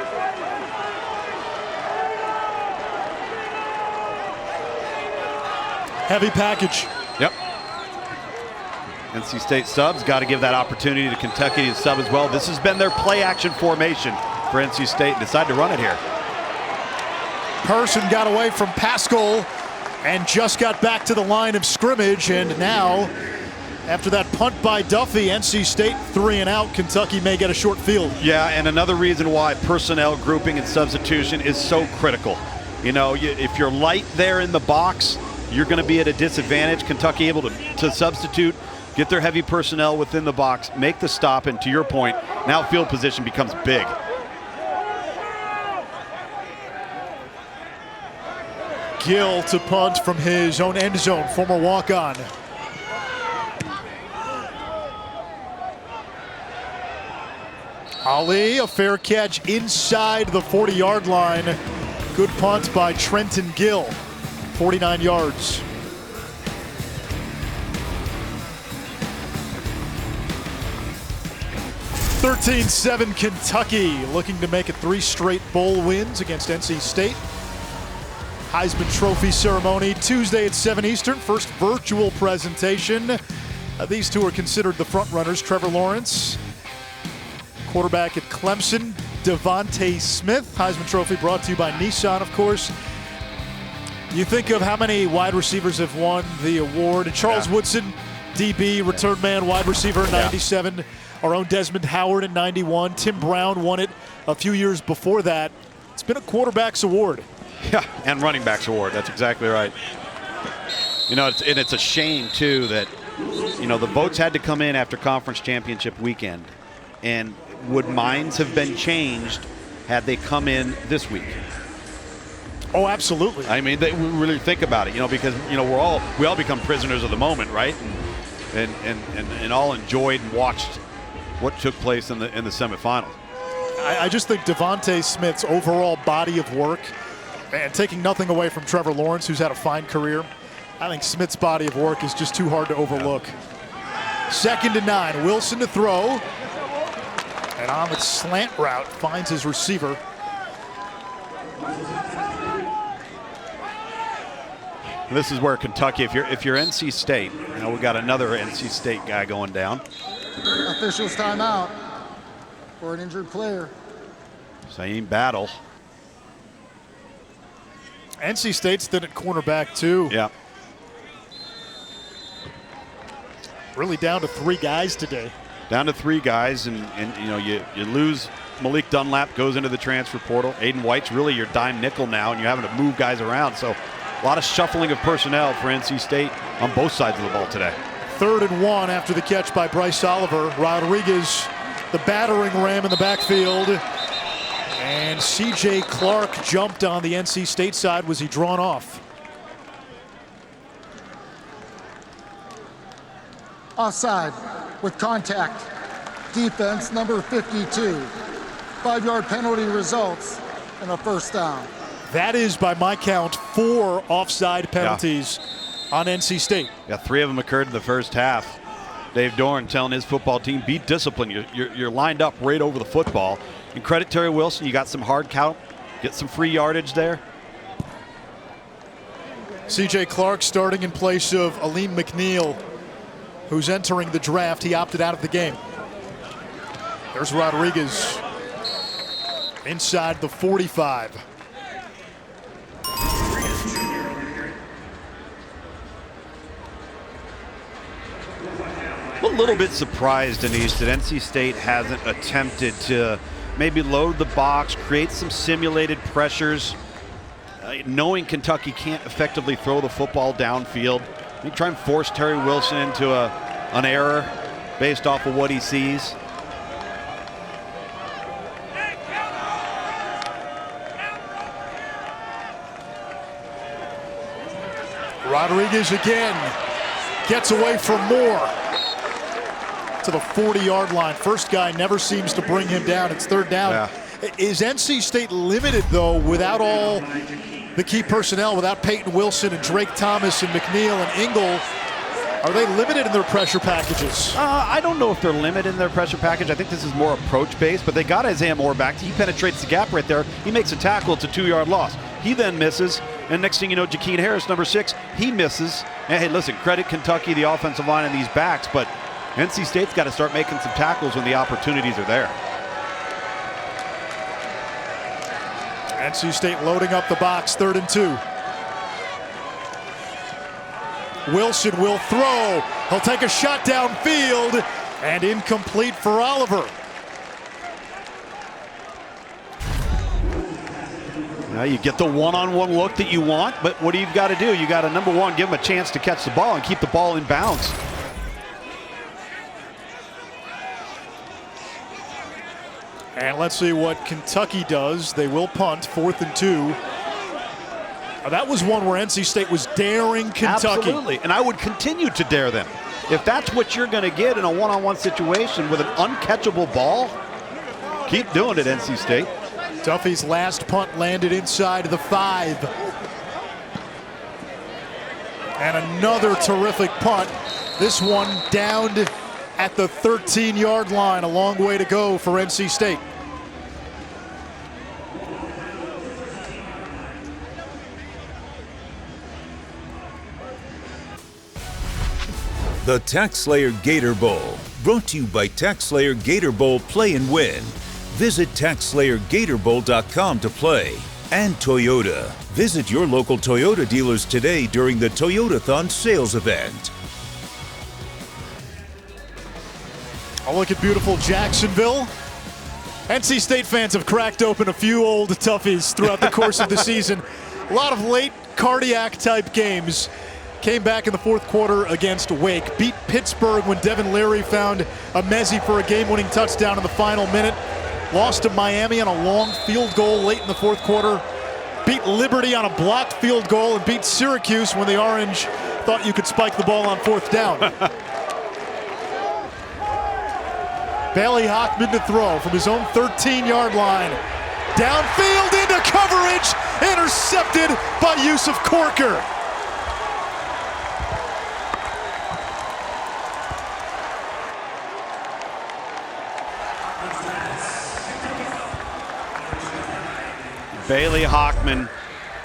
Heavy package. Yep. NC State subs got to give that opportunity to Kentucky to sub as well. This has been their play action formation for NC State and decided to run it here. Person got away from Pascal and just got back to the line of scrimmage, and now after that punt by Duffy, NC State 3 and out. Kentucky may get a short field. Yeah, and another reason why personnel grouping and substitution is so critical. You know, if you're light there in the box, you're going to be at a disadvantage. Kentucky able to substitute, get their heavy personnel within the box, make the stop, and to your point, now field position becomes big. Gill to punt from his own end zone, former walk-on. Ali, a fair catch inside the 40-yard line. Good punt by Trenton Gill, 49 yards. (13-7) Kentucky looking to make it 3 straight bowl wins against NC State. Heisman Trophy ceremony Tuesday at 7 Eastern. First virtual presentation. These two are considered the front runners. Trevor Lawrence, quarterback at Clemson. Devontae Smith, Heisman Trophy brought to you by Nissan, of course. You think of how many wide receivers have won the award. And Charles Woodson, DB, return man, wide receiver in 97. Our own Desmond Howard in 91. Tim Brown won it a few years before that. It's been a quarterback's award. Yeah, and running backs award. That's exactly right. You know, it's a shame, too, that, you know, the votes had to come in after conference championship weekend. And would minds have been changed had they come in this week? Oh, absolutely. I mean, we really think about it, because we all become prisoners of the moment, right? And all enjoyed and watched what took place in the semifinals. I just think Devontae Smith's overall body of work, and taking nothing away from Trevor Lawrence, who's had a fine career, I think Smith's body of work is just too hard to overlook. 2nd and 9, Wilson to throw. And on the slant route, finds his receiver. This is where Kentucky, if you're NC State, we got another NC State guy going down. Officials timeout for an injured player. Same battle. NC State's thin at cornerback too. Yeah. Really down to 3 guys today. Down to 3 guys, and you lose Malik Dunlap, goes into the transfer portal. Aiden White's really your dime nickel now, and you're having to move guys around. So a lot of shuffling of personnel for NC State on both sides of the ball today. 3rd and 1 after the catch by Bryce Oliver. Rodriguez, the battering ram in the backfield. And C.J. Clark jumped on the NC State side. Was he drawn off? Offside with contact. Defense number 52. 5-yard penalty results in a first down. That is, by my count, 4 offside penalties on NC State. Yeah, 3 of them occurred in the first half. Dave Doran telling his football team, be disciplined. You're lined up right over the football. And credit Terry Wilson, you got some hard count, get some free yardage there. C.J. Clark starting in place of Aleem McNeil, who's entering the draft. He opted out of the game. There's Rodriguez inside the 45. A little bit surprised, Denise, that NC State hasn't attempted to maybe load the box, create some simulated pressures, knowing Kentucky can't effectively throw the football downfield. Maybe try and force Terry Wilson into an error based off of what he sees. Rodriguez again gets away from Moore to the 40-yard line. First guy never seems to bring him down. It's 3rd down. Yeah. Is NC State limited, though, without all the key personnel, without Peyton Wilson and Drake Thomas and McNeil and Ingle? Are they limited in their pressure packages? I don't know if they're limited in their pressure package. I think this is more approach-based, but they got Isaiah Moore back. He penetrates the gap right there. He makes a tackle. It's a 2-yard loss. He then misses, and next thing you know, Jakeem Harris, number 6, he misses. And hey, listen, credit Kentucky, the offensive line, and these backs, but NC State's got to start making some tackles when the opportunities are there. NC State loading up the box, 3rd and 2. Wilson will throw. He'll take a shot downfield, and incomplete for Oliver. Now you get the one-on-one look that you want, but what do you got to do? You got to, number 1, give him a chance to catch the ball and keep the ball in bounds. And let's see what Kentucky does. They will punt, 4th and 2. That was one where NC State was daring Kentucky. Absolutely, and I would continue to dare them. If that's what you're going to get in a one-on-one situation with an uncatchable ball, keep doing it, NC State. Duffy's last punt landed inside the 5. And another terrific punt. This one downed at the 13-yard line. A long way to go for NC State. The TaxSlayer Gator Bowl, brought to you by TaxSlayer Gator Bowl Play and Win. Visit TaxSlayerGatorBowl.com to play. And Toyota. Visit your local Toyota dealers today during the Toyotathon sales event. Oh, look at beautiful Jacksonville. NC State fans have cracked open a few old toughies throughout the course of the season. A lot of late cardiac-type games. Came back in the 4th quarter against Wake. Beat Pittsburgh when Devin Leary found a Mezzi for a game-winning touchdown in the final minute. Lost to Miami on a long field goal late in the 4th quarter. beat Liberty on a blocked field goal, and beat Syracuse when the Orange thought you could spike the ball on 4th down. Bailey Hockman to throw from his own 13-yard line. Downfield into coverage, intercepted by Yusuf Corker. Bailey Hockman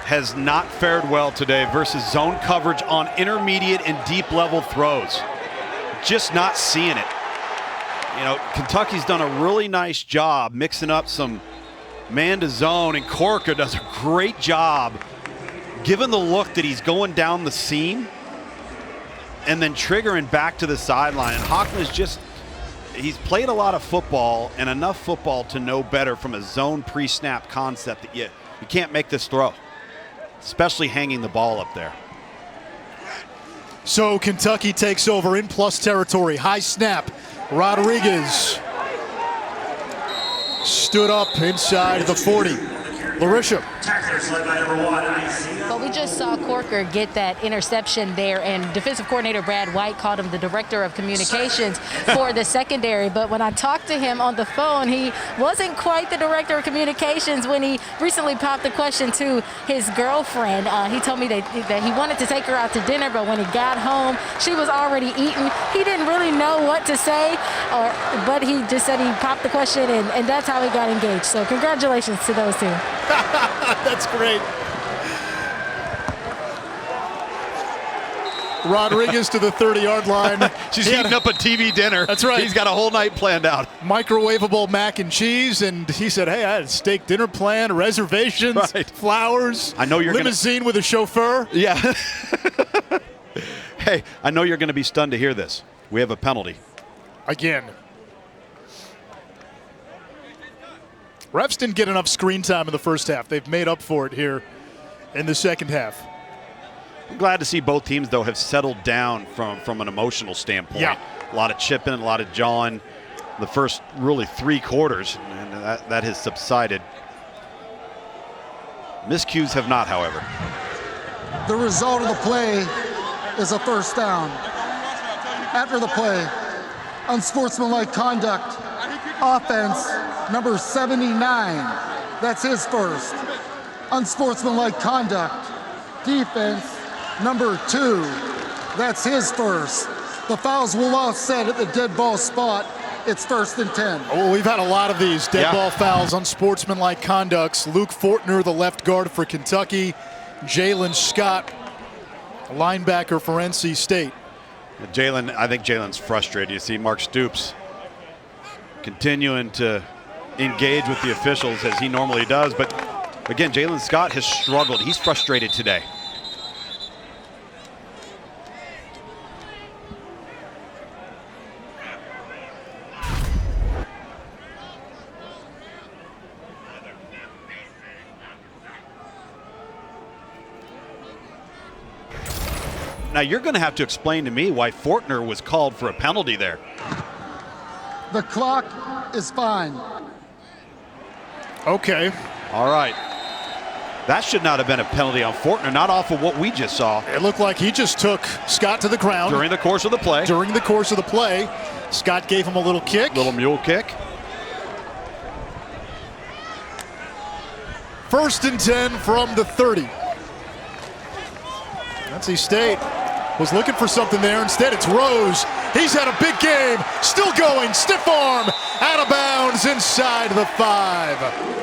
has not fared well today versus zone coverage on intermediate and deep level throws. Just not seeing it. You know, Kentucky's done a really nice job mixing up some man to zone, and Corker does a great job given the look that he's going down the seam and then triggering back to the sideline. And Hockman is just, he's played a lot of football and enough football to know better from a zone pre-snap concept that you can't make this throw, especially hanging the ball up there. So Kentucky takes over in plus territory. High snap. Rodriguez stood up inside the 40. Larisha. Well, we just saw Corker get that interception there, and defensive coordinator Brad White called him the director of communications for the secondary. But when I talked to him on the phone, he wasn't quite the director of communications when he recently popped the question to his girlfriend. He told me that he wanted to take her out to dinner, but when he got home, she was already eating. He didn't really know what to say, but he just said he popped the question, and that's how he got engaged. So congratulations to those two. That's great. Rodriguez to the 30-yard line. She's heating up a TV dinner. That's right. He's got a whole night planned out. Microwavable mac and cheese, and he said, hey, I had a steak dinner plan, reservations, right. Flowers, I know you're limousine with a chauffeur. Yeah. Hey, I know you're going to be stunned to hear this. We have a penalty. Again. Refs didn't get enough screen time in the first half. They've made up for it here in the second half. I'm glad to see both teams, though, have settled down from an emotional standpoint. Yeah. A lot of chipping, a lot of jawing. The first really 3 quarters, and that has subsided. Miscues have not, however. The result of the play is a first down. After the play, unsportsmanlike conduct, offense, number 79, that's his first. Unsportsmanlike conduct, defense, number 2, that's his first. The fouls will offset at the dead ball spot. It's 1st and 10. Oh, we've had a lot of these dead ball fouls, unsportsmanlike conducts. Luke Fortner, the left guard for Kentucky. Jalen Scott, linebacker for NC State. I think Jalen's frustrated. You see Mark Stoops continuing to engage with the officials as he normally does. But again, Jalen Scott has struggled. He's frustrated today. Now you're going to have to explain to me why Fortner was called for a penalty there. The clock is fine. Okay. All right. That should not have been a penalty on Fortner, not off of what we just saw. It looked like he just took Scott to the ground. During the course of the play. During the course of the play, Scott gave him a little kick. Little mule kick. 1st and 10 from the 30. NC State was looking for something there. Instead, it's Rose. He's had a big game. Still going. Stiff arm. Out of bounds inside the 5.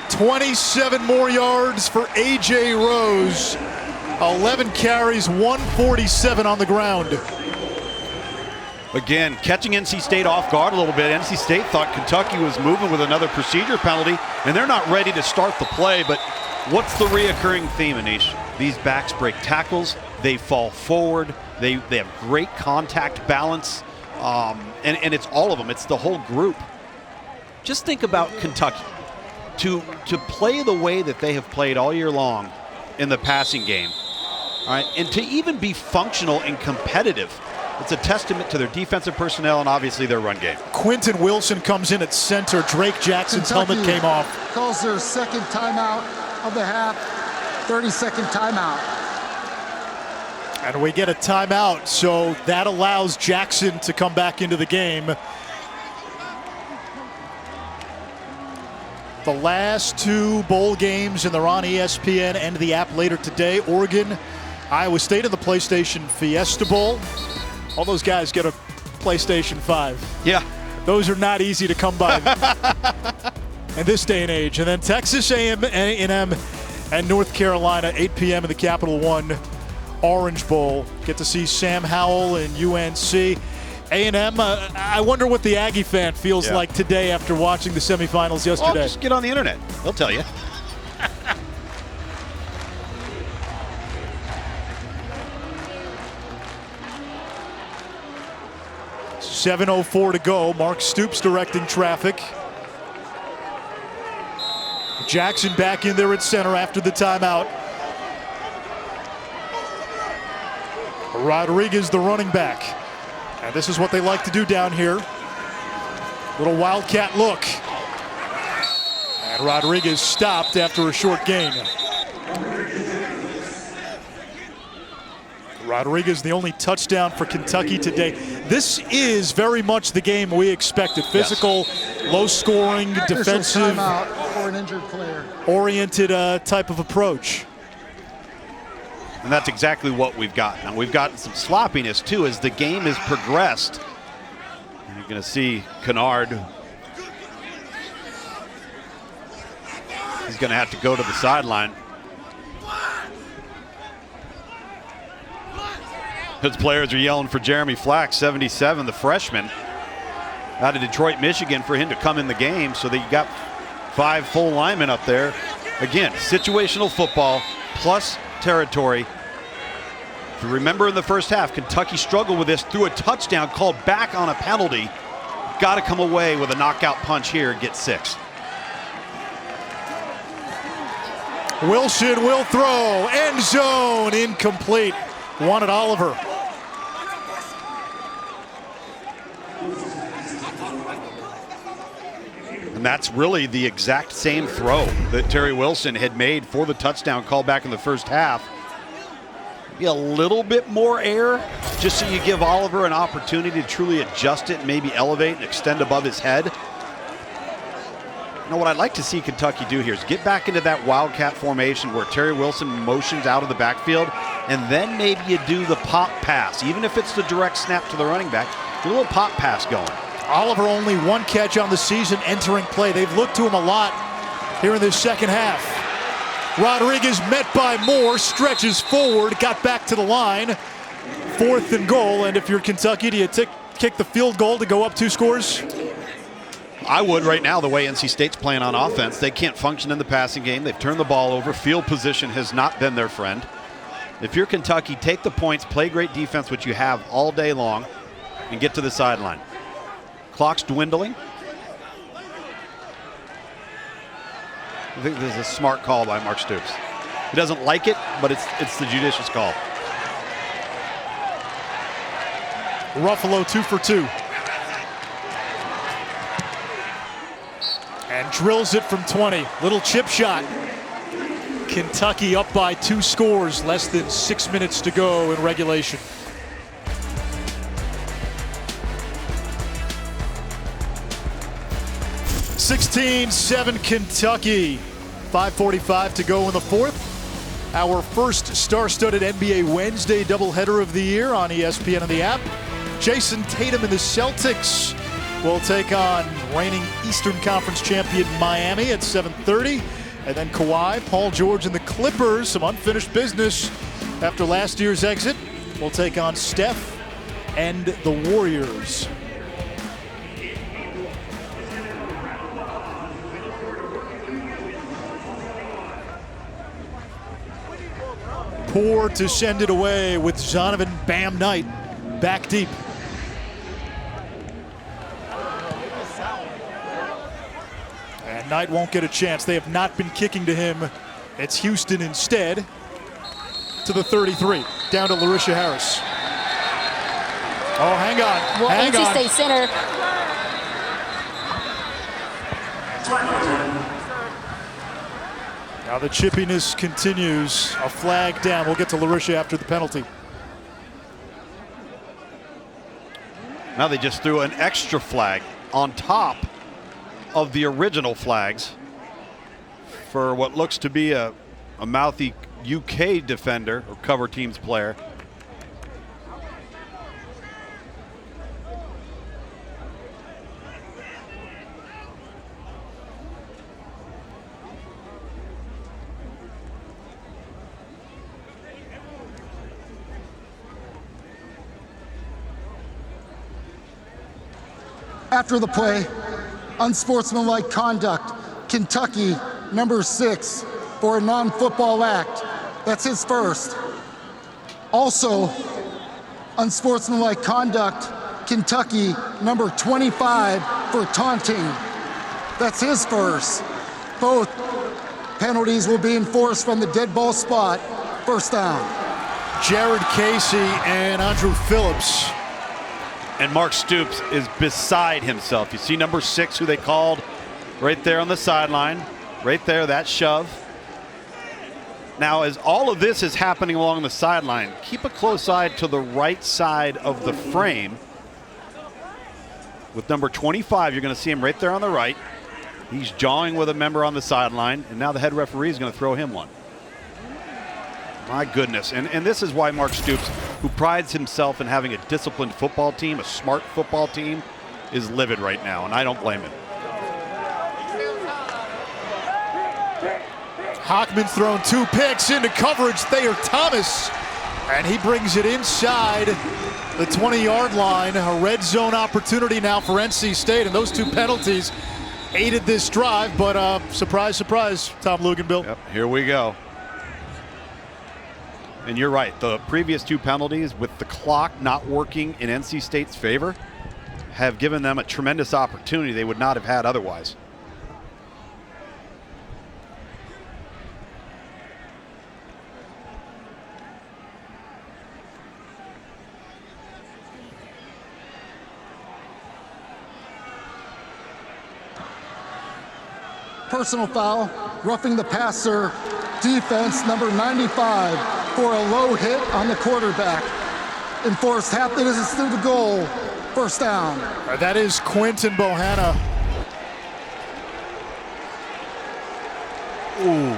27 more yards for A.J. Rose. 11 carries, 147 on the ground. Again, catching NC State off guard a little bit. NC State thought Kentucky was moving with another procedure penalty, and they're not ready to start the play. But what's the reoccurring theme, Anish? These backs break tackles. They fall forward. They have great contact balance. And it's all of them. It's the whole group. Just think about Kentucky. To play the way that they have played all year long in the passing game, all right, and to even be functional and competitive, it's a testament to their defensive personnel and obviously their run game. Quentin Wilson comes in at center. Drake Jackson's Kentucky helmet came off. Calls their second timeout of the half, 30-second timeout. And we get a timeout, so that allows Jackson to come back into the game. The last two bowl games, and they're on ESPN and the app later today. Oregon, Iowa State in the PlayStation Fiesta Bowl. All those guys get a PlayStation 5. Yeah. Those are not easy to come by in this day and age. And then Texas A&M and North Carolina, 8 p.m. in the Capital One Orange Bowl. Get to see Sam Howell and UNC. A&M, I wonder what the Aggie fan feels like today after watching the semifinals yesterday. Well, just get on the internet. They'll tell you. .7:04 to go. Mark Stoops directing traffic. Jackson back in there at center after the timeout. Rodriguez, the running back. And this is what they like to do down here. Little Wildcat look. And Rodriguez stopped after a short gain. Rodriguez, the only touchdown for Kentucky today. This is very much the game we expected. Physical, low-scoring, defensive, for an injured player. Oriented type of approach. And that's exactly what we've got. Now, we've gotten some sloppiness, too, as the game has progressed. And you're going to see Kennard. He's going to have to go to the sideline. His players are yelling for Jeremy Flack, 77, the freshman, out of Detroit, Michigan, for him to come in the game. So that you got 5 full linemen up there. Again, situational football plus territory. If you remember in the first half, Kentucky struggled with this, threw a touchdown called back on a penalty. Got to come away with a knockout punch here and get 6. Wilson will throw, end zone, incomplete. Wanted Oliver. And that's really the exact same throw that Terry Wilson had made for the touchdown call back in the first half. Maybe a little bit more air, just so you give Oliver an opportunity to truly adjust it and maybe elevate and extend above his head. You know, what I'd like to see Kentucky do here is get back into that Wildcat formation where Terry Wilson motions out of the backfield, and then maybe you do the pop pass. Even if it's the direct snap to the running back, get a little pop pass going. Oliver only 1 catch on the season entering play. They've looked to him a lot here in this second half. Rodriguez met by Moore, stretches forward, got back to the line. 4th and goal, and if you're Kentucky, do you kick the field goal to go up 2 scores? I would right now, the way NC State's playing on offense. They can't function in the passing game. They've turned the ball over. Field position has not been their friend. If you're Kentucky, take the points, play great defense, which you have all day long, and get to the sideline. Clock's dwindling. I think this is a smart call by Mark Stoops. He doesn't like it, but it's the judicious call. Ruffalo 2 for 2. And drills it from 20. Little chip shot. Kentucky up by 2 scores, less than 6 minutes to go in regulation. (16-7) Kentucky. 5:45 to go in the 4th. Our first star-studded NBA Wednesday doubleheader of the year on ESPN and the app. Jason Tatum and the Celtics will take on reigning Eastern Conference champion Miami at 7:30. And then Kawhi, Paul George, and the Clippers, some unfinished business after last year's exit, will take on Steph and the Warriors. Poor to send it away with Zonovan Bam Knight back deep. And Knight won't get a chance. They have not been kicking to him. It's Houston instead to the 33. Down to Larisha Harris. Oh, hang on. Well, hang NC on. State center. Now the chippiness continues. A flag down. We'll get to LaRisha after the penalty. Now they just threw an extra flag on top of the original flags for what looks to be a mouthy UK defender or cover team's player. After the play, unsportsmanlike conduct, Kentucky, number 6, for a non-football act. That's his first. Also, unsportsmanlike conduct, Kentucky, number 25, for taunting. That's his first. Both penalties will be enforced from the dead ball spot. First down. Jared Casey and Andrew Phillips. And Mark Stoops is beside himself. You see number 6, who they called right there on the sideline. Right there, that shove. Now, as all of this is happening along the sideline, keep a close eye to the right side of the frame. With number 25, you're going to see him right there on the right. He's jawing with a member on the sideline, and now the head referee is going to throw him one. My goodness. And this is why Mark Stoops, who prides himself in having a disciplined football team, a smart football team, is livid right now, and I don't blame him. Hockman thrown 2 picks into coverage. Thayer Thomas, and he brings it inside the 20-yard line. A red zone opportunity now for NC State, and those 2 penalties aided this drive, but surprise, surprise, Tom Luganbill. Yep, here we go. And you're right, the previous 2 penalties with the clock not working in NC State's favor have given them a tremendous opportunity they would not have had otherwise. Personal foul, roughing the passer, defense, number 95, for a low hit on the quarterback. Enforced half the distance to the goal. First down. That is Quinton Bohanna. Ooh.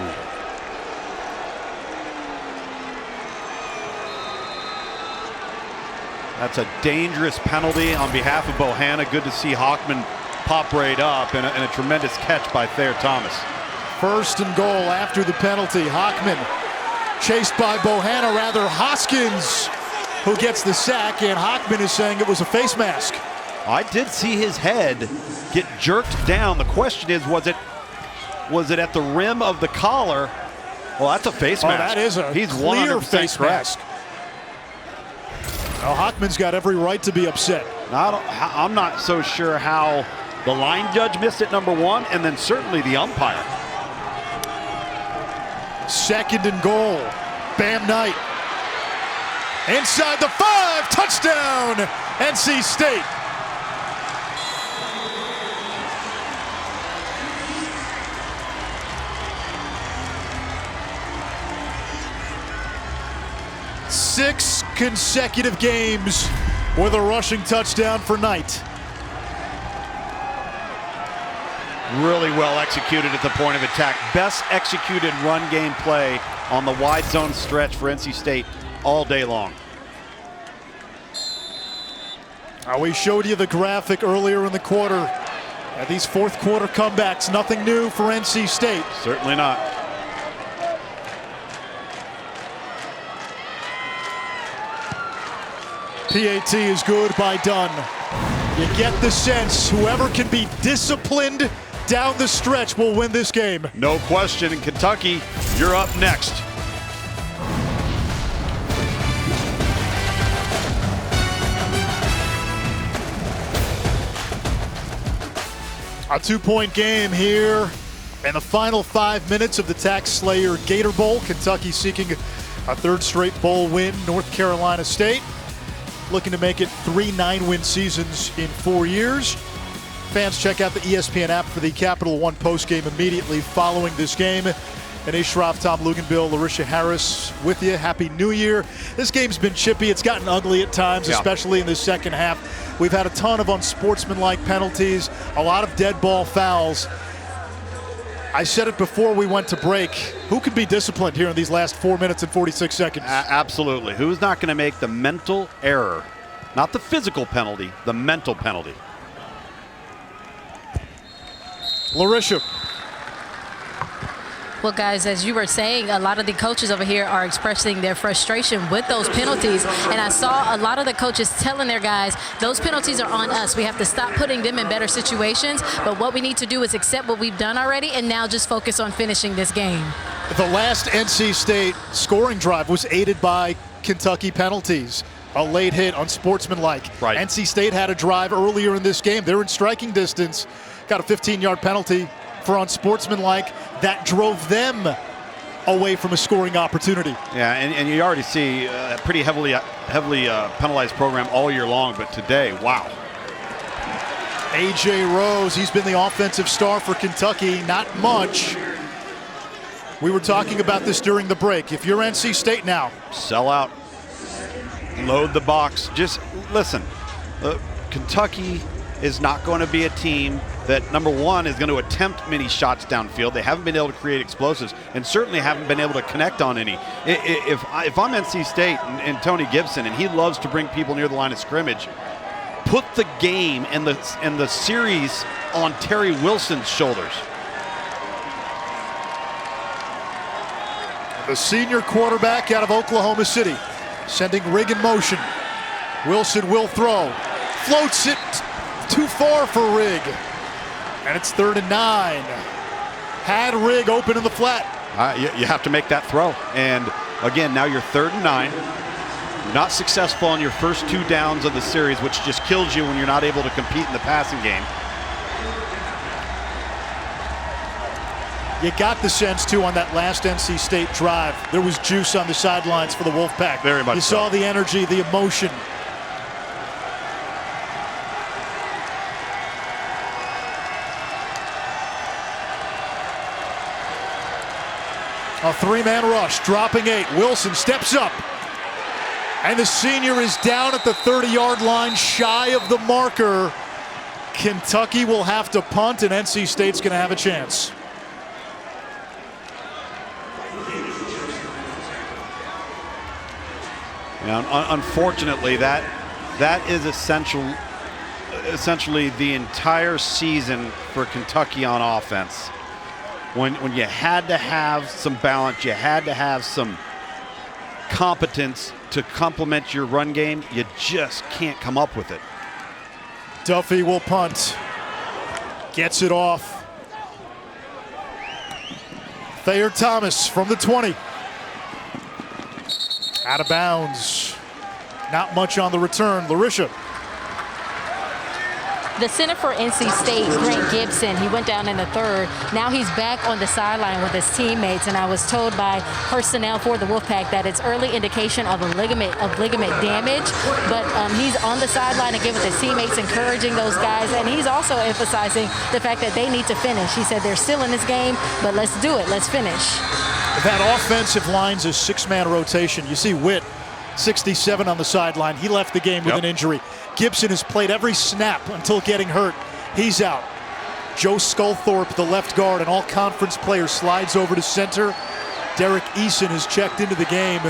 That's a dangerous penalty on behalf of Bohanna. Good to see Hockman pop right up, and a tremendous catch by Thayer Thomas. First and goal after the penalty. Hockman chased by Bohanna, rather Hoskins, who gets the sack, and Hockman is saying it was a face mask. I did see his head get jerked down. The question is, was it at the rim of the collar? Well, that's a face mask. That is a clear face mask. Well, Hockman's got every right to be upset. I'm not so sure how the line judge missed it, number 1, and then certainly the umpire. Second and goal. Bam Knight. Inside the 5. Touchdown, NC State. Six consecutive games with a rushing touchdown for Knight. Really well executed at the point of attack. Best executed run game play on the wide zone stretch for NC State all day long. We showed you the graphic earlier in the quarter. These fourth quarter comebacks, nothing new for NC State. Certainly not. PAT is good by Dunn. You get the sense whoever can be disciplined down the stretch will win this game. No question. In Kentucky, you're up next. A 2-point game here in the final 5 minutes of the TaxSlayer Gator Bowl. Kentucky seeking a 3rd straight bowl win. North Carolina State looking to make it 3 9-win seasons in 4 years. Fans, check out the ESPN app for the Capital One postgame immediately following this game. And Ashraf, Tom Luganbill, Larisha Harris with you. Happy New Year. This game's been chippy. It's gotten ugly at times, especially in the second half. We've had a ton of unsportsmanlike penalties, a lot of dead ball fouls. I said it before we went to break. Who could be disciplined here in these last 4 minutes and 46 seconds? Absolutely. Who's not going to make the mental error? Not the physical penalty, the mental penalty. Larisha. Well, guys, as you were saying, a lot of the coaches over here are expressing their frustration with those penalties. And I saw a lot of the coaches telling their guys, those penalties are on us. We have to stop putting them in better situations. But what we need to do is accept what we've done already and now just focus on finishing this game. The last NC State scoring drive was aided by Kentucky penalties. A late hit, unsportsmanlike. Right. NC State had a drive earlier in this game. They're in striking distance. Got a 15-yard penalty for unsportsmanlike. That drove them away from a scoring opportunity. Yeah, and you already see a pretty heavily penalized program all year long, but today, wow. A.J. Rose, he's been the offensive star for Kentucky, not much. We were talking about this during the break. If you're NC State now, sell out, load the box. Just listen, Kentucky is not going to be a team that, number one, is going to attempt many shots downfield. They haven't been able to create explosives and certainly haven't been able to connect on any. If I'm NC State and Tony Gibson, and he loves to bring people near the line of scrimmage, put the game and the series on Terry Wilson's shoulders. The senior quarterback out of Oklahoma City, sending Rigg in motion. Wilson will throw. Floats it too far for Rigg. And it's 3rd and 9. Had Rigg open in the flat. You have to make that throw. And again, now you're 3rd and 9. Not successful on your first 2 downs of the series, which just kills you when you're not able to compete in the passing game. You got the sense, too, on that last NC State drive. There was juice on the sidelines for the Wolfpack. Very much You saw the energy, the emotion. A 3-man rush, dropping 8. Wilson steps up. And the senior is down at the 30-yard line, shy of the marker. Kentucky will have to punt, and NC State's going to have a chance. Now, unfortunately, that is essentially the entire season for Kentucky on offense. When you had to have some balance, you had to have some competence to complement your run game, you just can't come up with it. Duffy will punt. Gets it off. Thayer Thomas from the 20. Out of bounds. Not much on the return. Larisha. The center for NC State, Grant Gibson, he went down in the 3rd. Now he's back on the sideline with his teammates, and I was told by personnel for the Wolfpack that it's early indication of ligament damage, but he's on the sideline again with his teammates, encouraging those guys, and he's also emphasizing the fact that they need to finish. He said they're still in this game, but let's do it. Let's finish. That offensive line's a 6-man rotation. You see Witt, 67 on the sideline. He left the game with an injury. Gibson has played every snap until getting hurt. He's out. Joe Sculthorpe, the left guard, an all-conference player, slides over to center. Derek Eason has checked into the game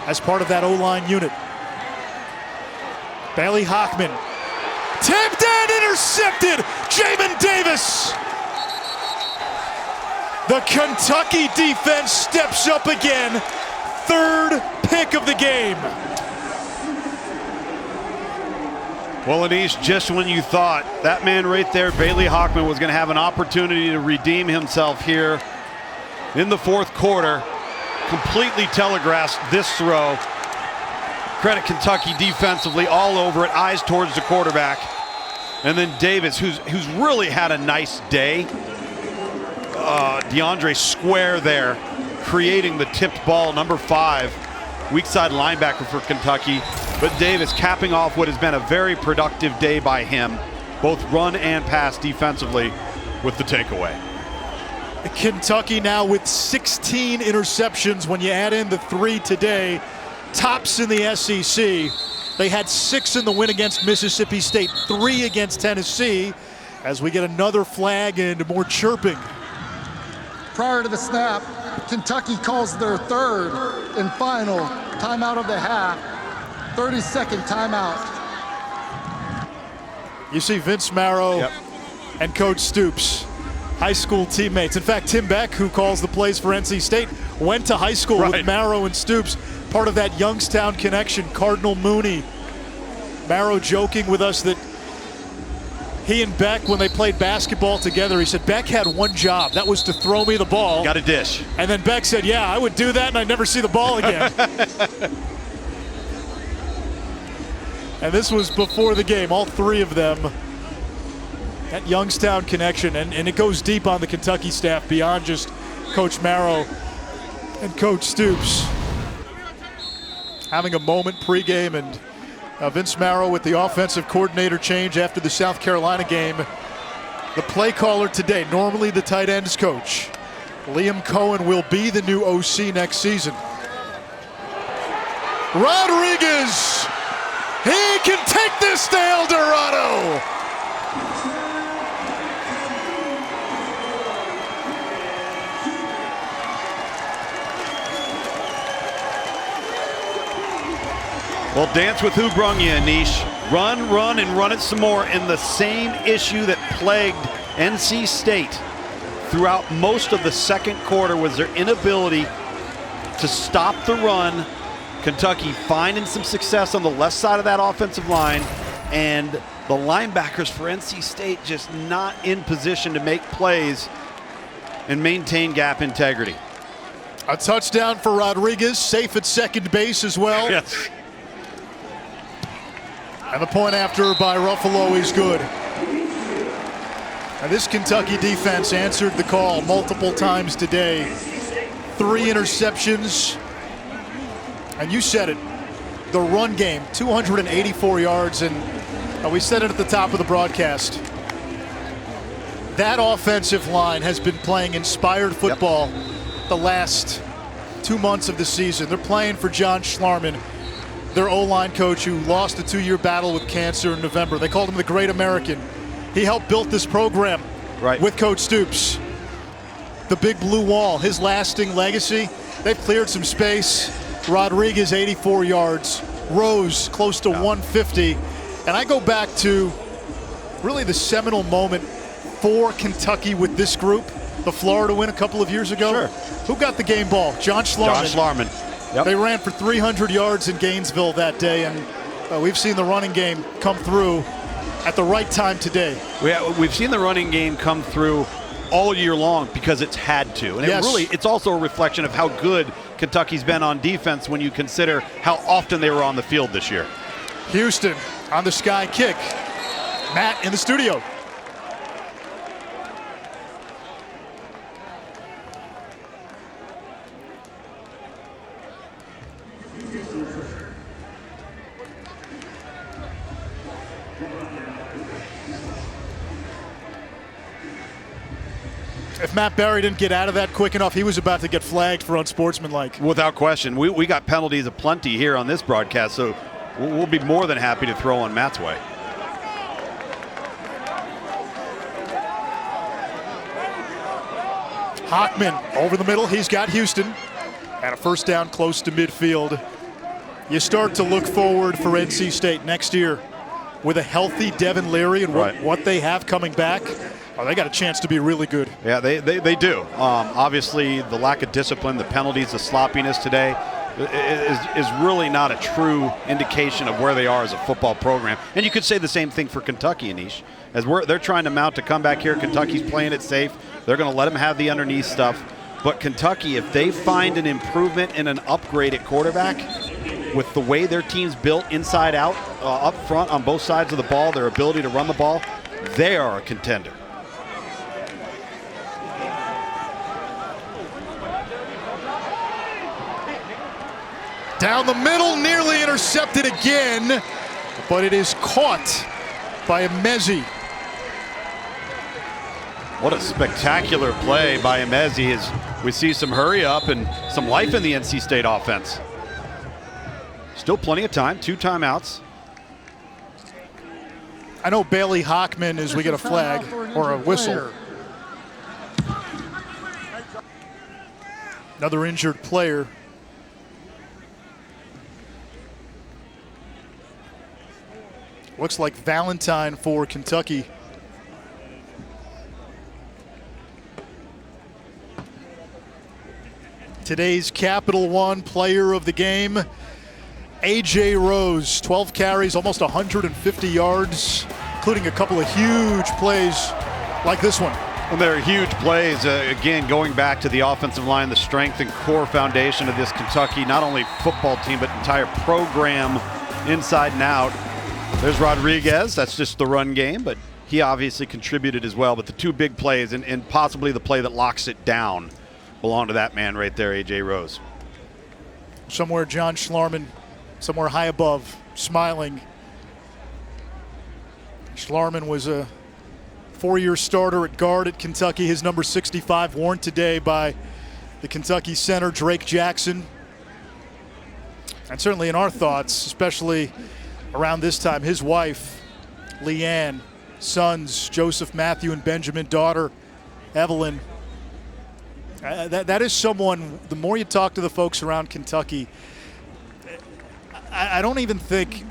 as part of that O-line unit. Bailey Hockman. Tipped and intercepted! Jamin Davis! The Kentucky defense steps up again. 3rd pick of the game. Well, Anish, just when you thought that man right there, Bailey Hockman, was going to have an opportunity to redeem himself here in the 4th quarter, completely telegraphs this throw. Credit Kentucky defensively all over it, eyes towards the quarterback. And then Davis, who's really had a nice day. DeAndre square there, creating the tipped ball, number 5, weak side linebacker for Kentucky. But Davis capping off what has been a very productive day by him, both run and pass defensively, with the takeaway. Kentucky now with 16 interceptions when you add in the 3 today. Tops in the SEC. They had 6 in the win against Mississippi State, 3 against Tennessee, as we get another flag and more chirping. Prior to the snap, Kentucky calls their third and final timeout of the half, 30-second timeout. You see Vince Marrow and Coach Stoops, high school teammates. In fact, Tim Beck, who calls the plays for NC State, went to high school with Marrow and Stoops, part of that Youngstown connection. Cardinal Mooney. Marrow joking with us that he and Beck, when they played basketball together, he said Beck had one job. That was to throw me the ball. Got a dish. And then Beck said, yeah, I would do that and I'd never see the ball again. And this was before the game, all 3 of them. That Youngstown connection, and it goes deep on the Kentucky staff beyond just Coach Marrow and Coach Stoops. Having a moment pregame, and Vince Marrow with the offensive coordinator change after the South Carolina game. The play caller today, normally the tight ends coach. Liam Cohen will be the new OC next season. Rodriguez, he can take this to El Dorado. Well, dance with who brung you, Anish. Run, run, and run it some more. And the same issue that plagued NC State throughout most of the second quarter was their inability to stop the run. Kentucky finding some success on the left side of that offensive line, and the linebackers for NC State just not in position to make plays and maintain gap integrity. A touchdown for Rodriguez, safe at second base as well. Yes. And the point after by Ruffalo is good. And this Kentucky defense answered the call multiple times today. 3 interceptions. And you said it, the run game, 284 yards, and we said it at the top of the broadcast. That offensive line has been playing inspired football the last 2 months of the season. They're playing for John Schlarman, their O-line coach, who lost a 2-year battle with cancer in November. They called him the Great American. He helped build this program with Coach Stoops. The big blue wall, his lasting legacy. They've cleared some space. Rodriguez, 84 yards. Rose, close to 150. And I go back to really the seminal moment for Kentucky with this group, the Florida win a couple of years ago. Sure. Who got the game ball? John Schlarman. John Schlarman. Yep. They ran for 300 yards in Gainesville that day, and we've seen the running game come through at the right time today. We've seen the running game come through all year long because it's had to. And it's also a reflection of how good Kentucky's been on defense when you consider how often they were on the field this year. Houston on the sky kick. Matt in the studio. If Matt Barry didn't get out of that quick enough, he was about to get flagged for unsportsmanlike. Without question. We got penalties aplenty here on this broadcast, so we'll be more than happy to throw on Matt's way. Hockman over the middle. He's got Houston. And a first down close to midfield. You start to look forward for NC State next year with a healthy Devin Leary and what they have coming back. Oh, they got a chance to be really good. Yeah, they do. Obviously, the lack of discipline, the penalties, the sloppiness today is really not a true indication of where they are as a football program. And you could say the same thing for Kentucky, Anish. As they're trying to mount a comeback here, Kentucky's playing it safe. They're going to let them have the underneath stuff. But Kentucky, if they find an improvement and an upgrade at quarterback, with the way their team's built inside out, up front on both sides of the ball, their ability to run the ball, they are a contender. Down the middle, nearly intercepted again, but it is caught by Emezi. What a spectacular play by Emezi as we see some hurry up and some life in the NC State offense. Still plenty of time, 2 timeouts. I know Bailey Hockman as we get a flag or a whistle. Another injured player. Looks like Valentine for Kentucky. Today's Capital One player of the game, A.J. Rose, 12 carries, almost 150 yards, including a couple of huge plays like this one. And they're huge plays. Again, going back to the offensive line, the strength and core foundation of this Kentucky, not only football team, but entire program inside and out. There's Rodriguez. That's just the run game, but he obviously contributed as well. But the 2 big plays and possibly the play that locks it down belong to that man right there, A.J. Rose. Somewhere John Schlarman, somewhere high above, smiling. Schlarman was a 4-year starter at guard at Kentucky. His number 65 worn today by the Kentucky center, Drake Jackson. And certainly in our thoughts, especially around this time, his wife, Leanne, sons, Joseph, Matthew, and Benjamin, daughter, Evelyn. That is someone, the more you talk to the folks around Kentucky, I don't even think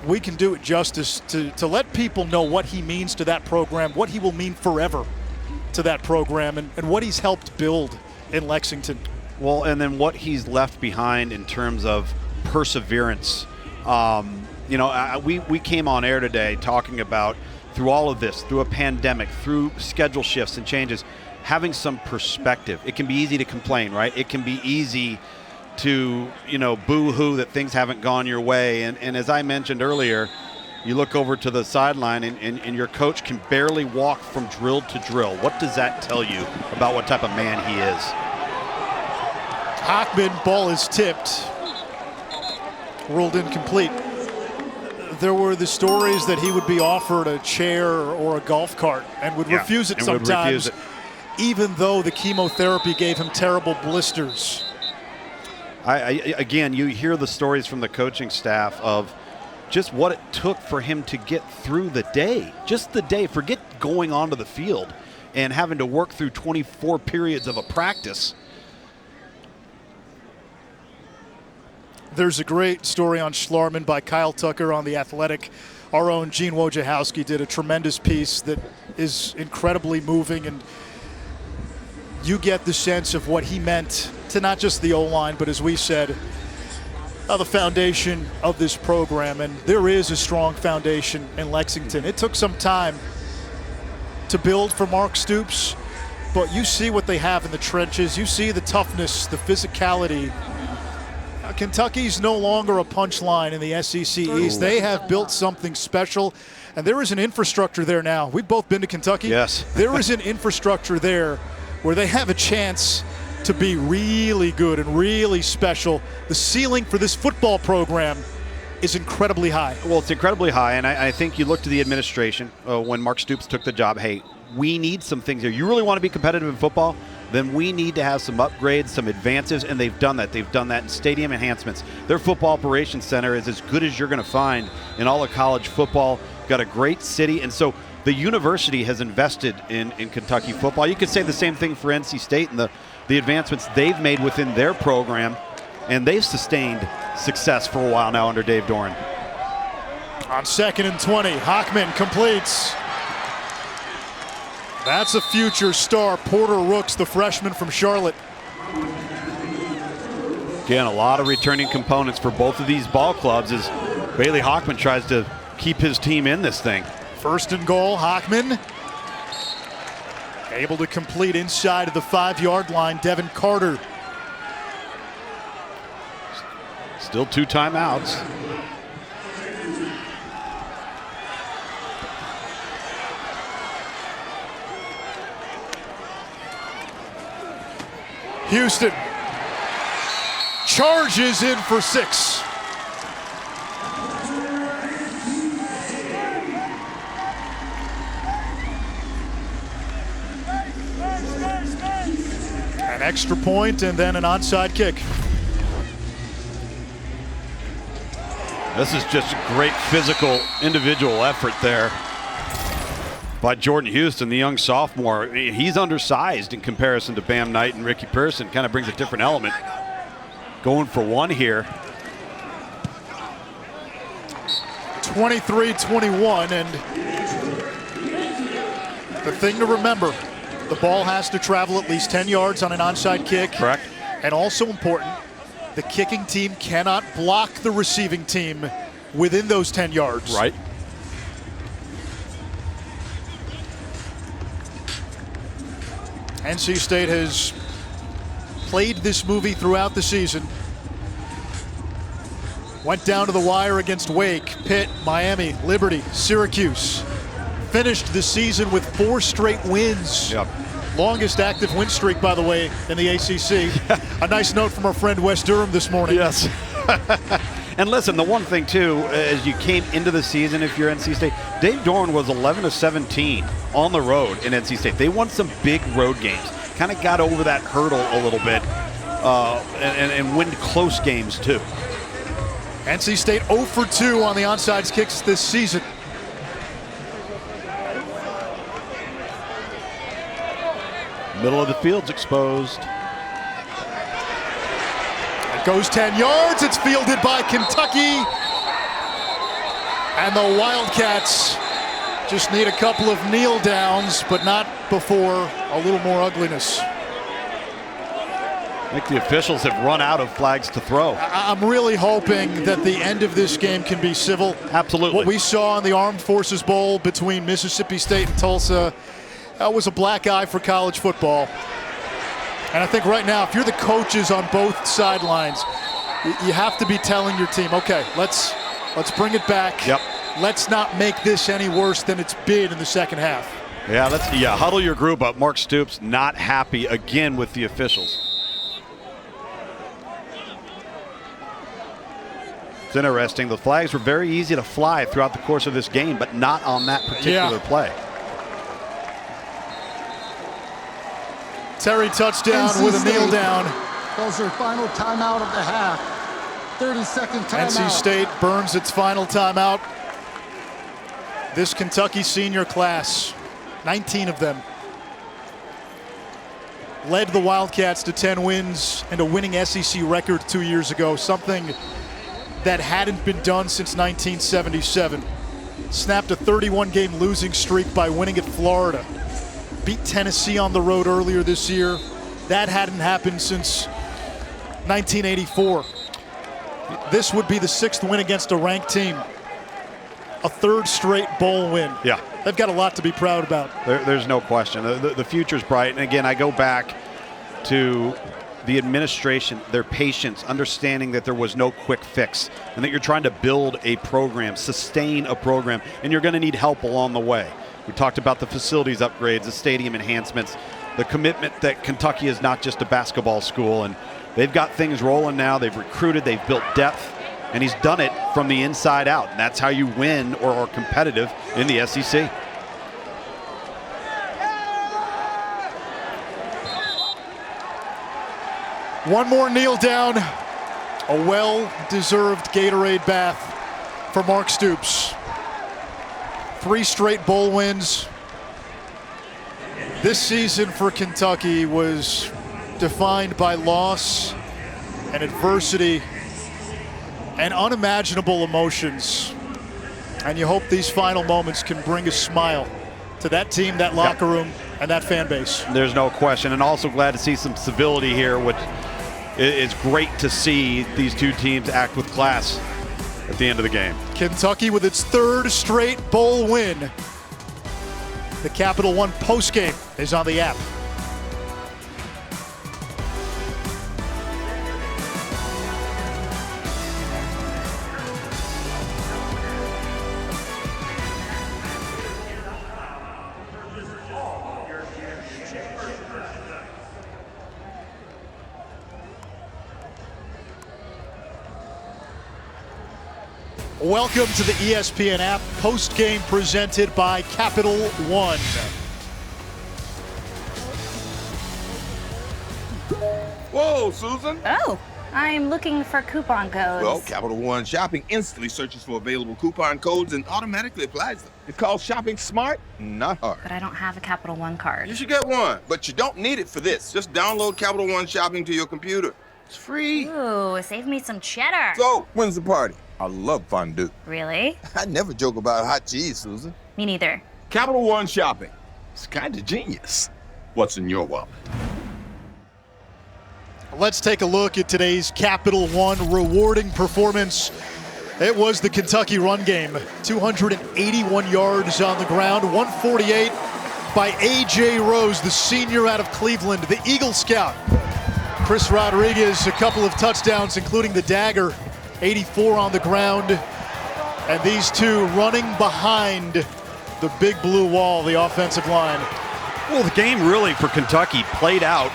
we can do it justice to let people know what he means to that program, what he will mean forever to that program, and what he's helped build in Lexington. Well, and then what he's left behind in terms of perseverance. You know, we came on air today talking about, through all of this, through a pandemic, through schedule shifts and changes, having some perspective. It can be easy to complain, right? It can be easy to, you know, boo-hoo that things haven't gone your way. And as I mentioned earlier, you look over to the sideline and your coach can barely walk from drill to drill. What does that tell you about what type of man he is? Hockman, ball is tipped. Ruled incomplete. There were the stories that he would be offered a chair or a golf cart and would refuse it sometimes, even though the chemotherapy gave him terrible blisters. Again, you hear the stories from the coaching staff of just what it took for him to get through the day. Just the day. Forget going onto the field and having to work through 24 periods of a practice. There's a great story on Schlarman by Kyle Tucker on The Athletic. Our own Gene Wojciechowski did a tremendous piece that is incredibly moving, and you get the sense of what he meant to not just the O-line, but as we said, the foundation of this program. And there is a strong foundation in Lexington. It took some time to build for Mark Stoops, but you see what they have in the trenches. You see the toughness, the physicality. Kentucky's no longer a punchline in the SEC East. They have built something special, and there is an infrastructure there now. We've both been to Kentucky. Yes. There is an infrastructure there where they have a chance to be really good and really special. The ceiling for this football program is incredibly high. Well, it's incredibly high, and I think you look to the administration when Mark Stoops took the job. Hey, we need some things here. You really want to be competitive in football? Then we need to have some upgrades, some advances, and they've done that. They've done that in stadium enhancements. Their football operations center is as good as you're going to find in all of college football. Got a great city, and so the university has invested in Kentucky football. You could say the same thing for NC State and the advancements they've made within their program, and they've sustained success for a while now under Dave Doran. On 2nd and 20, Hockman completes. That's a future star, Porter Rooks, the freshman from Charlotte. Again, a lot of returning components for both of these ball clubs as Bailey Hockman tries to keep his team in this thing. 1st and goal, Hockman able to complete inside of the 5-yard line. Devin Carter. Still 2 timeouts. Houston charges in for 6. An extra point and then an onside kick. This is just a great physical individual effort there by Jordan Houston, the young sophomore. He's undersized in comparison to Bam Knight and Ricky Pearson. Kind of brings a different element. Going for one here. 23-21, and the thing to remember, the ball has to travel at least 10 yards on an onside kick. Correct. And also important, the kicking team cannot block the receiving team within those 10 yards. Right. NC State has played this movie throughout the season. Went down to the wire against Wake, Pitt, Miami, Liberty, Syracuse. Finished the season with 4 straight wins. Yep. Longest active win streak, by the way, in the ACC. A nice note from our friend Wes Durham this morning. Yes. And listen, the one thing too, as you came into the season, if you're NC State, Dave Doran was 11-17 on the road in NC State. They won some big road games. Kind of got over that hurdle a little bit and win close games too. NC State 0 for 2 on the onside kicks this season. Middle of the field's exposed. It goes 10 yards. It's fielded by Kentucky. And the Wildcats just need a couple of kneel downs, but not before a little more ugliness. I think the officials have run out of flags to throw. I'm really hoping that the end of this game can be civil. Absolutely. What we saw in the Armed Forces Bowl between Mississippi State and Tulsa, that was a black eye for college football. And I think right now, if you're the coaches on both sidelines, you have to be telling your team, okay, let's bring it back. Yep. Let's not make this any worse than it's been in the second half. Yeah, huddle your group up. Mark Stoops not happy again with the officials. It's interesting. The flags were very easy to fly throughout the course of this game, but not on that particular play. Terry touchdown NC with a State kneel down. Calls their final timeout of the half. 30-second timeout. NC State burns its final timeout. This Kentucky senior class, 19 of them, led the Wildcats to 10 wins and a winning SEC record 2 years ago, something that hadn't been done since 1977. Snapped a 31-game losing streak by winning at Florida. Beat Tennessee on the road earlier this year. That hadn't happened since 1984. This would be the 6th win against a ranked team. A 3rd straight bowl win. Yeah. They've got a lot to be proud about. There's no question. The future's bright. And again, I go back to the administration, their patience, understanding that there was no quick fix and that you're trying to build a program, sustain a program, and you're going to need help along the way. We talked about the facilities upgrades, the stadium enhancements, the commitment that Kentucky is not just a basketball school, and they've got things rolling now. They've recruited, they've built depth, and he's done it from the inside out. And that's how you win or are competitive in the SEC. One more kneel down. A well-deserved Gatorade bath for Mark Stoops. 3 straight bowl wins. This season for Kentucky was defined by loss and adversity and unimaginable emotions. And you hope these final moments can bring a smile to that team, that locker room, and that fan base. There's no question. And also glad to see some civility here, which is great to see these two teams act with class at the end of the game. Kentucky with its 3rd straight bowl win. The Capital One postgame is on the app. Welcome to the ESPN app post-game presented by Capital One. Whoa, Susan. Oh, I'm looking for coupon codes. Well, Capital One Shopping instantly searches for available coupon codes and automatically applies them. It's called shopping smart, not hard. But I don't have a Capital One card. You should get one, but you don't need it for this. Just download Capital One Shopping to your computer. It's free. Ooh, save me some cheddar. So, when's the party? I love fondue. Really? I never joke about hot cheese, Susan. Me neither. Capital One Shopping. It's kind of genius. What's in your wallet? Let's take a look at today's Capital One rewarding performance. It was the Kentucky run game. 281 yards on the ground, 148 by A.J. Rose, the senior out of Cleveland, the Eagle Scout. Chris Rodriguez, a couple of touchdowns, including the dagger, 84 on the ground. And these two running behind the big blue wall, the offensive line. Well, the game really for Kentucky played out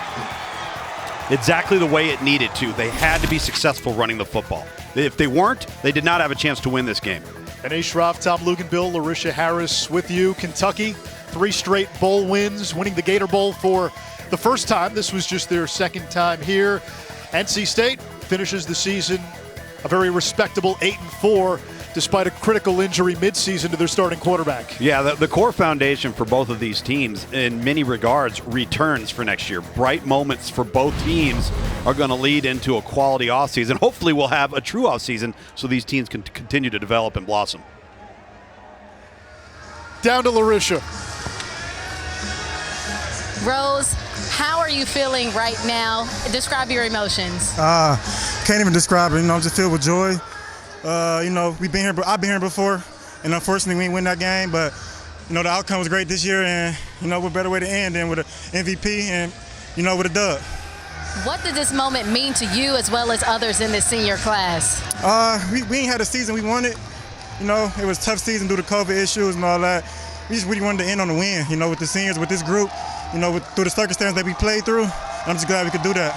exactly the way it needed to. They had to be successful running the football. If they weren't, they did not have a chance to win this game. And Shroff, Tom Luganbill, Larisha Harris with you. Kentucky, 3 straight bowl wins, winning the Gator Bowl for the first time. This was just their second time here. NC State finishes the season a very respectable 8-4, despite a critical injury midseason to their starting quarterback. Yeah, the core foundation for both of these teams, in many regards, returns for next year. Bright moments for both teams are going to lead into a quality offseason. Hopefully we'll have a true offseason so these teams can continue to develop and blossom. Down to Larisha. Rose, how are you feeling right now? Describe your emotions. Can't even describe it. I'm just filled with joy. We've been here. I've been here before, and unfortunately we didn't win that game. But the outcome was great this year, and what better way to end than with an MVP and with a dub. What did this moment mean to you as well as others in this senior class? We ain't had a season we wanted. It was a tough season due to COVID issues and all that. We just really wanted to end on a win. With the seniors, with this group. Through the circumstances that we played through, I'm just glad we could do that.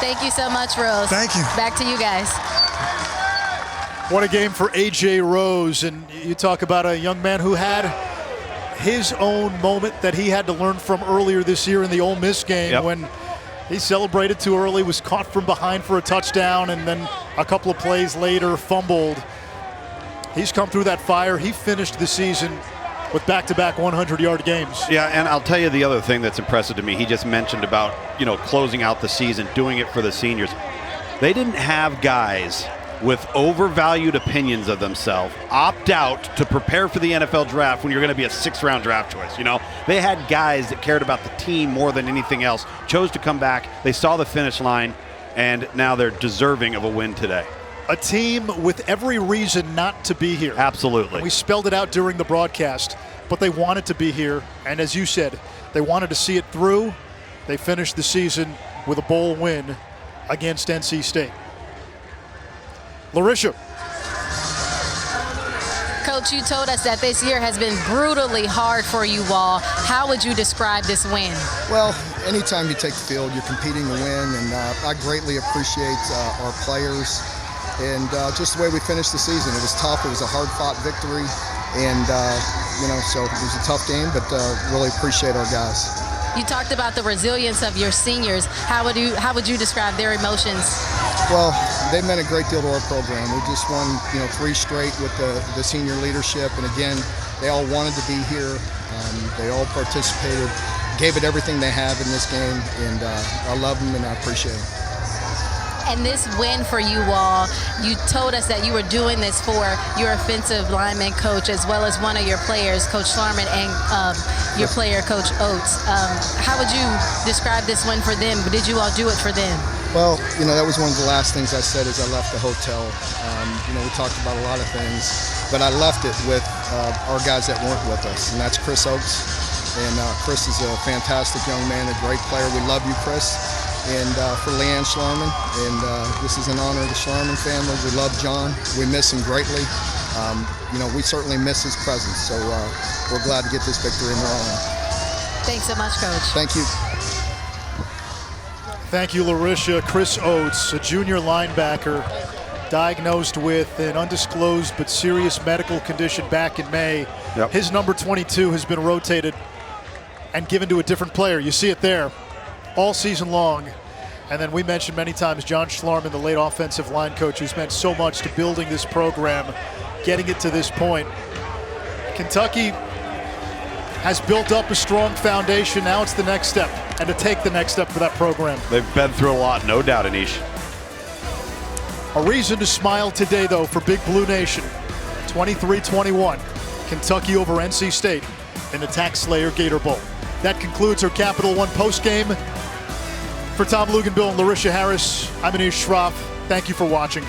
Thank you so much, Rose. Thank you. Back to you guys. What a game for A.J. Rose. And you talk about a young man who had his own moment that he had to learn from earlier this year in the Ole Miss game when he celebrated too early, was caught from behind for a touchdown, and then a couple of plays later fumbled. He's come through that fire. He finished the season with back-to-back 100-yard games. Yeah, and I'll tell you the other thing that's impressive to me. He just mentioned about, closing out the season, doing it for the seniors. They didn't have guys with overvalued opinions of themselves opt out to prepare for the NFL draft when you're going to be a 6th-round draft choice. They had guys that cared about the team more than anything else, chose to come back. They saw the finish line, and now they're deserving of a win today. A team with every reason not to be here. Absolutely. And we spelled it out during the broadcast, but they wanted to be here. And as you said, they wanted to see it through. They finished the season with a bowl win against NC State. Larisha. Coach, you told us that this year has been brutally hard for you all. How would you describe this win? Well, anytime you take the field, you're competing to win, and I greatly appreciate our players. And just the way we finished the season, it was tough. It was a hard-fought victory, and so it was a tough game. But really appreciate our guys. You talked about the resilience of your seniors. How would you describe their emotions? Well, they meant a great deal to our program. We just won, 3 straight with the senior leadership, and again, they all wanted to be here. They all participated, gave it everything they have in this game, and I love them and I appreciate it. And this win for you all, you told us that you were doing this for your offensive lineman coach as well as one of your players, Coach Schlarman, and your player, Coach Oates. How would you describe this win for them? Did you all do it for them? Well, that was one of the last things I said as I left the hotel. We talked about a lot of things, but I left it with our guys that weren't with us, and that's Chris Oates. And Chris is a fantastic young man, a great player. We love you, Chris. And for Leanne Schlarman, and this is an honor to the Schlarman family. We love John. We miss him greatly. We certainly miss his presence. So we're glad to get this victory in Maryland. Thanks so much, Coach. Thank you. Thank you, Larisha. Chris Oates, a junior linebacker, diagnosed with an undisclosed but serious medical condition back in May. His number 22 has been rotated and given to a different player. You see it there. all season long. And then we mentioned many times John Schlarman, the late offensive line coach, who's meant so much to building this program, getting it to this point. Kentucky has built up a strong foundation. Now it's the next step, and to take the next step for that program. They've been through a lot, no doubt, Anish. A reason to smile today, though, for Big Blue Nation. 23-21, Kentucky over NC State in the TaxSlayer Gator Bowl. That concludes our Capital One postgame. For Tom Luganbill and Larisha Harris, I'm Anish Shroff. Thank you for watching.